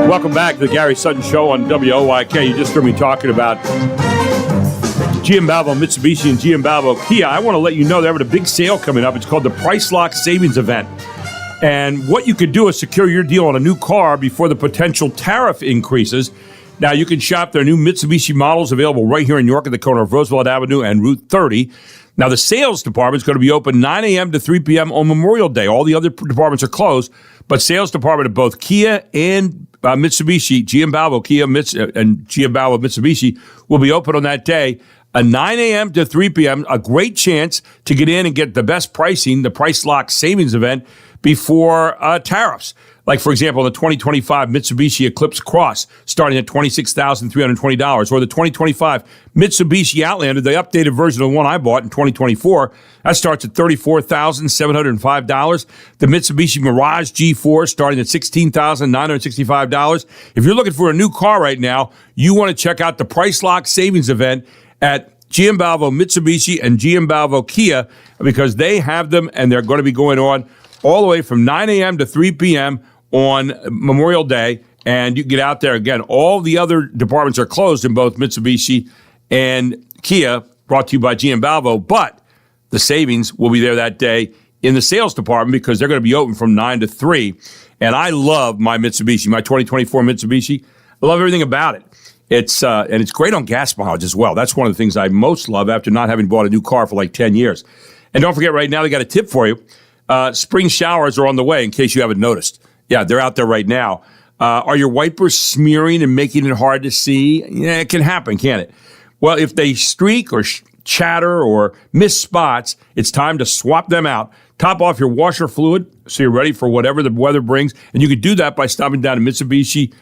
Welcome back to the Gary Sutton Show on WOYK. You just heard me talking about GM Balvo Mitsubishi and GM Balvo Kia. I want to let you know they're having a big sale coming up. It's called the Price Lock Savings Event. And what you could do is secure your deal on a new car before the potential tariff increases. Now, you can shop their new Mitsubishi models available right here in New York at the corner of Roosevelt Avenue and Route 30. Now, the sales department is going to be open 9 a.m. to 3 p.m. on Memorial Day. All the other departments are closed, but sales department of both Kia and Mitsubishi, GM Balvo Kia and GM Balvo Mitsubishi will be open on that day, 9 a.m. to 3 p.m. A great chance to get in and get the best pricing, the Price Lock Savings Event, before tariffs. Like, for example, the 2025 Mitsubishi Eclipse Cross starting at $26,320, or the 2025 Mitsubishi Outlander, the updated version of the one I bought in 2024, that starts at $34,705. The Mitsubishi Mirage G4 starting at $16,965. If you're looking for a new car right now, you want to check out the Price Lock Savings Event at GM Balvo Mitsubishi and GM Balvo Kia, because they have them and they're going to be going on all the way from 9 a.m. to 3 p.m. on Memorial Day, and you can get out there. Again, all the other departments are closed in both Mitsubishi and Kia, brought to you by GM Balvo. But the savings will be there that day in the sales department because they're going to be open from 9 to 3. And I love my Mitsubishi, my 2024 Mitsubishi. I love everything about it. And it's great on gas mileage as well. That's one of the things I most love after not having bought a new car for like 10 years. And don't forget, right now, they got a tip for you. Spring showers are on the way, in case you haven't noticed. Yeah, they're out there right now. Are your wipers smearing and making it hard to see? Yeah, it can happen, can't it? Well, if they streak or chatter or miss spots, it's time to swap them out. Top off your washer fluid so you're ready for whatever the weather brings. And you can do that by stopping down to Mitsubishi,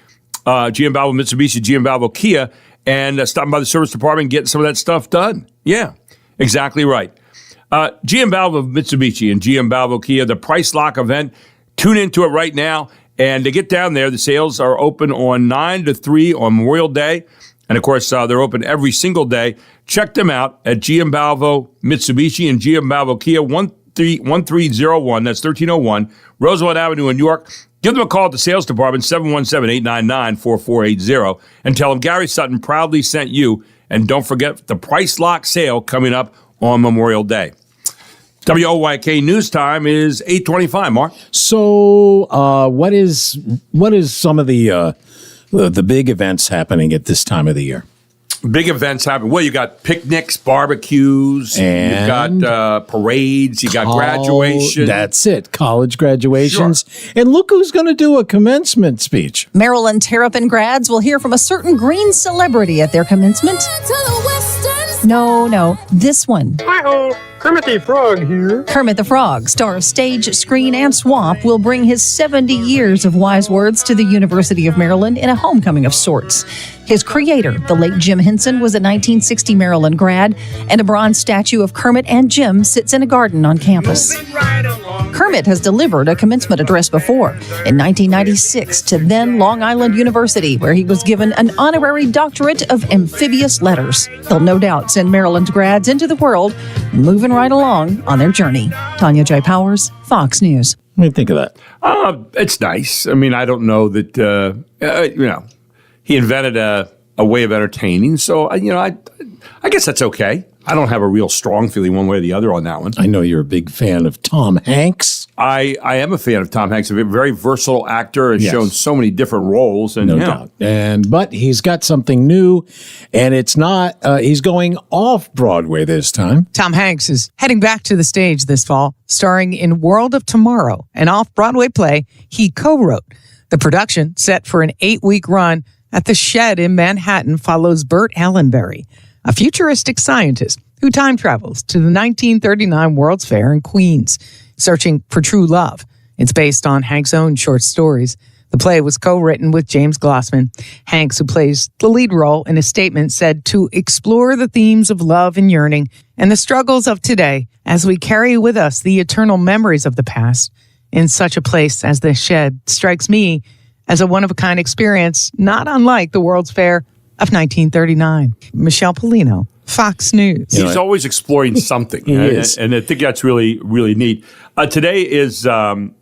GM Balvo Mitsubishi, GM Balvo Kia, and stopping by the service department and getting some of that stuff done. Yeah, exactly right. GM Balvo Mitsubishi and GM Balvo Kia, the Price Lock event. Tune into it right now. And to get down there, the sales are open on 9 to 3 on Memorial Day. And, of course, they're open every single day. Check them out at GM Balvo Mitsubishi and GM Balvo Kia, 1301, that's 1301, Roosevelt Avenue in York. Give them a call at the sales department, 717-899-4480, and tell them Gary Sutton proudly sent you. And don't forget the Price Lock sale coming up on Memorial Day. WOYK News Time is 8:25, Mark. So what is some of the big events happening at this time of the year? Big events happen. Well, you got picnics, barbecues, and you got parades, you got graduation. That's it, college graduations. Sure. And look who's going to do a commencement speech. Maryland Terrapin grads will hear from a certain green celebrity at their commencement. No, this one. Hi-ho, Kermit the Frog here. Kermit the Frog, star of stage, screen, and swamp, will bring his 70 years of wise words to the University of Maryland in a homecoming of sorts. His creator, the late Jim Henson, was a 1960 Maryland grad, and a bronze statue of Kermit and Jim sits in a garden on campus. Kermit has delivered a commencement address before, in 1996 to then Long Island University, where he was given an honorary doctorate of amphibious letters. They'll no doubt send Maryland grads into the world, moving right along on their journey. Tanya J. Powers, Fox News. What do you think of that? It's nice. I mean, I don't know that, he invented a way of entertaining. So, I guess that's okay. I don't have a real strong feeling one way or the other on that one. I know you're a big fan of Tom Hanks. I am a fan of Tom Hanks. A very versatile actor, has shown so many different roles. And, no doubt. But he's got something new, and it's not, he's going off Broadway this time. Tom Hanks is heading back to the stage this fall, starring in World of Tomorrow, an off-Broadway play he co-wrote. The production, set for an 8-week run at the Shed in Manhattan, follows Burt Allenberry, a futuristic scientist who time travels to the 1939 World's Fair in Queens, searching for true love. It's based on Hanks' own short stories. The play was co-written with James Glossman. Hanks, who plays the lead role, in a statement said to explore the themes of love and yearning and the struggles of today as we carry with us the eternal memories of the past. In such a place as the Shed strikes me as a one-of-a-kind experience, not unlike the World's Fair of 1939. Michelle Polino, Fox News. He's always exploring something, and I think that's really, really neat. Today is in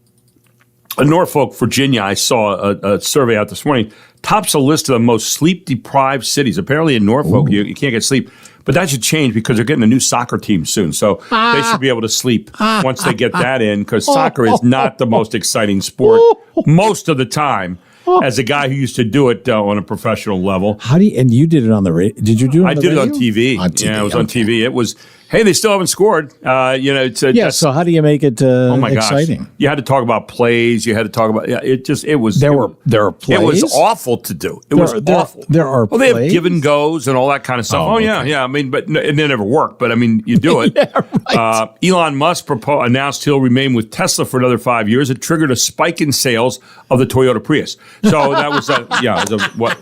Norfolk, Virginia. I saw a survey out this morning. Tops a list of the most sleep-deprived cities. Apparently in Norfolk, you can't get sleep. But that should change because they're getting a new soccer team soon. So they should be able to sleep once they get that in, because soccer is not the most exciting sport most of the time. As a guy who used to do it on a professional level. And you did it on the radio? Did you do it on the radio? I did it on TV. Yeah, it was on TV. It was, hey, they still haven't scored. So how do you make it exciting? Gosh. You had to talk about plays. You had to talk about, There are plays? It was awful to do. It was awful. There are plays? They have give and goes and all that kind of stuff. Yeah. I mean, but it never worked. But I mean, you do it. Right. Elon Musk announced he'll remain with Tesla for another 5 years. It triggered a spike in sales of the Toyota Prius. So that was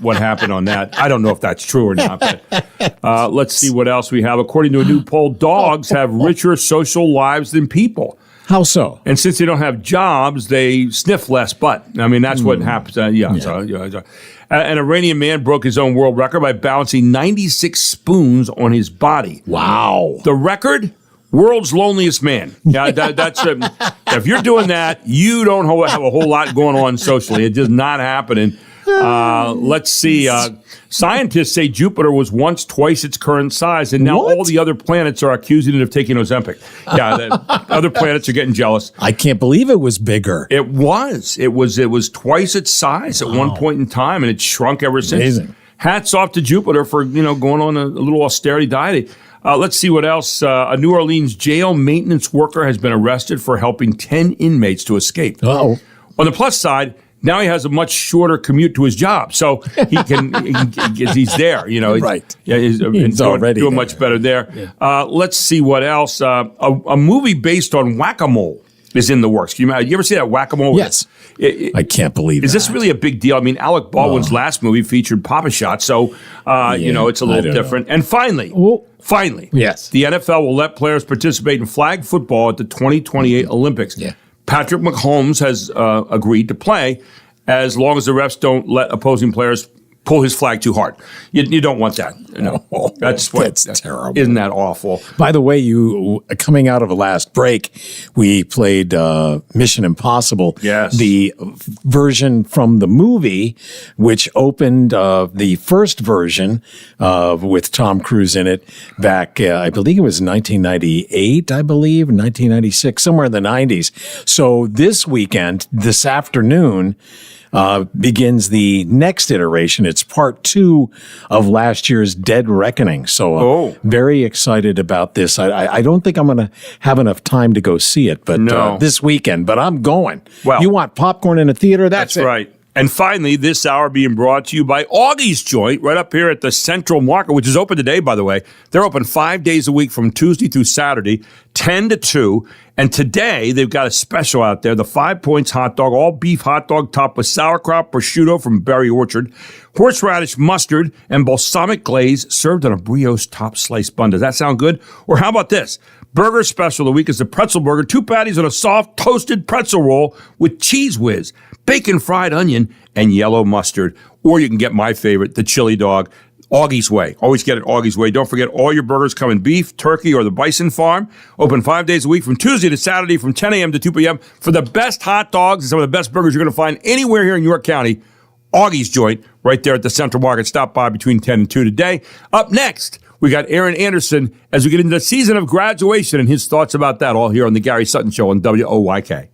what happened on that. I don't know if that's true or not. But let's see what else we have. According to a new poll, dogs have richer social lives than people. How so? And since they don't have jobs, they sniff less butt. I mean, that's what happens. An Iranian man broke his own world record by balancing 96 spoons on his body. Wow. The record? World's loneliest man. Yeah, that's if you're doing that, you don't have a whole lot going on socially. It does not happen. And Let's see. Scientists say Jupiter was once twice its current size, and now all the other planets are accusing it of taking Ozempic. Yeah, the other planets are getting jealous. I can't believe it was bigger. It was. It was twice its size at one point in time, and it shrunk ever since. Amazing. Hats off to Jupiter for going on a little austerity diet. Let's see what else. A New Orleans jail maintenance worker has been arrested for helping 10 inmates to escape. Oh. On the plus side, now he has a much shorter commute to his job, so he can he's there. Right. Yeah, he's already doing there. much better there. Let's see what else. A movie based on whack-a-mole is in the works. You ever see that whack-a-mole? Yes. I can't believe it. Is this really a big deal? I mean, Alec Baldwin's last movie featured Papa Shot, so it's a little different. And finally, yes, the NFL will let players participate in flag football at the 2028 Olympics. Yeah. Patrick Mahomes has agreed to play as long as the refs don't let opposing players pull his flag too hard. You don't want that. No, that's terrible. Isn't that awful? By the way, coming out of a last break, we played Mission Impossible. Yes. The version from the movie, which opened the first version with Tom Cruise in it back, I believe it was 1998, 1996, somewhere in the 90s. So this weekend, this afternoon, begins the next iteration. It's part 2 of last year's Dead Reckoning. So very excited about this. I don't think I'm going to have enough time to go see it, but this weekend. But I'm going. Well, you want popcorn in a theater? That's it. Right. And finally, this hour being brought to you by Augie's Joint, right up here at the Central Market, which is open today, by the way. They're open 5 days a week from Tuesday through Saturday, 10 to 2. And today, they've got a special out there, the 5 Points hot dog, all beef hot dog topped with sauerkraut, prosciutto from Berry Orchard, horseradish mustard, and balsamic glaze served on a brioche top sliced bun. Does that sound good? Or how about this? Burger special of the week is the pretzel burger, 2 patties on a soft toasted pretzel roll with cheese whiz, bacon fried onion, and yellow mustard. Or you can get my favorite, the chili dog, Augie's Way. Always get it Augie's Way. Don't forget, all your burgers come in beef, turkey, or the bison farm. Open 5 days a week from Tuesday to Saturday from 10 a.m. to 2 p.m. for the best hot dogs and some of the best burgers you're going to find anywhere here in York County. Augie's Joint, right there at the Central Market. Stop by between 10 and 2 today. Up next, we got Aaron Anderson as we get into the season of graduation and his thoughts about that, all here on the Gary Sutton Show on WOYK.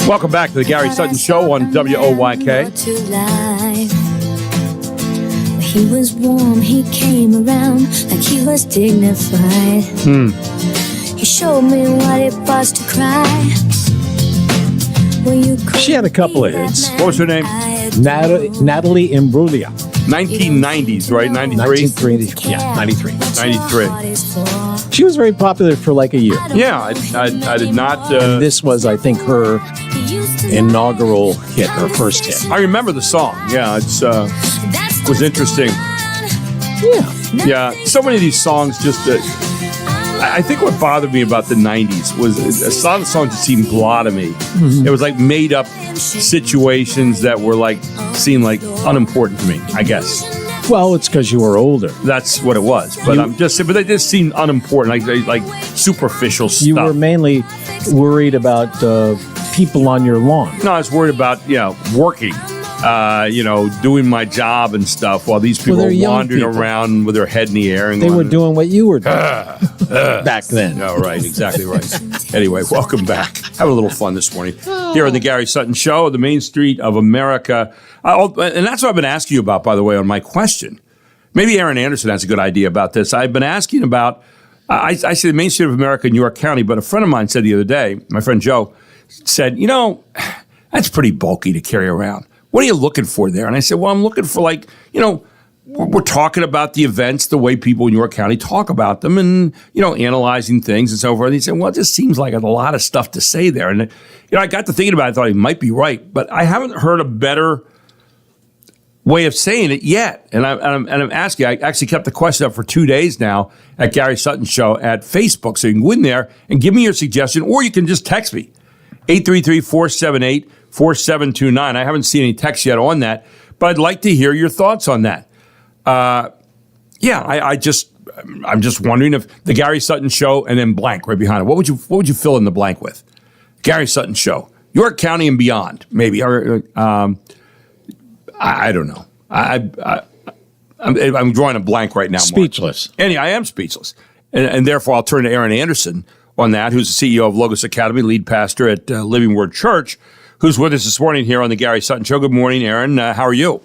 Welcome back to the Gary Sutton Show on WOYK. He was warm, he came around like he was dignified. He showed me what it was to cry. She had a couple of hits. What was her name? Natalie Imbruglia. 1990s, right? 93? 93. 93. She was very popular for like a year. Yeah, I did not... and this was, I think, her inaugural hit, her first hit. I remember the song. Yeah, it was interesting. Yeah. Yeah, so many of these songs just... I think what bothered me about the 90s was a lot of the songs that seemed blah to me. Mm-hmm. It was like made up situations that were like, seemed like unimportant to me, I guess. Well, it's because you were older. That's what it was. But but they just seemed unimportant, like superficial stuff. You were mainly worried about people on your lawn. No, I was worried about, working. Doing my job and stuff while these people were wandering around with their head in the air. And they were doing what you were doing back then. Oh, right. Exactly right. Anyway, welcome back. Having a little fun this morning here on the Gary Sutton Show, the Main Street of America. And that's what I've been asking you about, by the way, on my question. Maybe Aaron Anderson has a good idea about this. I've been asking about, I say the Main Street of America in York County, but a friend of mine said the other day, my friend Joe, said, that's pretty bulky to carry around. What are you looking for there? And I said, well, I'm looking for we're talking about the events the way people in York County talk about them and, analyzing things and so forth. And he said, well, it just seems like a lot of stuff to say there. And, I got to thinking about it. I thought he might be right, but I haven't heard a better way of saying it yet. And I'm asking, I actually kept the question up for 2 days now at Gary Sutton Show at Facebook. So you can go in there and give me your suggestion, or you can just text me, 833-478-4729. I haven't seen any text yet on that, but I'd like to hear your thoughts on that. I'm just wondering if the Gary Sutton Show and then blank right behind it. What would you fill in the blank with? Gary Sutton Show, York County and beyond, maybe. Or I don't know. I'm drawing a blank right now. Speechless. Anyway, I am speechless, and therefore I'll turn to Aaron Anderson on that, who's the CEO of Logos Academy, lead pastor at Living Word Church, who's with us this morning here on the Gary Sutton Show. Good morning, Aaron. How are you?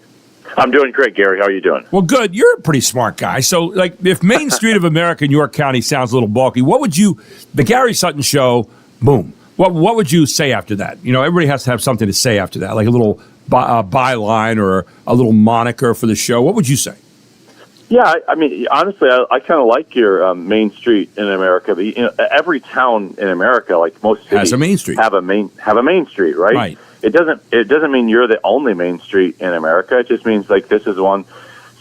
I'm doing great, Gary. How are you doing? Well, good. You're a pretty smart guy. So, if Main Street of America in York County sounds a little bulky, the Gary Sutton Show, boom. What would you say after that? Everybody has to have something to say after that, like a little byline or a little moniker for the show. What would you say? Yeah, I mean, honestly, I kind of like your Main Street in America. Every town in America, like most cities, has a Main Street. Have a Main Street, right? Right. It doesn't mean you're the only Main Street in America. It just means this is one.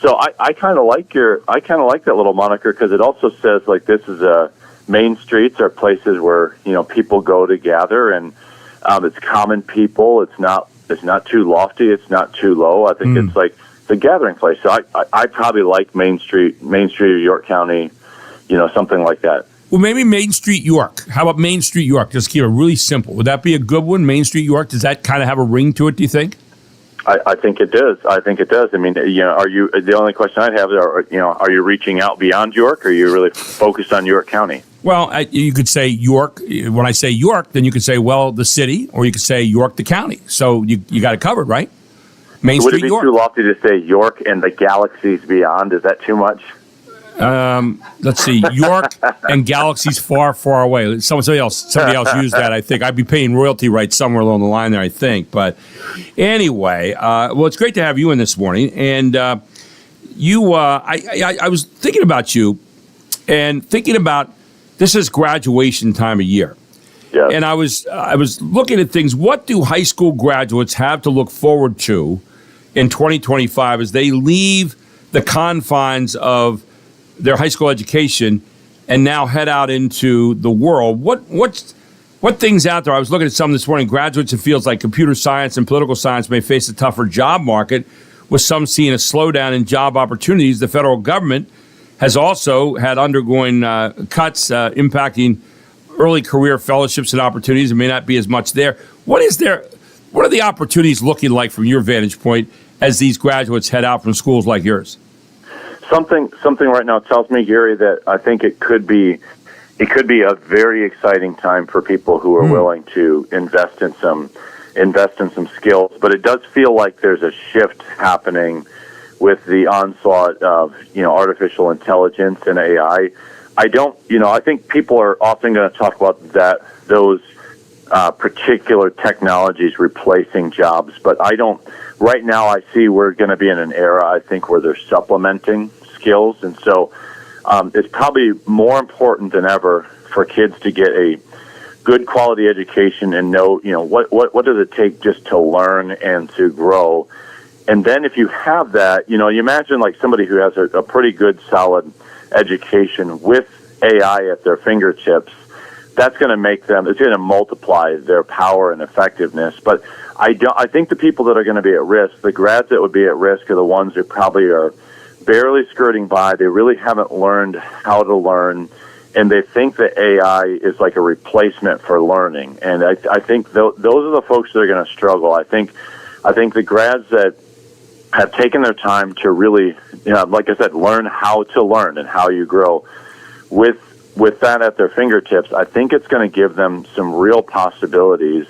So I kind of like that little moniker because it also says this is Main Streets are places where people go to gather, and it's common people. It's not too lofty. It's not too low. I think it's the gathering place. So I probably like Main Street of York County, something like that. Well, maybe Main Street York. How about Main Street York? Just keep it really simple. Would that be a good one? Main Street York. Does that kind of have a ring to it, do you think? I think it does. I mean, are you? The only question I'd have is, are you reaching out beyond York, or are you really focused on York County? Well, you could say York. When I say York, then you could say, well, the city, or you could say York, the county. So you got it covered, right? Main Would Street it be York. too lofty to say York and the galaxies beyond? Is that too much? Let's see, York and galaxies far, far away. Somebody else used that. I think I'd be paying royalty rights somewhere along the line there. I think, but anyway, well, it's great to have you in this morning. And I was thinking about you and thinking about this is graduation time of year. Yeah. And I was looking at things. What do high school graduates have to look forward to in 2025 as they leave the confines of their high school education and now head out into the world? What things out there? I was looking at some this morning. Graduates in fields like computer science and political science may face a tougher job market, with some seeing a slowdown in job opportunities. The federal government has also had undergoing cuts impacting early career fellowships and opportunities. It may not be as much there. What are the opportunities looking like from your vantage point as these graduates head out from schools like yours? Something right now tells me, Gary, that I think it could be it could be a very exciting time for people who are willing to invest in some skills. But it does feel like there's a shift happening with the onslaught of artificial intelligence and AI. I think people are often going to talk about those particular technologies replacing jobs, but I don't. Right now, I see we're going to be in an era, I think, where they're supplementing skills, and so it's probably more important than ever for kids to get a good quality education and know, what does it take just to learn and to grow. And then if you have that, you imagine like somebody who has a pretty good, solid education with AI at their fingertips, that's going to make them, it's going to multiply their power and effectiveness. But I think the people that are going to be at risk, the grads that would be at risk, are the ones who probably are barely skirting by. They really haven't learned how to learn, and they think that AI is like a replacement for learning. And I think those are the folks that are going to struggle. I think the grads that have taken their time to really, like I said, learn how to learn and how you grow with that at their fingertips, I think it's going to give them some real possibilities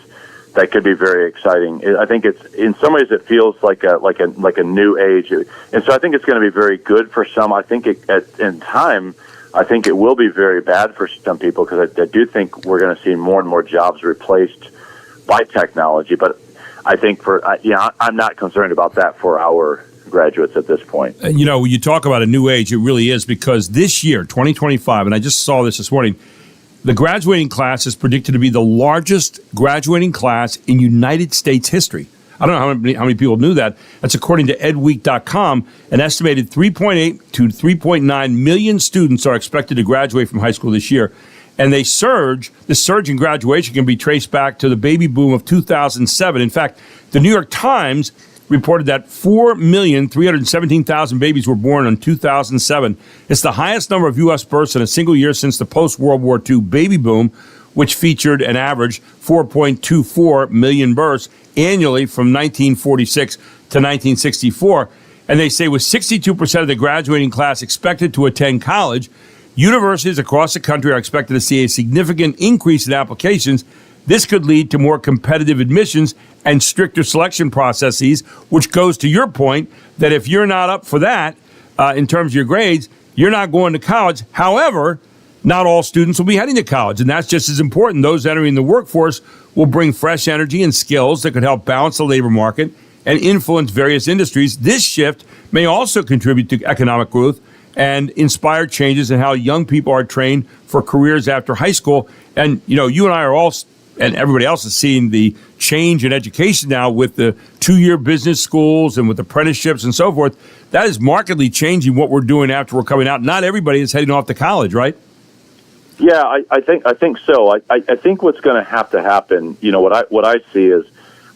that could be very exciting. I think it's, in some ways, it feels like a new age, and so I think it's going to be very good for some. I think in time, I think it will be very bad for some people, because I do think we're going to see more and more jobs replaced by technology. But I think I'm not concerned about that for our graduates at this point. When you talk about a new age, it really is, because this year, 2025, and I just saw this morning, the graduating class is predicted to be the largest graduating class in United States history. I don't know how many people knew that. That's according to edweek.com. An estimated 3.8 to 3.9 million students are expected to graduate from high school this year. And this surge in graduation can be traced back to the baby boom of 2007. In fact, the New York Times reported that 4,317,000 babies were born in 2007. It's the highest number of U.S. births in a single year since the post-World War II baby boom, which featured an average 4.24 million births annually from 1946 to 1964. And they say with 62% of the graduating class expected to attend college, universities across the country are expected to see a significant increase in applications. This could lead to more competitive admissions and stricter selection processes, which goes to your point that if you're not up for that in terms of your grades, you're not going to college. However, not all students will be heading to college, and that's just as important. Those entering the workforce will bring fresh energy and skills that could help balance the labor market and influence various industries. This shift may also contribute to economic growth and inspire changes in how young people are trained for careers after high school. And, you and I are all, and everybody else is seeing the change in education now with the 2-year business schools and with apprenticeships and so forth. That is markedly changing what we're doing after we're coming out. Not everybody is heading off to college, right? Yeah, I think so. I think what's going to happen, what I see is,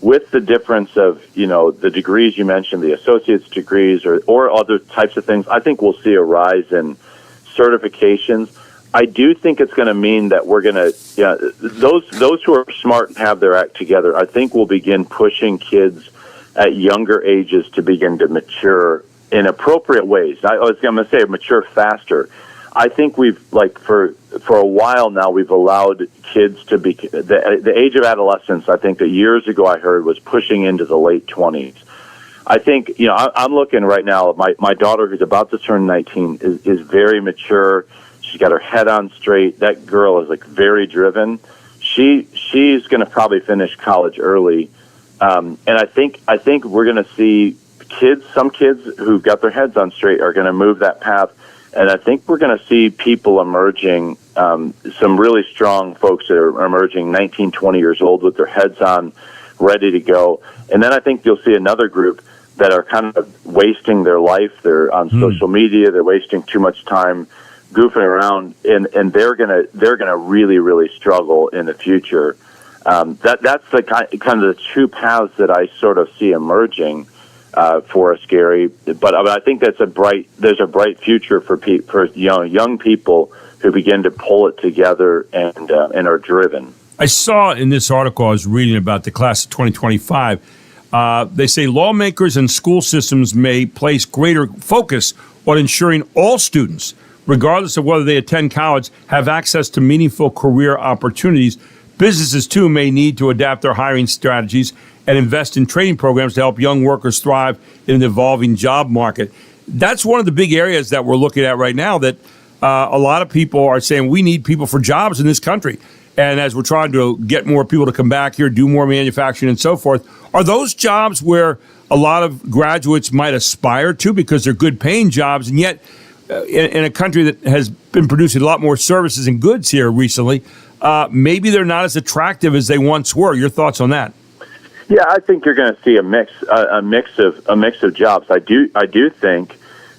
with the difference of, the degrees you mentioned, the associate's degrees or other types of things, I think we'll see a rise in certifications. I do think it's going to mean that we're going to, those who are smart and have their act together, I think will begin pushing kids at younger ages to begin to mature in appropriate ways. I'm going to say mature faster. I think we've, for a while now, we've allowed kids to be, the age of adolescence, I think that years ago I heard was pushing into the late 20s. I think, I'm looking right now, my daughter, who's about to turn 19, is very mature. She's got her head on straight. That girl is very driven. She's going to probably finish college early. And I think we're going to see some kids who've got their heads on straight are going to move that path. And I think we're going to see people emerging, some really strong folks that are emerging 19, 20 years old with their heads on, ready to go. And then I think you'll see another group that are kind of wasting their life. They're on social media. They're wasting too much time goofing around, and they're gonna really, really struggle in the future. That's the kind of the two paths that I sort of see emerging for us, Gary. But I think there's a bright future for young people who begin to pull it together and are driven. I saw in this article I was reading about the class of 2025. They say lawmakers and school systems may place greater focus on ensuring all students regardless of whether they attend college, have access to meaningful career opportunities. Businesses, too, may need to adapt their hiring strategies and invest in training programs to help young workers thrive in an evolving job market. That's one of the big areas that we're looking at right now, that a lot of people are saying we need people for jobs in this country. And as we're trying to get more people to come back here, do more manufacturing and so forth, are those jobs where a lot of graduates might aspire to because they're good paying jobs, and yet in a country that has been producing a lot more services and goods here recently, maybe they're not as attractive as they once were. Your thoughts on that? Yeah, I think you're going to see a mix of jobs. I do think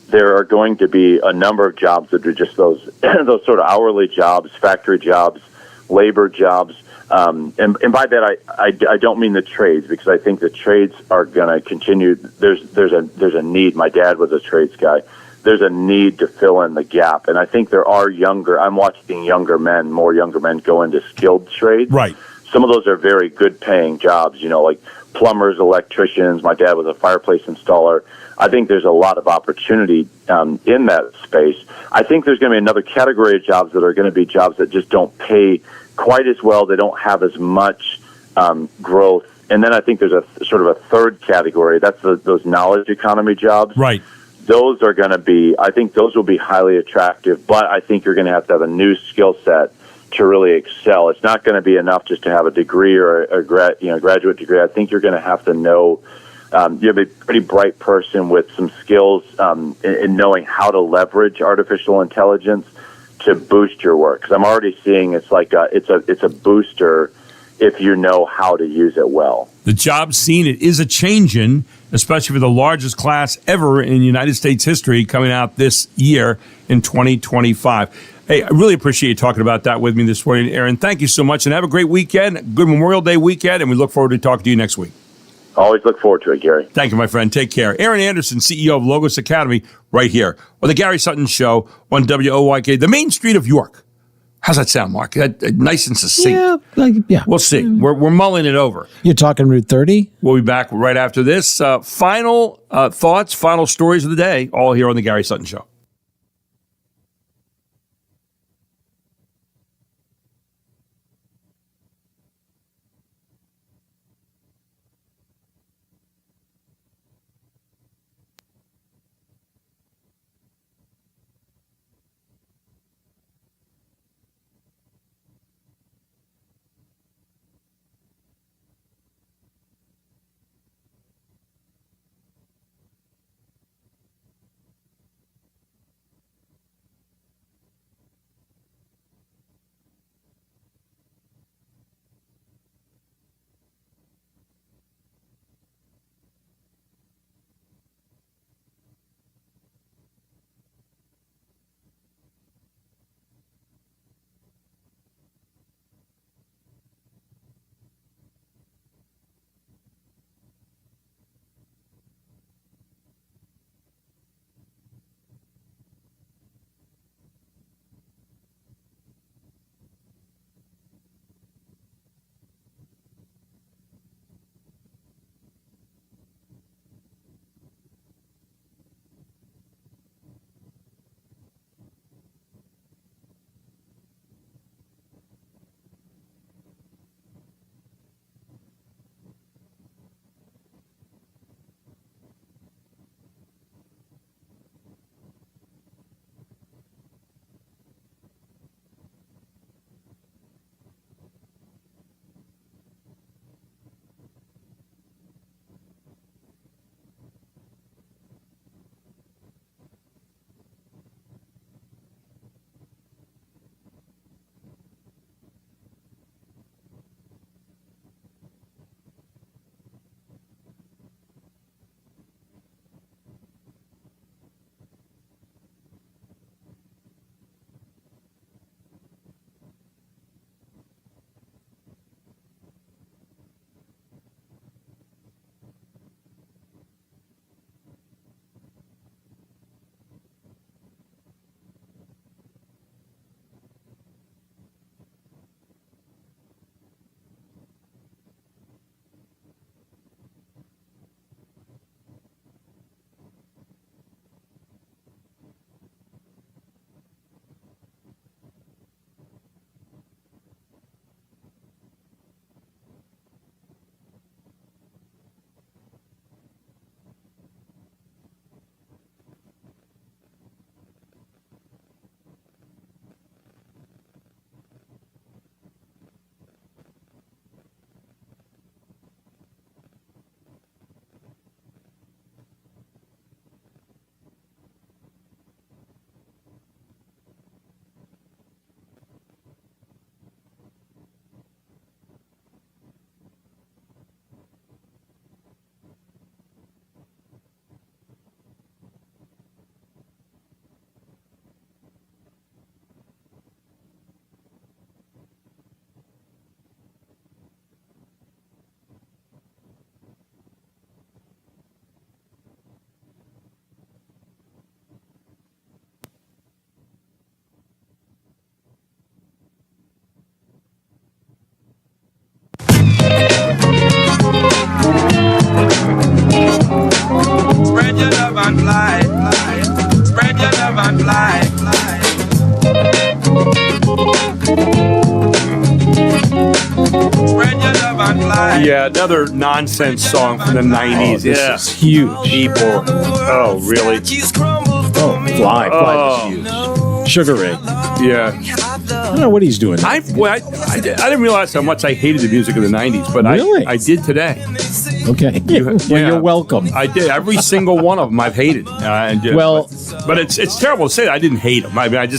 there are going to be a number of jobs that are just those those sort of hourly jobs, factory jobs, labor jobs, and by that I don't mean the trades, because I think the trades are going to continue. There's a need. My dad was a trades guy. There's a need to fill in the gap, and I think there are I'm watching more younger men go into skilled trades. Right. Some of those are very good paying jobs, like plumbers, electricians. My dad was a fireplace installer. I think there's a lot of opportunity in that space. I think there's going to be another category of jobs that are going to be jobs that just don't pay quite as well. They don't have as much growth. And then I think there's a sort of a third category. That's those knowledge economy jobs. Right. Those are going to be, I think those will be highly attractive, but I think you're going to have a new skill set to really excel. It's not going to be enough just to have a degree or a graduate degree. I think you're going to have to know, you have a pretty bright person with some skills in knowing how to leverage artificial intelligence to boost your work. Because I'm already seeing it's a booster if you know how to use it well. The job scene, it is a changing, especially for the largest class ever in United States history coming out this year in 2025. Hey, I really appreciate you talking about that with me this morning, Aaron. Thank you so much, and have a great weekend, good Memorial Day weekend, and we look forward to talking to you next week. Always look forward to it, Gary. Thank you, my friend. Take care. Aaron Anderson, CEO of Logos Academy, right here on the Gary Sutton Show on WOYK, the main street of York. How's that sound, Mark? Nice and succinct. Yeah. We'll see. We're mulling it over. You're talking Route 30? We'll be back right after this. Final thoughts, final stories of the day, all here on the Gary Sutton Show. Yeah, another nonsense song from the 90s. This is huge. People. Oh, really? Oh, Fly was huge. Sugar Ray. Yeah. I don't know what he's doing. I didn't realize how much I hated the music of the 90s, but Really? I did today. Okay. You're welcome. I did. Every single one of them I've hated. But it's terrible to say that I didn't hate them. I mean,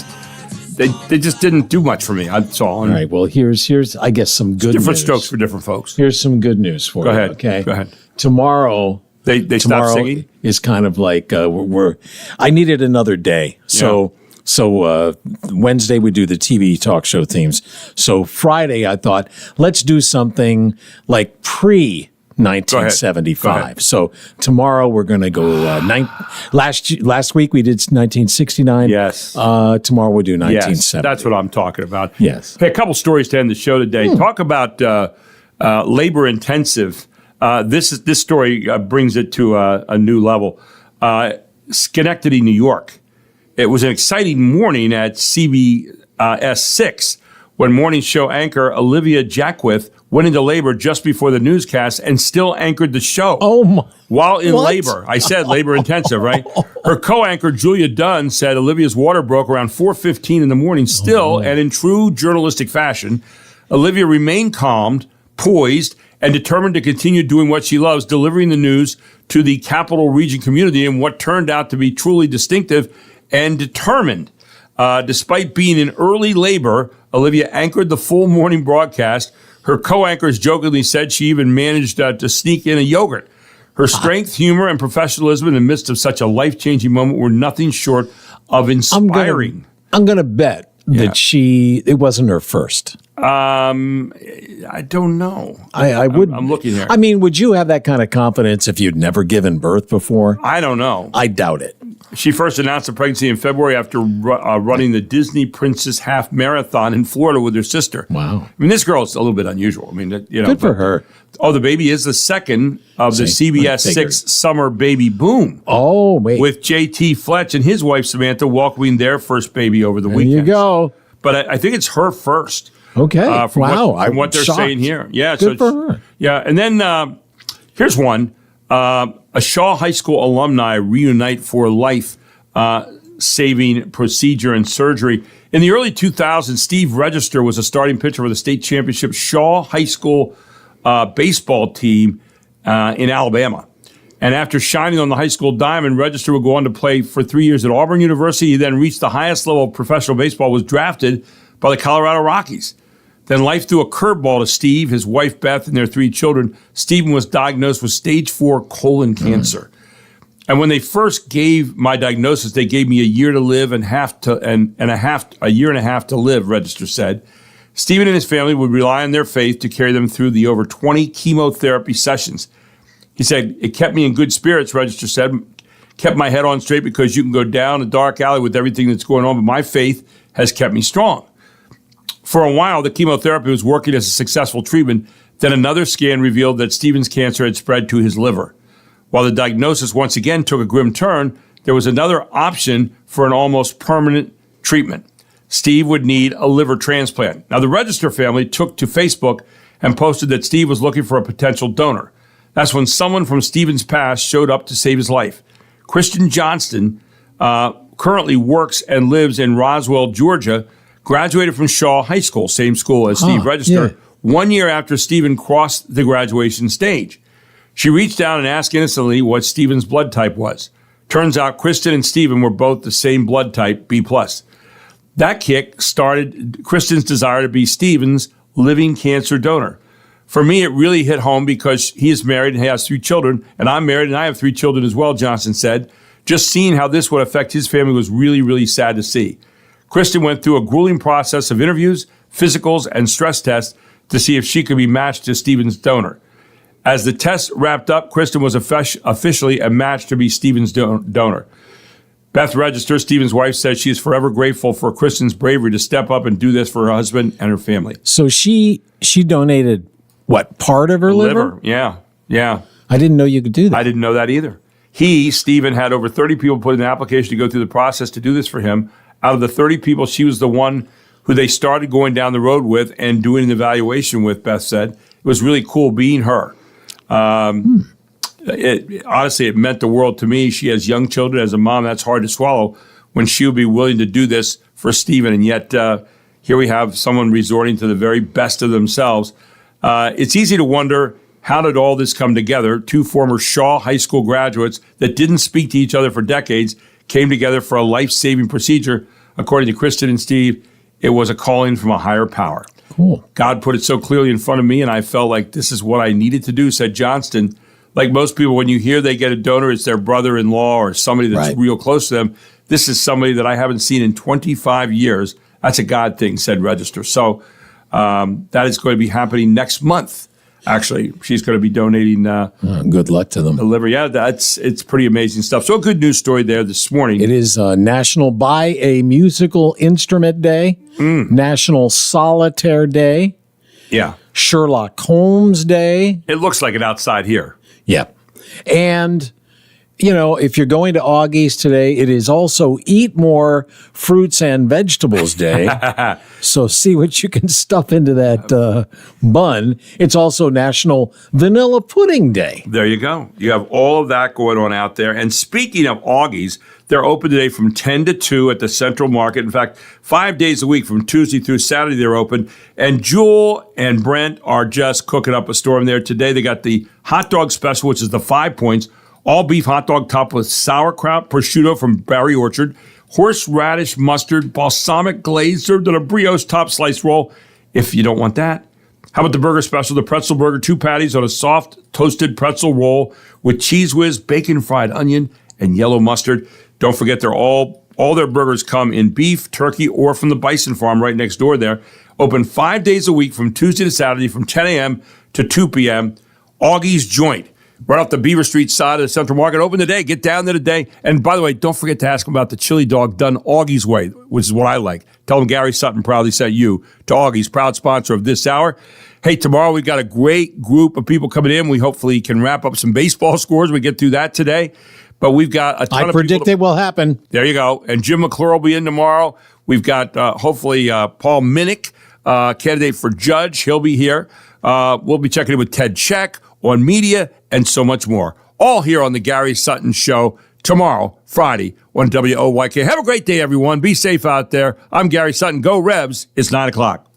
they just didn't do much for me. That's all. All right. Well, here's I guess some good different news. strokes for different folks. Here's some good news for Go you. ahead. Okay. Go ahead. Tomorrow. They stopped singing? Is kind of like I needed another day. So Wednesday we do the TV talk show themes. So Friday I thought let's do something like pre 1975. So tomorrow we're going to go. Last week we did 1969. Yes. Tomorrow we'll do 1970. Yes, that's what I'm talking about. Yes. Hey, a couple stories to end the show today. Talk about labor intensive. This story brings it to a new level. Schenectady, New York. It was an exciting morning at CBS 6 when morning show anchor Olivia Jackwith went into labor just before the newscast and still anchored the show. Oh my! While in labor. I said labor intensive, right? Her co-anchor Julia Dunn said Olivia's water broke around 4:15 in the morning. Still, and in true journalistic fashion, Olivia remained calm, poised, and determined to continue doing what she loves, delivering the news to the Capital Region community in what turned out to be truly distinctive and determined. Despite being in early labor, Olivia anchored the full morning broadcast. Her co-anchors jokingly said she even managed to sneak in a yogurt. Her strength, humor, and professionalism in the midst of such a life-changing moment were nothing short of inspiring. I'm going to bet that it wasn't her first. I don't know. I would. I'm looking here. I mean, would you have that kind of confidence if you'd never given birth before? I don't know. I doubt it. She first announced the pregnancy in February after running the Disney Princess Half Marathon in Florida with her sister. Wow. I mean, this girl's a little bit unusual. I mean, good for her. Oh, the baby is the second of the CBS 6 summer baby boom. Oh, wait. With J.T. Fletch and his wife Samantha welcoming their first baby over the weekend. There you go. But I think it's her first. Okay. From wow. what they're shocked. saying here. Yeah. Good for her. Yeah. And then here's one. A Shaw High School alumni reunite for life, saving procedure and surgery. In the early 2000s, Steve Register was a starting pitcher for the state championship Shaw High School baseball team in Alabama. And after shining on the high school diamond, Register would go on to play for 3 years at Auburn University. He then reached the highest level of professional baseball, was drafted by the Colorado Rockies. Then life threw a curveball to Steve, his wife Beth, and their 3 children. Stephen was diagnosed with stage 4 colon cancer. And when they first gave my diagnosis, they gave me a year to live and a year and a half to live, Register said. Stephen and his family would rely on their faith to carry them through the over 20 chemotherapy sessions. He said, it kept me in good spirits, Register said, kept my head on straight because you can go down a dark alley with everything that's going on, but my faith has kept me strong. For a while, the chemotherapy was working as a successful treatment. Then another scan revealed that Stephen's cancer had spread to his liver. While the diagnosis once again took a grim turn, there was another option for an almost permanent treatment. Steve would need a liver transplant. Now, the Register family took to Facebook and posted that Steve was looking for a potential donor. That's when someone from Stephen's past showed up to save his life. Christian Johnston currently works and lives in Roswell, Georgia, graduated from Shaw High School, same school as Steve Register, 1 year after Stephen crossed the graduation stage. She reached out and asked innocently what Stephen's blood type was. Turns out Kristen and Stephen were both the same blood type, B+. That kick started Kristen's desire to be Stephen's living cancer donor. For me, it really hit home because he is married and has 3 children, and I'm married and I have 3 children as well, Johnson said. Just seeing how this would affect his family was really, really sad to see. Kristen went through a grueling process of interviews, physicals, and stress tests to see if she could be matched to Stephen's donor. As the test wrapped up, Kristen was officially a match to be Stephen's donor. Beth Register, Stephen's wife, says she is forever grateful for Kristen's bravery to step up and do this for her husband and her family. So she donated, what, part of her liver? Yeah. I didn't know you could do that. I didn't know that either. Stephen, had over 30 people put in an application to go through the process to do this for him. Out of the 30 people, she was the one who they started going down the road with and doing an evaluation with, Beth said. It was really cool being her. Honestly, it meant the world to me. She has young children. As a mom, that's hard to swallow when she would be willing to do this for Stephen. And yet here we have someone resorting to the very best of themselves. It's easy to wonder, how did all this come together? Two former Shaw High School graduates that didn't speak to each other for decades came together for a life-saving procedure. According to Kristen and Steve, it was a calling from a higher power. Cool. God put it so clearly in front of me, and I felt like this is what I needed to do, said Johnston. Like most people, when you hear they get a donor, it's their brother-in-law or somebody that's real close to them. This is somebody that I haven't seen in 25 years. That's a God thing, said Register. So that is going to be happening next month. Actually, she's going to be donating. Good luck to them. The liver. Yeah, it's pretty amazing stuff. So a good news story there this morning. It is National Buy a Musical Instrument Day, National Solitaire Day, Sherlock Holmes Day. It looks like it outside here. Yeah. And, you know, if you're going to Augie's today, it is also Eat More Fruits and Vegetables Day. So see what you can stuff into that bun. It's also National Vanilla Pudding Day. There you go. You have all of that going on out there. And speaking of Augie's, they're open today from 10 to 2 at the Central Market. In fact, 5 days a week from Tuesday through Saturday they're open. And Jewel and Brent are just cooking up a storm there. Today they got the hot dog special, which is the 5 points. All beef hot dog topped with sauerkraut, prosciutto from Barry Orchard, horseradish mustard, balsamic glaze served on a brioche top slice roll. If you don't want that, how about the burger special, the pretzel burger, 2 patties on a soft toasted pretzel roll with Cheese Whiz, bacon fried onion, and yellow mustard. Don't forget, they're all their burgers come in beef, turkey, or from the Bison Farm right next door there. Open 5 days a week from Tuesday to Saturday from 10 a.m. to 2 p.m. Augie's Joint, right off the Beaver Street side of the Central Market. Open today. Get down there today. And by the way, don't forget to ask them about the chili dog done Augie's way, which is what I like. Tell them Gary Sutton proudly sent you to Augie's, proud sponsor of this hour. Hey, tomorrow we've got a great group of people coming in. We hopefully can wrap up some baseball scores. We get through that today. But we've got a ton of people. I predict it will happen. There you go. And Jim McClure will be in tomorrow. We've got hopefully Paul Minnick, candidate for judge. He'll be here. We'll be checking in with Ted Check on media and so much more. All here on the Gary Sutton Show tomorrow, Friday, on WOYK. Have a great day, everyone. Be safe out there. I'm Gary Sutton. Go Rebs. It's 9 o'clock.